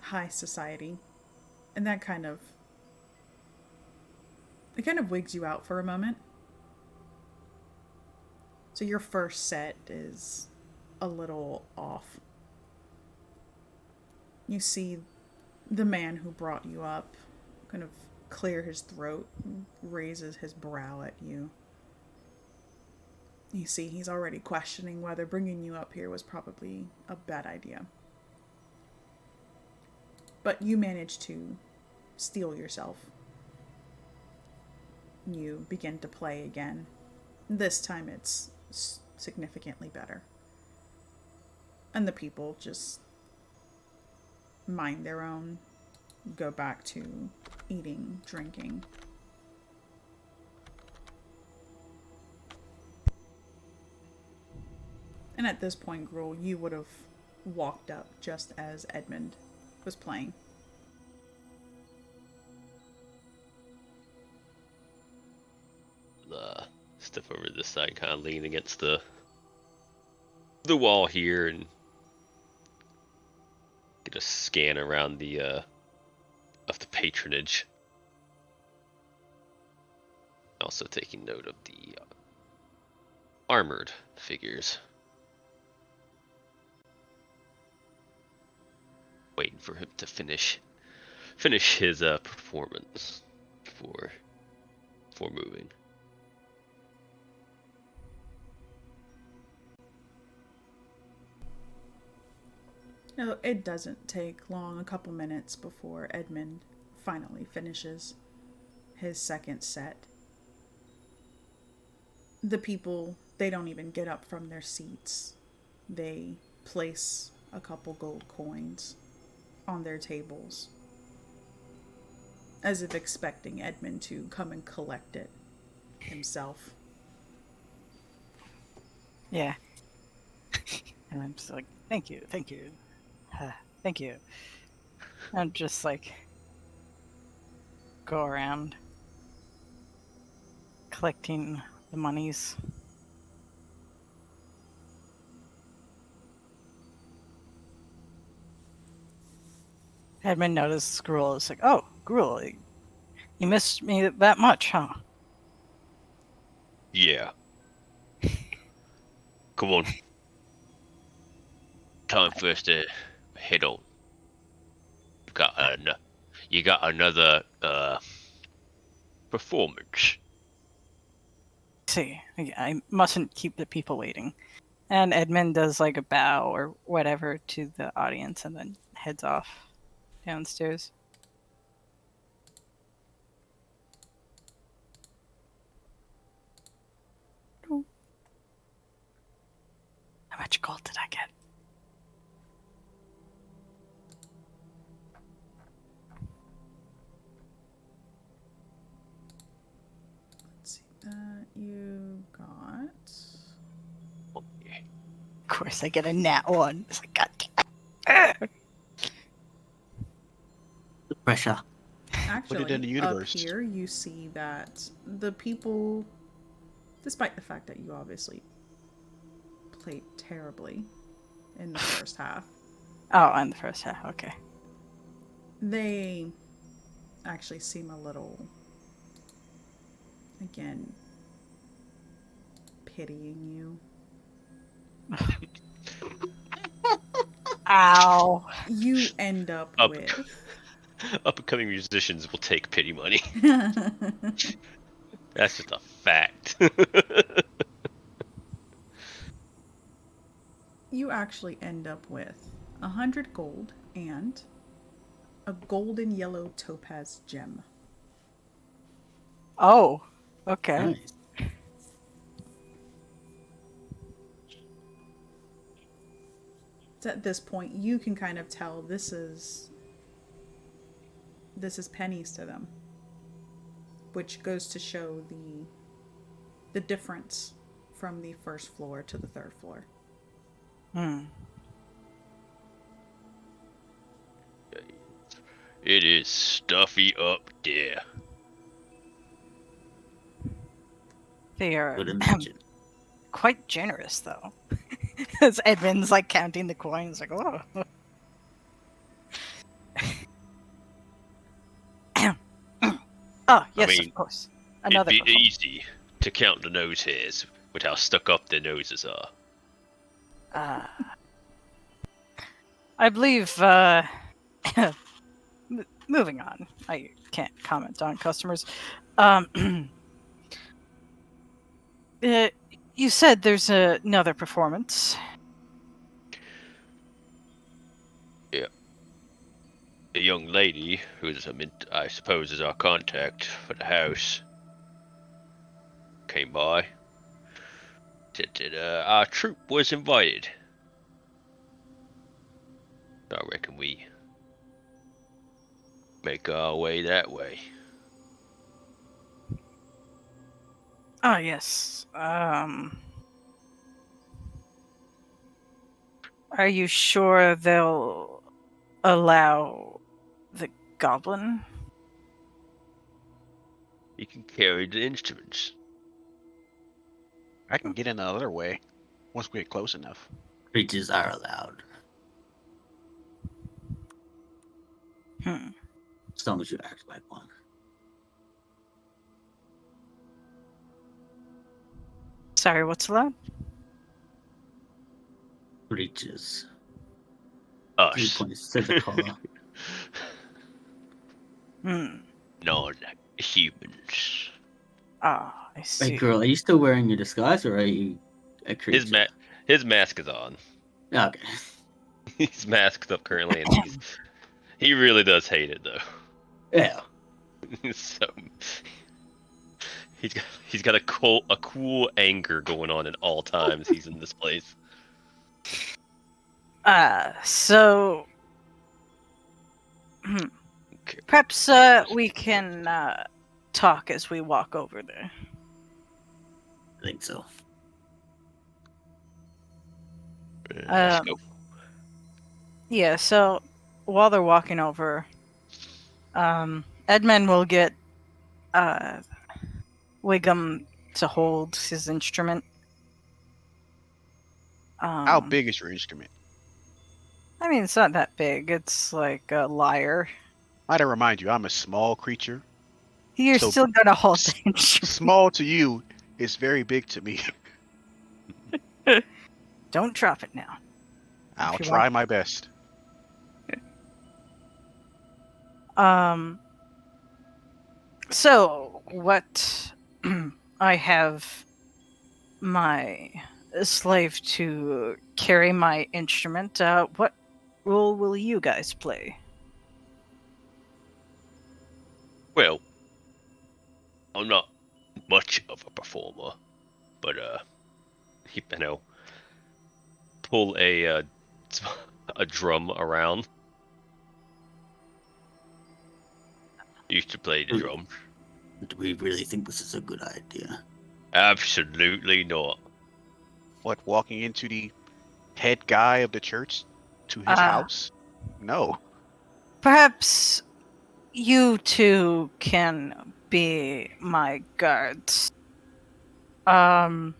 high society. And that kind of wigs you out for a moment. So your first set is a little off. You see the man who brought you up kind of clear his throat and raises his brow at you. You see he's already questioning whether bringing you up here was probably a bad idea. But you manage to steel yourself. You begin to play again. This time it's significantly better. And the people just mind their own, go back to eating, drinking. And at this point, Gruel, you would have walked up just as Edmund was playing. Step over to this side, kind of lean against the wall here, and get a scan around the of the patronage. Also taking note of the armored figures. Waiting for him to finish his performance before moving. No, it doesn't take long, a couple minutes before Edmund finally finishes his second set. The people, they don't even get up from their seats. They place a couple gold coins on their tables, as if expecting Edmund to come and collect it himself. Yeah. And I'm just like, thank you. Thank you. I'm just like, go around collecting the monies. Edmund noticed Gruel. It's like, oh, Gruel, you missed me that much, huh? Yeah. Come on. Time for us to head on. You got another performance. See, I mustn't keep the people waiting. And Edmund does like a bow or whatever to the audience and then heads off downstairs. How much gold did I get? Let's see, that you got... Oh, yeah. Of course, I get a nat 1. It's like, God damn. The pressure. Actually, in the up universe. here you see that the people, despite the fact that you obviously played terribly in the first half, Oh, in the first half, okay. they actually seem a little, again, pitying you. Ow. You end up Up. with... Up-and-coming musicians will take pity money. That's just a fact. You actually end up with 100 gold and a golden yellow topaz gem. Oh, okay. Nice. So at this point, you can kind of tell this is pennies to them, which goes to show the difference from the first floor to the third floor. It is stuffy up there. They are Would imagine. quite generous, though. As Edmund's like counting the coins, like, oh. Oh, yes, mean, of course. Another It'd be performance. easy to count the nose hairs with how stuck up their noses are. I believe, moving on. I can't comment on customers. You said there's another performance. Yeah. A young lady, who's I suppose is our contact for the house, came by. that our troop was invited. I reckon we make our way that way. Ah, yes. Are you sure they'll allow the goblin? You can carry the instruments. I can get in another way once we get close enough. Creatures are allowed, Hmm. as long as you act like one. Sorry, what's allowed? Creatures. He Us. points to the collar. Hmm. Non-humans. Ah, I Hey, see. girl, are you still wearing your disguise, or are you a creature? His mask is on. Okay. He's masked up currently, and he really does hate it though. Yeah. So he's got a cool anger going on at all times he's in this place. So Okay. perhaps we can talk as we walk over there. I think so. Let's go. Yeah, so while they're walking over, Edmund will get Wiggum to hold his instrument. How big is your instrument? I mean, it's not that big. It's like a lyre. Might I remind you, I'm a small creature. You're So, still gonna hold the instrument. Small to you is very big to me. Don't drop it now. I'll you try want- my best. So what I have my slave to carry my instrument. What role will you guys play? Well, I'm not much of a performer, but pull a drum around. Used to play the drums. Do we really think this is a good idea? Absolutely not. What, walking into the head guy of the church to his Uh, house? No. Perhaps you two can be my guards. After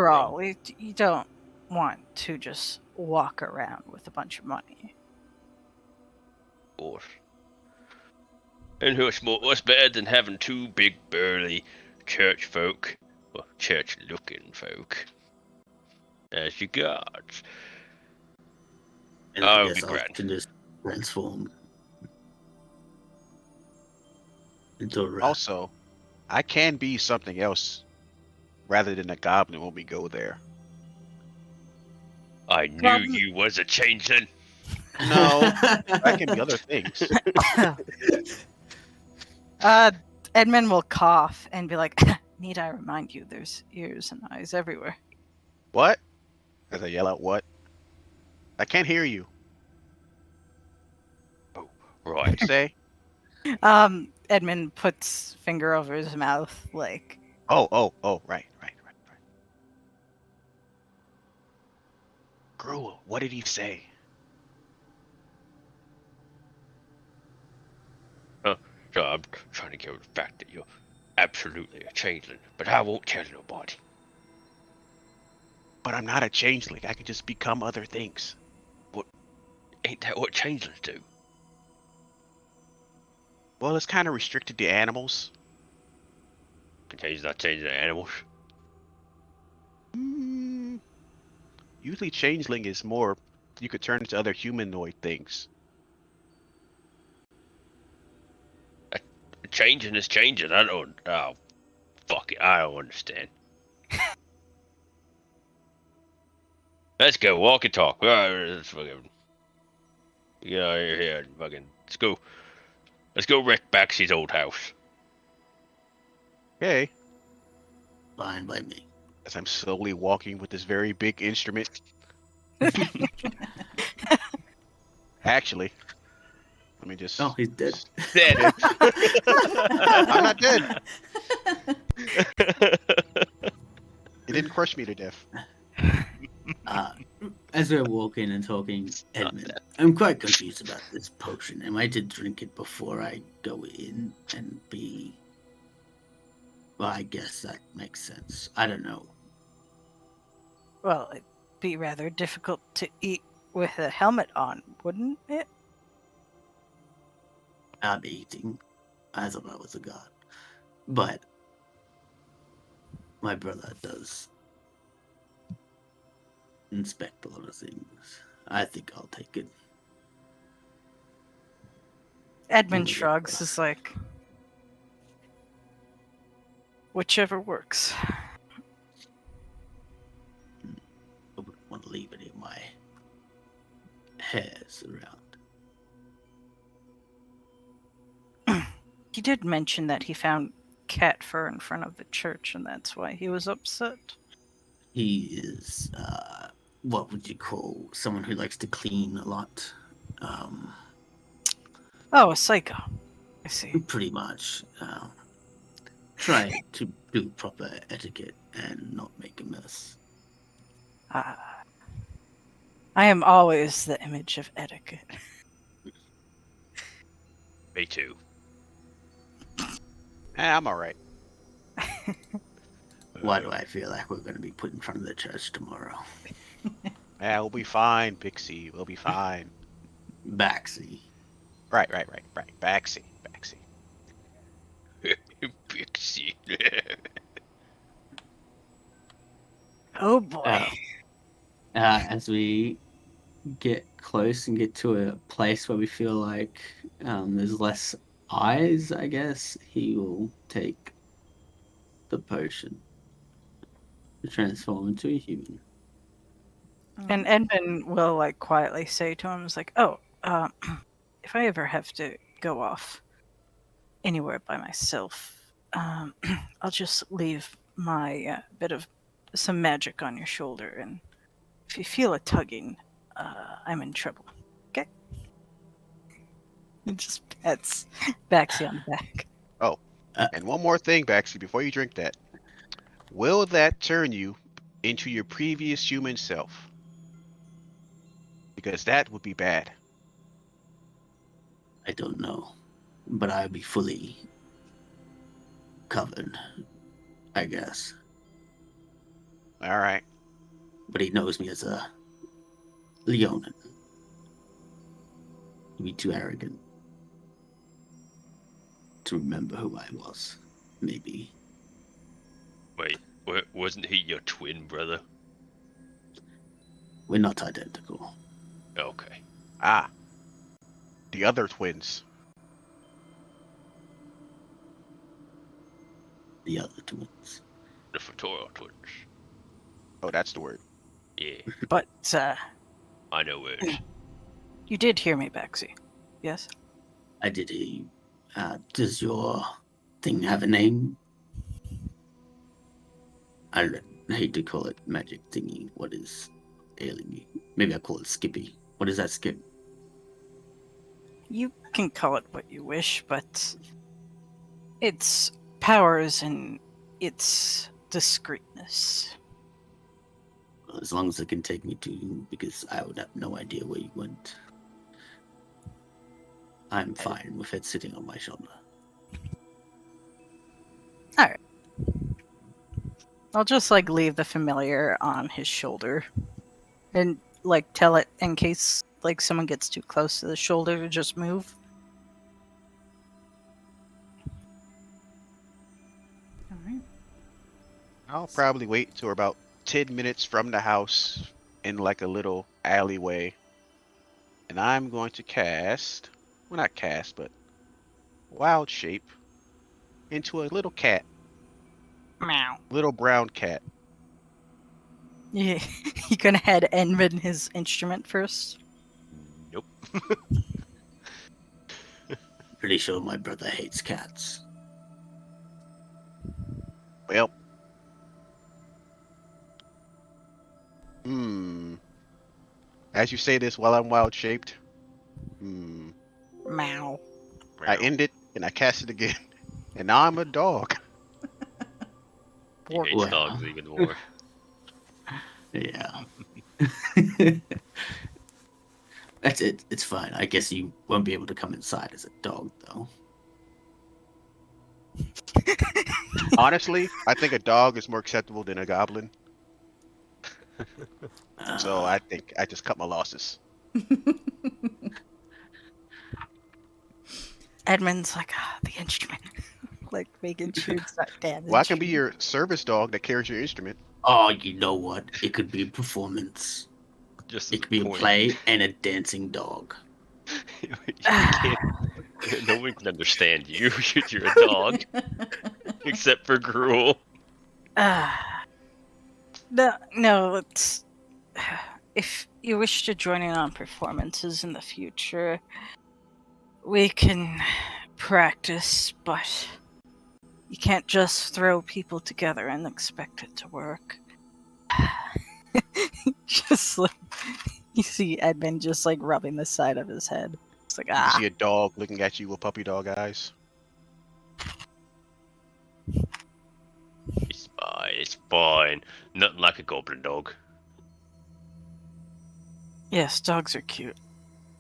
all, you don't want to just walk around with a bunch of money. Of course. And what's better than having two big burly church folk, well, church-looking folk, as your guards? And I Oh, it'd guess be I grand. can just transform into a rat. Also, I can be something else rather than a goblin when we go there. I knew Goblin- you was a changeling. No, I can be other things. Edmund will cough and be like, "Need I remind you? There's ears and eyes everywhere." What? As I yell out, what? I can't hear you. Right. What'd you say? Edmund puts finger over his mouth, like, Oh, right. Gruel, what did he say? So I'm trying to get over the fact that you're absolutely a changeling, but I won't tell nobody. But I'm not a changeling. I can just become other things. Ain't that what changelings do? Well, it's kind of restricted to animals. Changelings not changing to animals. Usually changeling is more, you could turn into other humanoid things. Changing is changing. I don't. Oh, fuck it. I don't understand. Let's go. Walk and talk. Let's fucking. Get out of here and fucking. Let's go. Let's go wreck Baxy's old house. Okay. Fine by me. as I'm slowly walking with this very big instrument. Actually, let me just. Oh, he's dead. Dead. I'm not dead. It didn't crush me to death. Uh, as we're walking and talking, Not Edmund, dead. I'm quite confused about this potion. Am I to drink it before I go in and be... Well, I guess that makes sense. I don't know. Well, it'd be rather difficult to eat with a helmet on, wouldn't it? I'm eating. I thought I was a god. But my brother does inspect a lot of things. I think I'll take it. Edmund Yeah. shrugs, is like, whichever works. I wouldn't want to leave any of my hairs around. He did mention that he found cat fur in front of the church, and that's why he was upset. He is, what would you call someone who likes to clean a lot? Oh, a psycho. I see. Pretty much. Try to do proper etiquette and not make a mess. I am always the image of etiquette. Me too. I'm alright. Why do I feel like we're going to be put in front of the church tomorrow? Yeah, we'll be fine, Pixie. We'll be fine. Baxi. Right. Baxi. Pixie. Oh boy. As we get close and get to a place where we feel like there's less eyes, I guess, he will take the potion to transform into a human. And Edmund will like quietly say to him, "Is like, oh, if I ever have to go off anywhere by myself, I'll just leave my bit of some magic on your shoulder, and if you feel a tugging, I'm in trouble. Okay?" He just pets Baxi on the back. Oh, and one more thing, Baxi, before you drink that. Will that turn you into your previous human self? Because that would be bad. I don't know, but I'll be fully covered, I guess. Alright. But he knows me as a Leonin. He'd be too arrogant to remember who I was, maybe. Wait, wasn't he your twin brother? We're not identical. Okay. Ah. The other twins. The other twins. The Fatoral twins. Oh, that's the word. Yeah, But I know words. you did hear me, Baxi. Yes? I did hear you. Does your thing have a name? I hate to call it magic thingy. What is ailing you? Maybe I call it Skippy. What is that, Skip? You can call it what you wish, but its powers and its discreetness. As long as it can take me to you, because I would have no idea where you went. I'm fine with it sitting on my shoulder. Alright. I'll just like leave the familiar on his shoulder. And like tell it in case like someone gets too close to the shoulder to just move. All right. I'll probably wait till about 10 minutes from the house in like a little alleyway. And I'm going to cast, well, not cast, but wild shape into a little cat. Meow. Little brown cat. Yeah, you gonna head Edmund his instrument first? Nope. Pretty sure my brother hates cats. Well, as you say this while I'm wild shaped, Meow. I end it and I cast it again, and now I'm a dog. He hates Well. dogs even more. Yeah. That's it. It's fine. I guess you won't be able to come inside as a dog, though. Honestly, I think a dog is more acceptable than a goblin. So I think I just cut my losses. Edmund's like, the instrument. Like, making sure it's not damaged. Well, I can be your service dog that carries your instrument. Oh, you know what? It could be a performance. Just It as could a be a point. play and a dancing dog. You can't. No one can understand you. You're a dog, except for Gruel. No, it's... If you wish to join in on performances in the future, we can practice, but you can't just throw people together and expect it to work. Just like, you see Edmund just like rubbing the side of his head. It's like, You see a dog looking at you with puppy dog eyes. It's fine. It's fine. Nothing like a goblin dog. Yes, dogs are cute.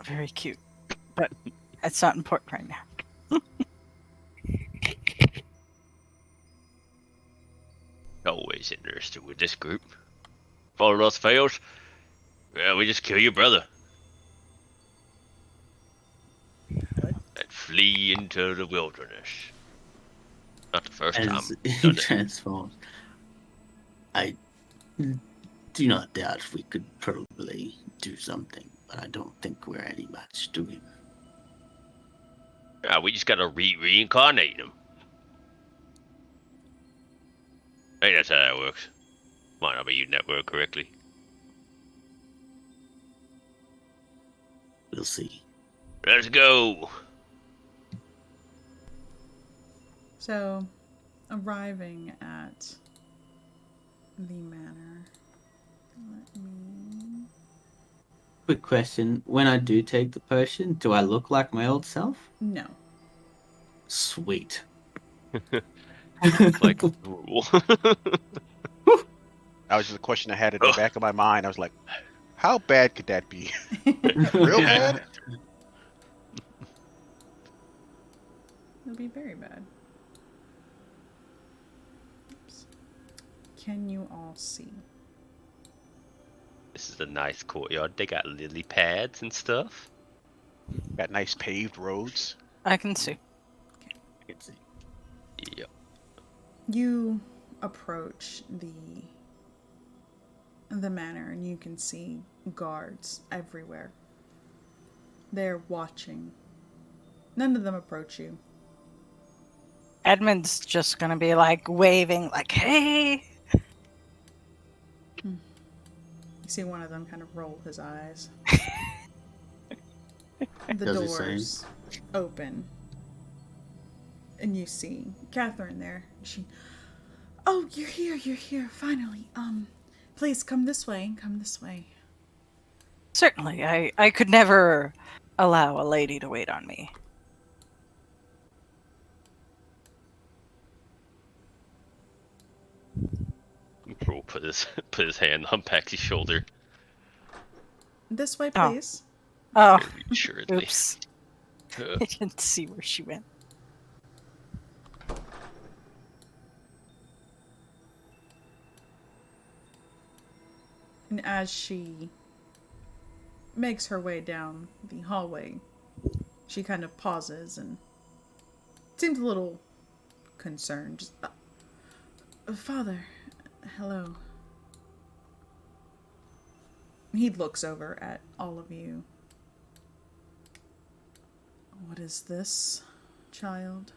Very cute. But that's not important right now. Always interested with this group. If all else fails, well, we just kill your brother. What? And flee into the wilderness. Not the first time. As we've he done it. transforms, I do not doubt we could probably do something, but I don't think we're any match to him. We just gotta reincarnate him. Hey, that's how that works. Might not be using that word correctly. We'll see. Let's go. So, arriving at the manor. Let me. Quick question. When I do take the potion, do I look like my old self? No. Sweet. Like rule. That was just a question I had in the back of my mind. I was like, how bad could that be? Real bad? It'll be very bad. Oops. Can you all see? This is a nice courtyard. They got lily pads and stuff. Got nice paved roads. I can see. I can see. Yep. You approach the manor and you can see guards everywhere. They're watching. None of them approach you. Edmund's just gonna be like waving, like, hey! You see one of them kind of roll his eyes. The Does he say? doors open. And you see Catherine there. Oh, you're here, finally. Please come this way. Certainly, I could never allow a lady to wait on me. Gruel put his hand on Paxy's shoulder. This way, Oh. please. Oh, Very assuredly. oops. I didn't see where she went. And as she makes her way down the hallway, she kind of pauses and seems a little concerned. Just, Father, hello. He looks over at all of you. What is this, child?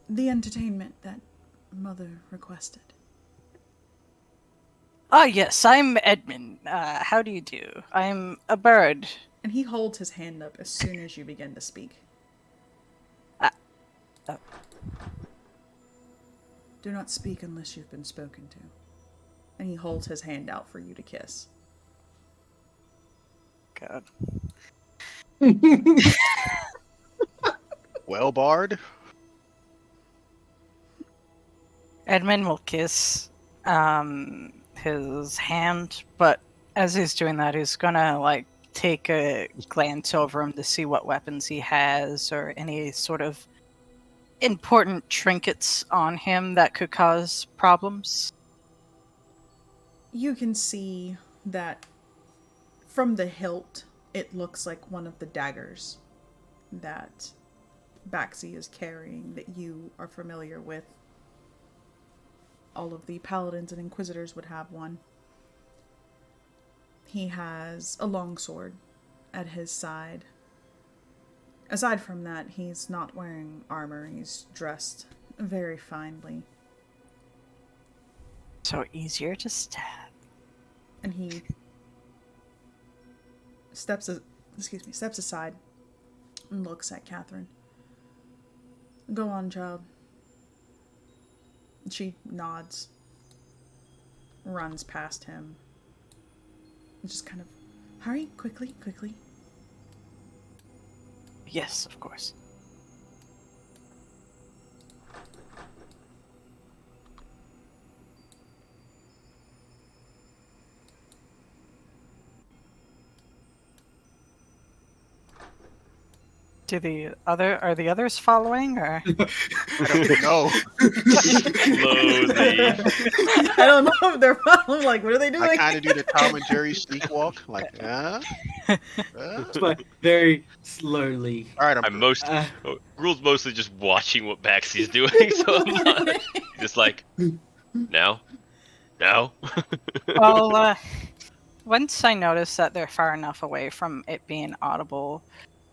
The entertainment that Mother requested. Ah, yes, I'm Edmund. How do you do? I'm a bird. And he holds his hand up as soon as you begin to speak. Do not speak unless you've been spoken to. And he holds his hand out for you to kiss. God. Well, Bard. Edmund will kiss his hand, but as he's doing that, he's gonna like take a glance over him to see what weapons he has or any sort of important trinkets on him that could cause problems. You can see that from the hilt, it looks like one of the daggers that Baxi is carrying that you are familiar with. All of the paladins and inquisitors would have one. He has a longsword at his side. Aside from that, he's not wearing armor. He's dressed very finely. So easier to stab. And he steps aside and looks at Catherine. Go on, child. She nods, runs past him, and just kind of, hurry, quickly. Yes, of course. Are the others following or? I don't know. Slowly. I don't know if they're following. Like, what are they doing? I kind of do the Tom and Jerry sneak walk. Like, But very slowly. All right, I'm I'm good. Rule's mostly just watching what Baxi's doing, so I'm not just like now. Well, once I notice that they're far enough away from it being audible,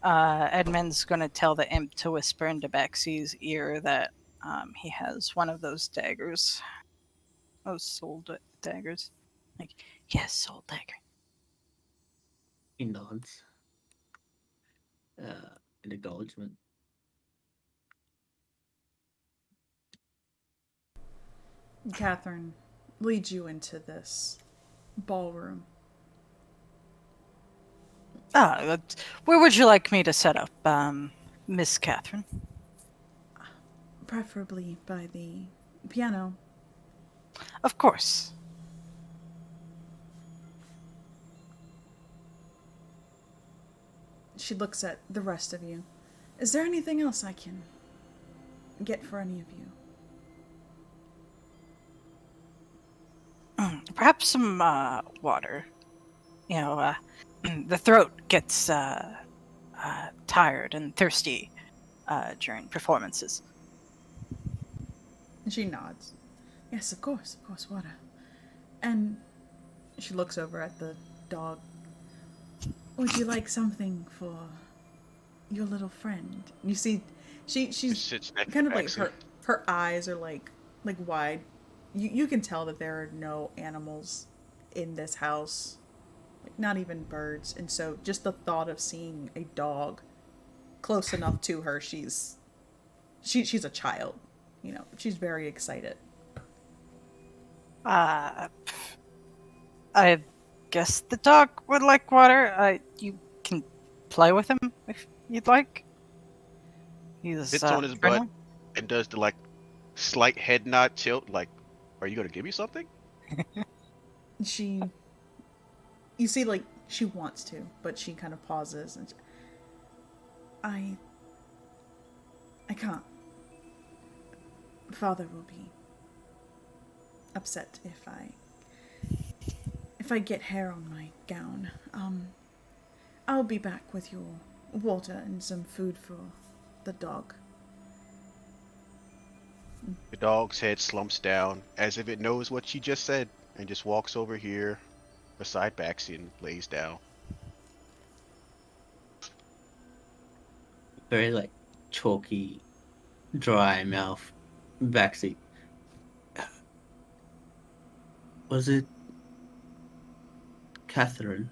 Edmund's going to tell the imp to whisper into Baxi's ear that he has one of those daggers. Those soul daggers. Like, yes, soul dagger. He nods. In acknowledgement. Catherine leads you into this ballroom. Where would you like me to set up, Miss Catherine? Preferably by the piano. Of course. She looks at the rest of you. Is there anything else I can get for any of you? Perhaps some water. You know, the throat gets tired and thirsty during performances. And she nods. Yes, of course, water. And she looks over at the dog. Would you like something for your little friend? You see, she's Sits next kind of to like Baxi. her eyes are like wide. You can tell that there are no animals in this house, like not even birds. And so just the thought of seeing a dog close enough to her, she's a child. You know, she's very excited. I guess the dog would like water. You can play with him if you'd like. He's Sits on his friendly. butt and does the like slight head nod tilt. Like, are you gonna give me something? You see, like, she wants to, but she kind of pauses and I can't. Father will be upset if I get hair on my gown. I'll be back with your water and some food for the dog. The dog's head slumps down as if it knows what she just said and just walks over here beside Baxi and lays down. Very like chalky, dry mouth. Backseat. Was it Catherine?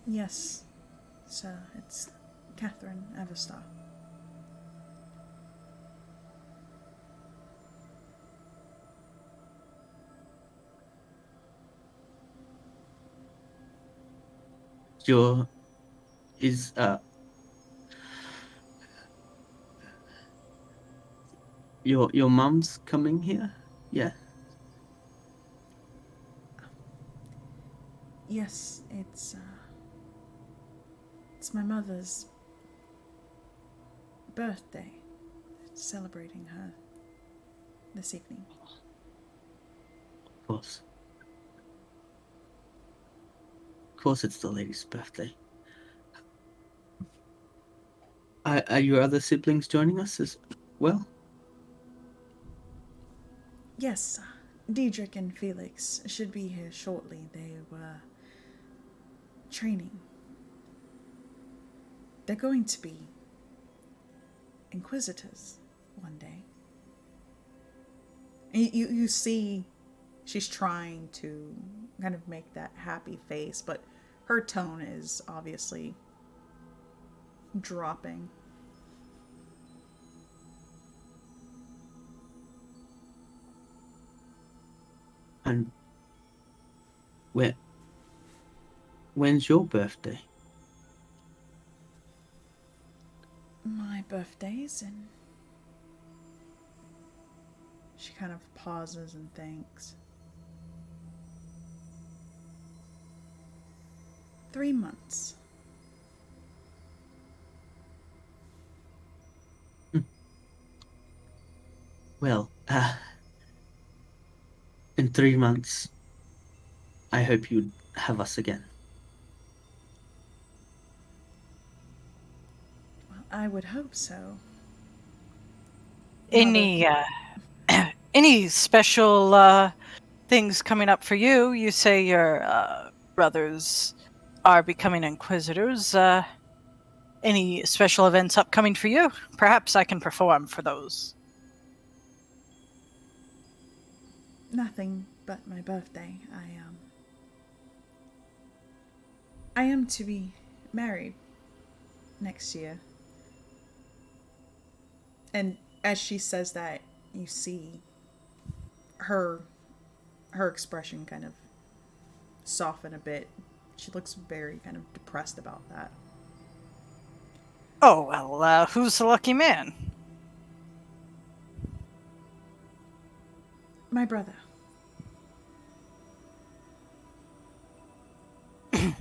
Yes, sir, it's Catherine Everstar. your is your mum's coming here? Yeah. Yes, it's my mother's birthday. Celebrating her this evening. Of course. Of course, it's the lady's birthday. Are your other siblings joining us as well? Yes, Diedrich and Felix should be here shortly. They were training. They're going to be inquisitors one day. And you see she's trying to kind of make that happy face, but her tone is obviously dropping. And when's your birthday? My birthday's in. She kind of pauses and thinks. 3 months. Well, in 3 months, I hope you'd have us again. Well, I would hope so. Any any special things coming up for you? You say your brothers are becoming inquisitors. Any special events upcoming for you? Perhaps I can perform for those. Nothing but my birthday. I am to be married next year. And as she says that, you see her expression kind of soften a bit. She looks very kind of depressed about that. Oh, well, who's the lucky man? My brother. I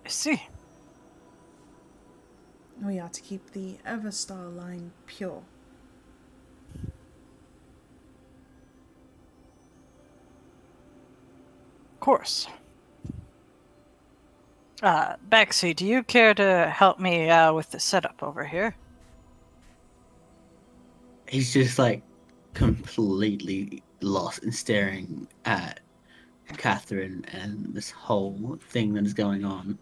see. We are to keep the Everstar line pure. Of course. Baxi, do you care to help me with the setup over here? He's just like completely lost and staring at Catherine and this whole thing that is going on.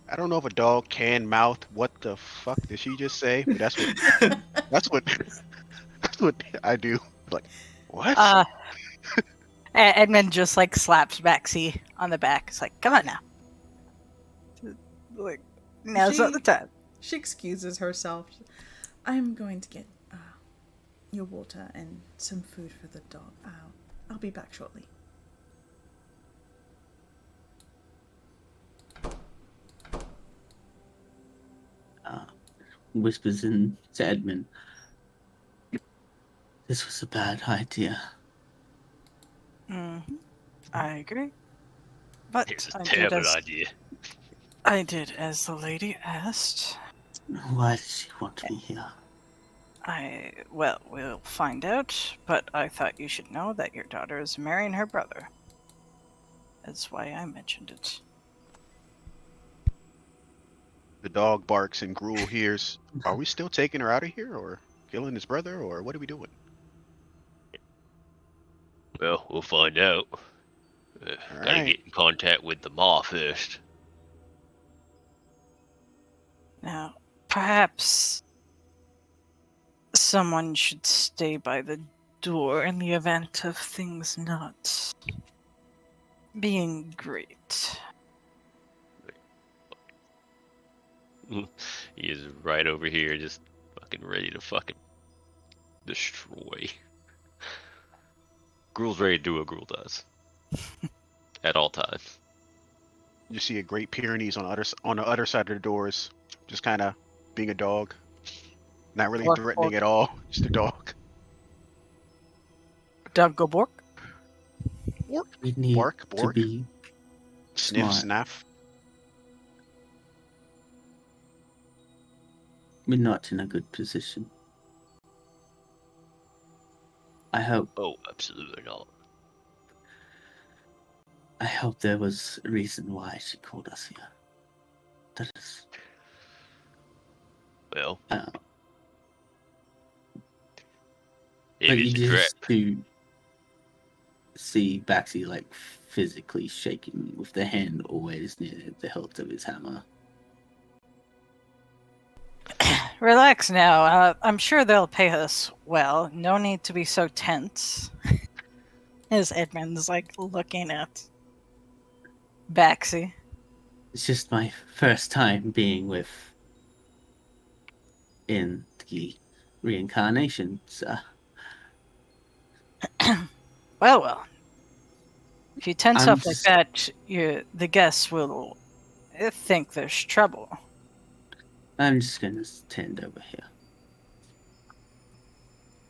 I don't know if a dog can mouth what the fuck did she just say, but that's what that's what that's what I do. Like, what? Edmund just like slaps Baxi on the back. It's like, come on now. Like, now's not the time. She excuses herself. I'm going to get your water and some food for the dog. I'll be back shortly. Whispers in to Edmund. This was a bad idea. I agree. But Here's a terrible idea. I did as the lady asked. Why does she want me here? Well, we'll find out, but I thought you should know that your daughter is marrying her brother. That's why I mentioned it. The dog barks and Gruel hears. Are we still taking her out of here, or killing his brother, or what are we doing? Well, we'll find out. Gotta right. get in contact with the Ma first. Now, perhaps someone should stay by the door in the event of things not being great. He is right over here, just fucking ready to fucking destroy. Gruel's ready to do what Gruel does. At all times. You see a Great Pyrenees on the other side of the doors, just kind of being a dog, not really Bork, threatening bork. at all. Just a dog. Doug go bork. We need Bark, to bork, be sniff, smart. snaff. We're not in a good position. I hope Oh, absolutely not. there was a reason why she called us here. That is, Well, uh, if but it's you a trap, just to see Baxi like physically shaking with the hand always near the hilt of his hammer. Relax now. I'm sure they'll pay us well. No need to be so tense. As Edmund's like looking at Baxi. It's just my first time being in the reincarnation, sir. Well. If you tense I'm up like just that, the guests will think there's trouble. I'm just gonna stand over here.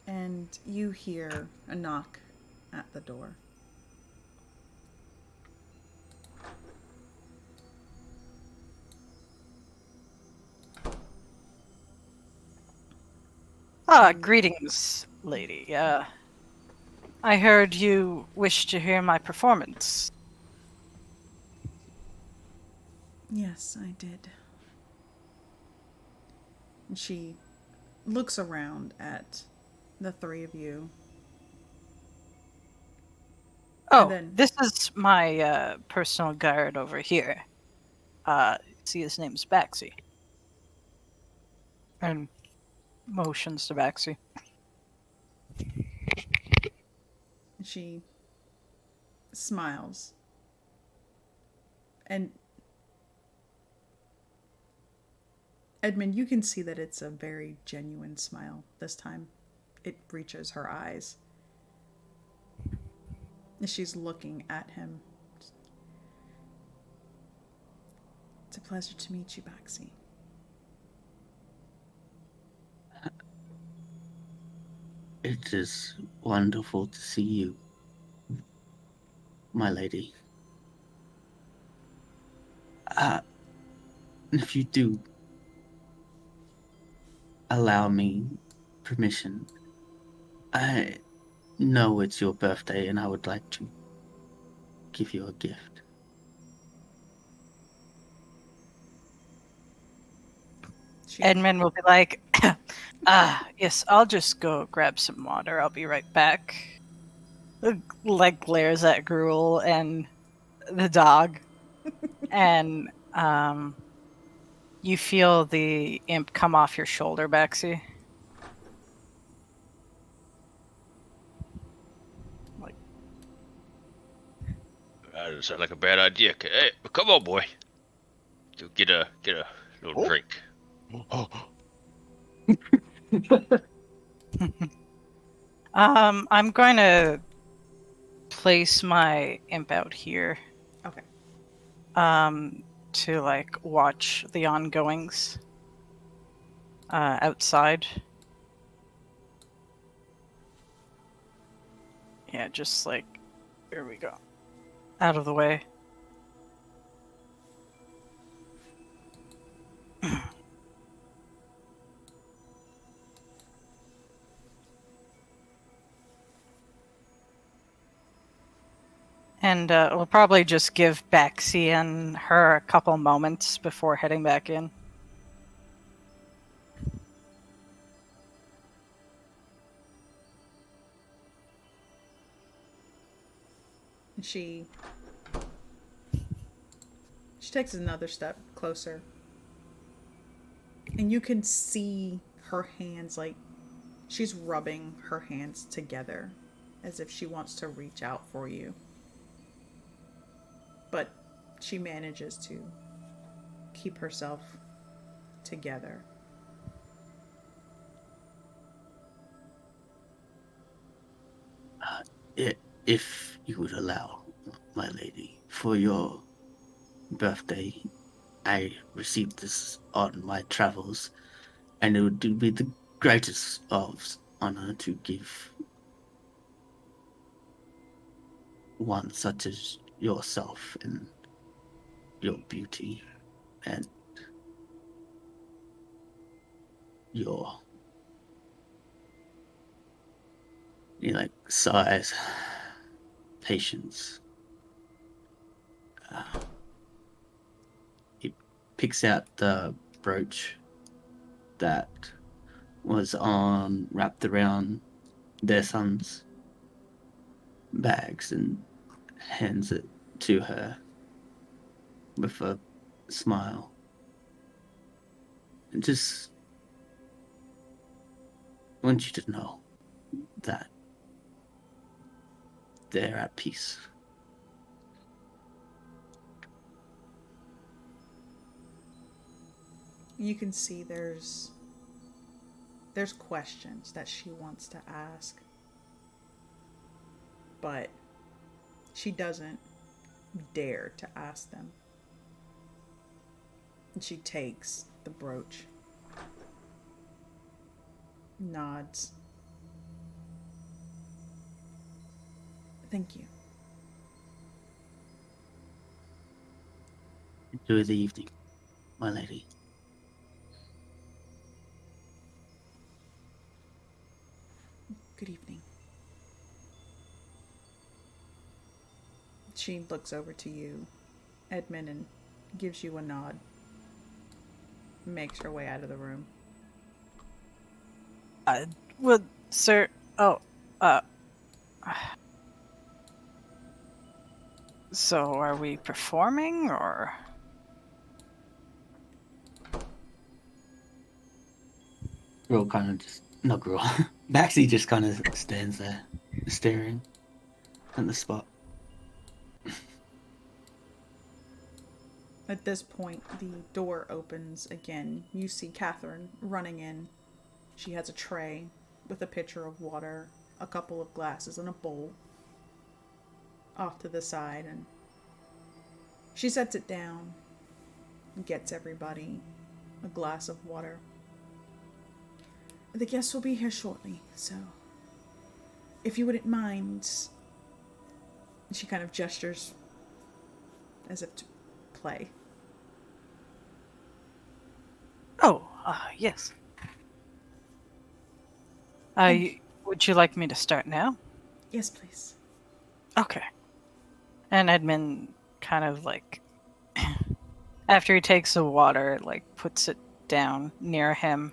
And you hear a knock at the door. Greetings, lady. I heard you wish to hear my performance. Yes, I did. And she looks around at the three of you. Oh, then- this is my personal guard over here. See, his name's Baxi. And motions to Baxi. She smiles. And Edmund, you can see that it's a very genuine smile this time. It reaches her eyes. She's looking at him. It's a pleasure to meet you, Baxi. It is wonderful to see you, my lady. If you do allow me permission, I know it's your birthday and I would like to give you a gift. Edmund will be like, yes, I'll just go grab some water. I'll be right back. Like glares at Gruel and the dog. And you feel the imp come off your shoulder, Baxi. Like, that doesn't sound like a bad idea. Hey, come on, boy. So get a little Oh. drink. Oh, I'm going to place my imp out here. Okay. To like watch the ongoings outside. Yeah, just like, here we go. Out of the way. And we'll probably just give Baxi and her a couple moments before heading back in. She takes another step closer. And you can see her hands, like, she's rubbing her hands together as if she wants to reach out for you. But she manages to keep herself together. if you would allow, my lady, for your birthday, I received this on my travels, and it would be the greatest of honor to give one such as yourself and your beauty and your like size, patience. He picks out the brooch that was on wrapped around their son's bags and hands it to her with a smile. And just want you to know that they're at peace. You can see there's questions that she wants to ask, but she doesn't dare to ask them. And she takes the brooch, nods. Thank you. Enjoy the evening, my lady. Good evening. She looks over to you, Edmund, and gives you a nod. Makes her way out of the room. Would sir? Oh, uh. So, are we performing, or? Girl kind of just no girl. Baxi just kind of stands there, staring at the spot. At this point, the door opens again. You see Catherine running in. She has a tray with a pitcher of water, a couple of glasses, and a bowl off to the side, and she sets it down and gets everybody a glass of water. The guests will be here shortly, so if you wouldn't mind. She kind of gestures as if to play. Oh, yes. Would you like me to start now? Yes, please. Okay. And Edmund kind of like, after he takes the water, like puts it down near him,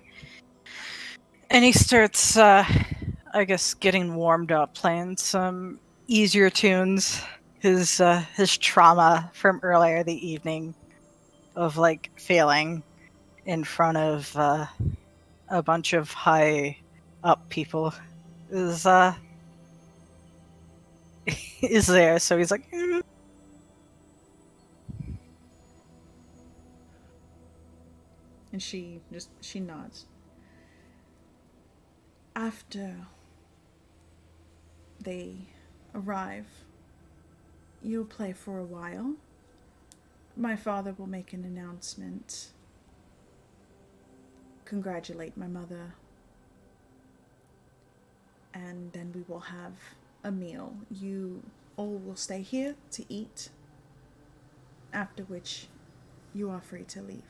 and he starts, I guess, getting warmed up, playing some easier tunes. His trauma from earlier the evening of like failing in front of a bunch of high up people is is there. So he's like, And she nods. After they arrive, you'll play for a while. My father will make an announcement. Congratulate my mother. And then we will have a meal. You all will stay here to eat, after which you are free to leave.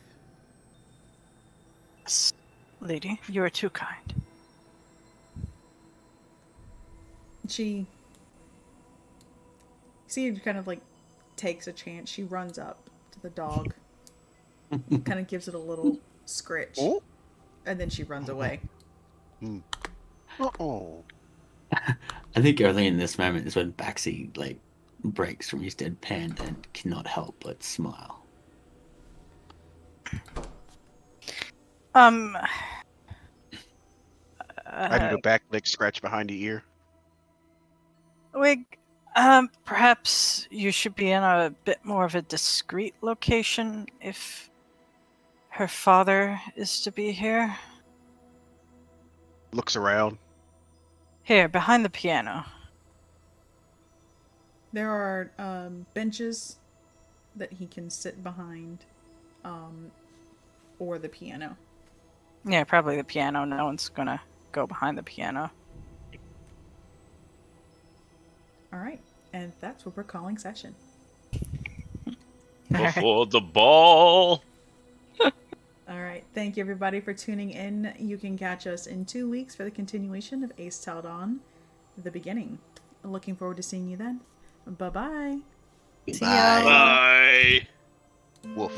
lady, you are too kind. She see kind of like takes a chance. She runs up to the dog, kind of gives it a little scritch, Oh. and then she runs away. Uh-oh. I think early in this moment is when Baxi like breaks from his deadpan and cannot help but smile. I did a back leg scratch behind the ear. Wig, perhaps you should be in a bit more of a discreet location if her father is to be here. Looks around. Here, behind the piano. There are benches that he can sit behind, or the piano. Yeah, probably the piano. No one's gonna go behind the piano. All right, and that's what we're calling session. Alright. Before the ball. All right, thank you everybody for tuning in. You can catch us in 2 weeks for the continuation of Aes'Taldon, the beginning. Looking forward to seeing you then. Bye bye. See ya. Bye. Woof.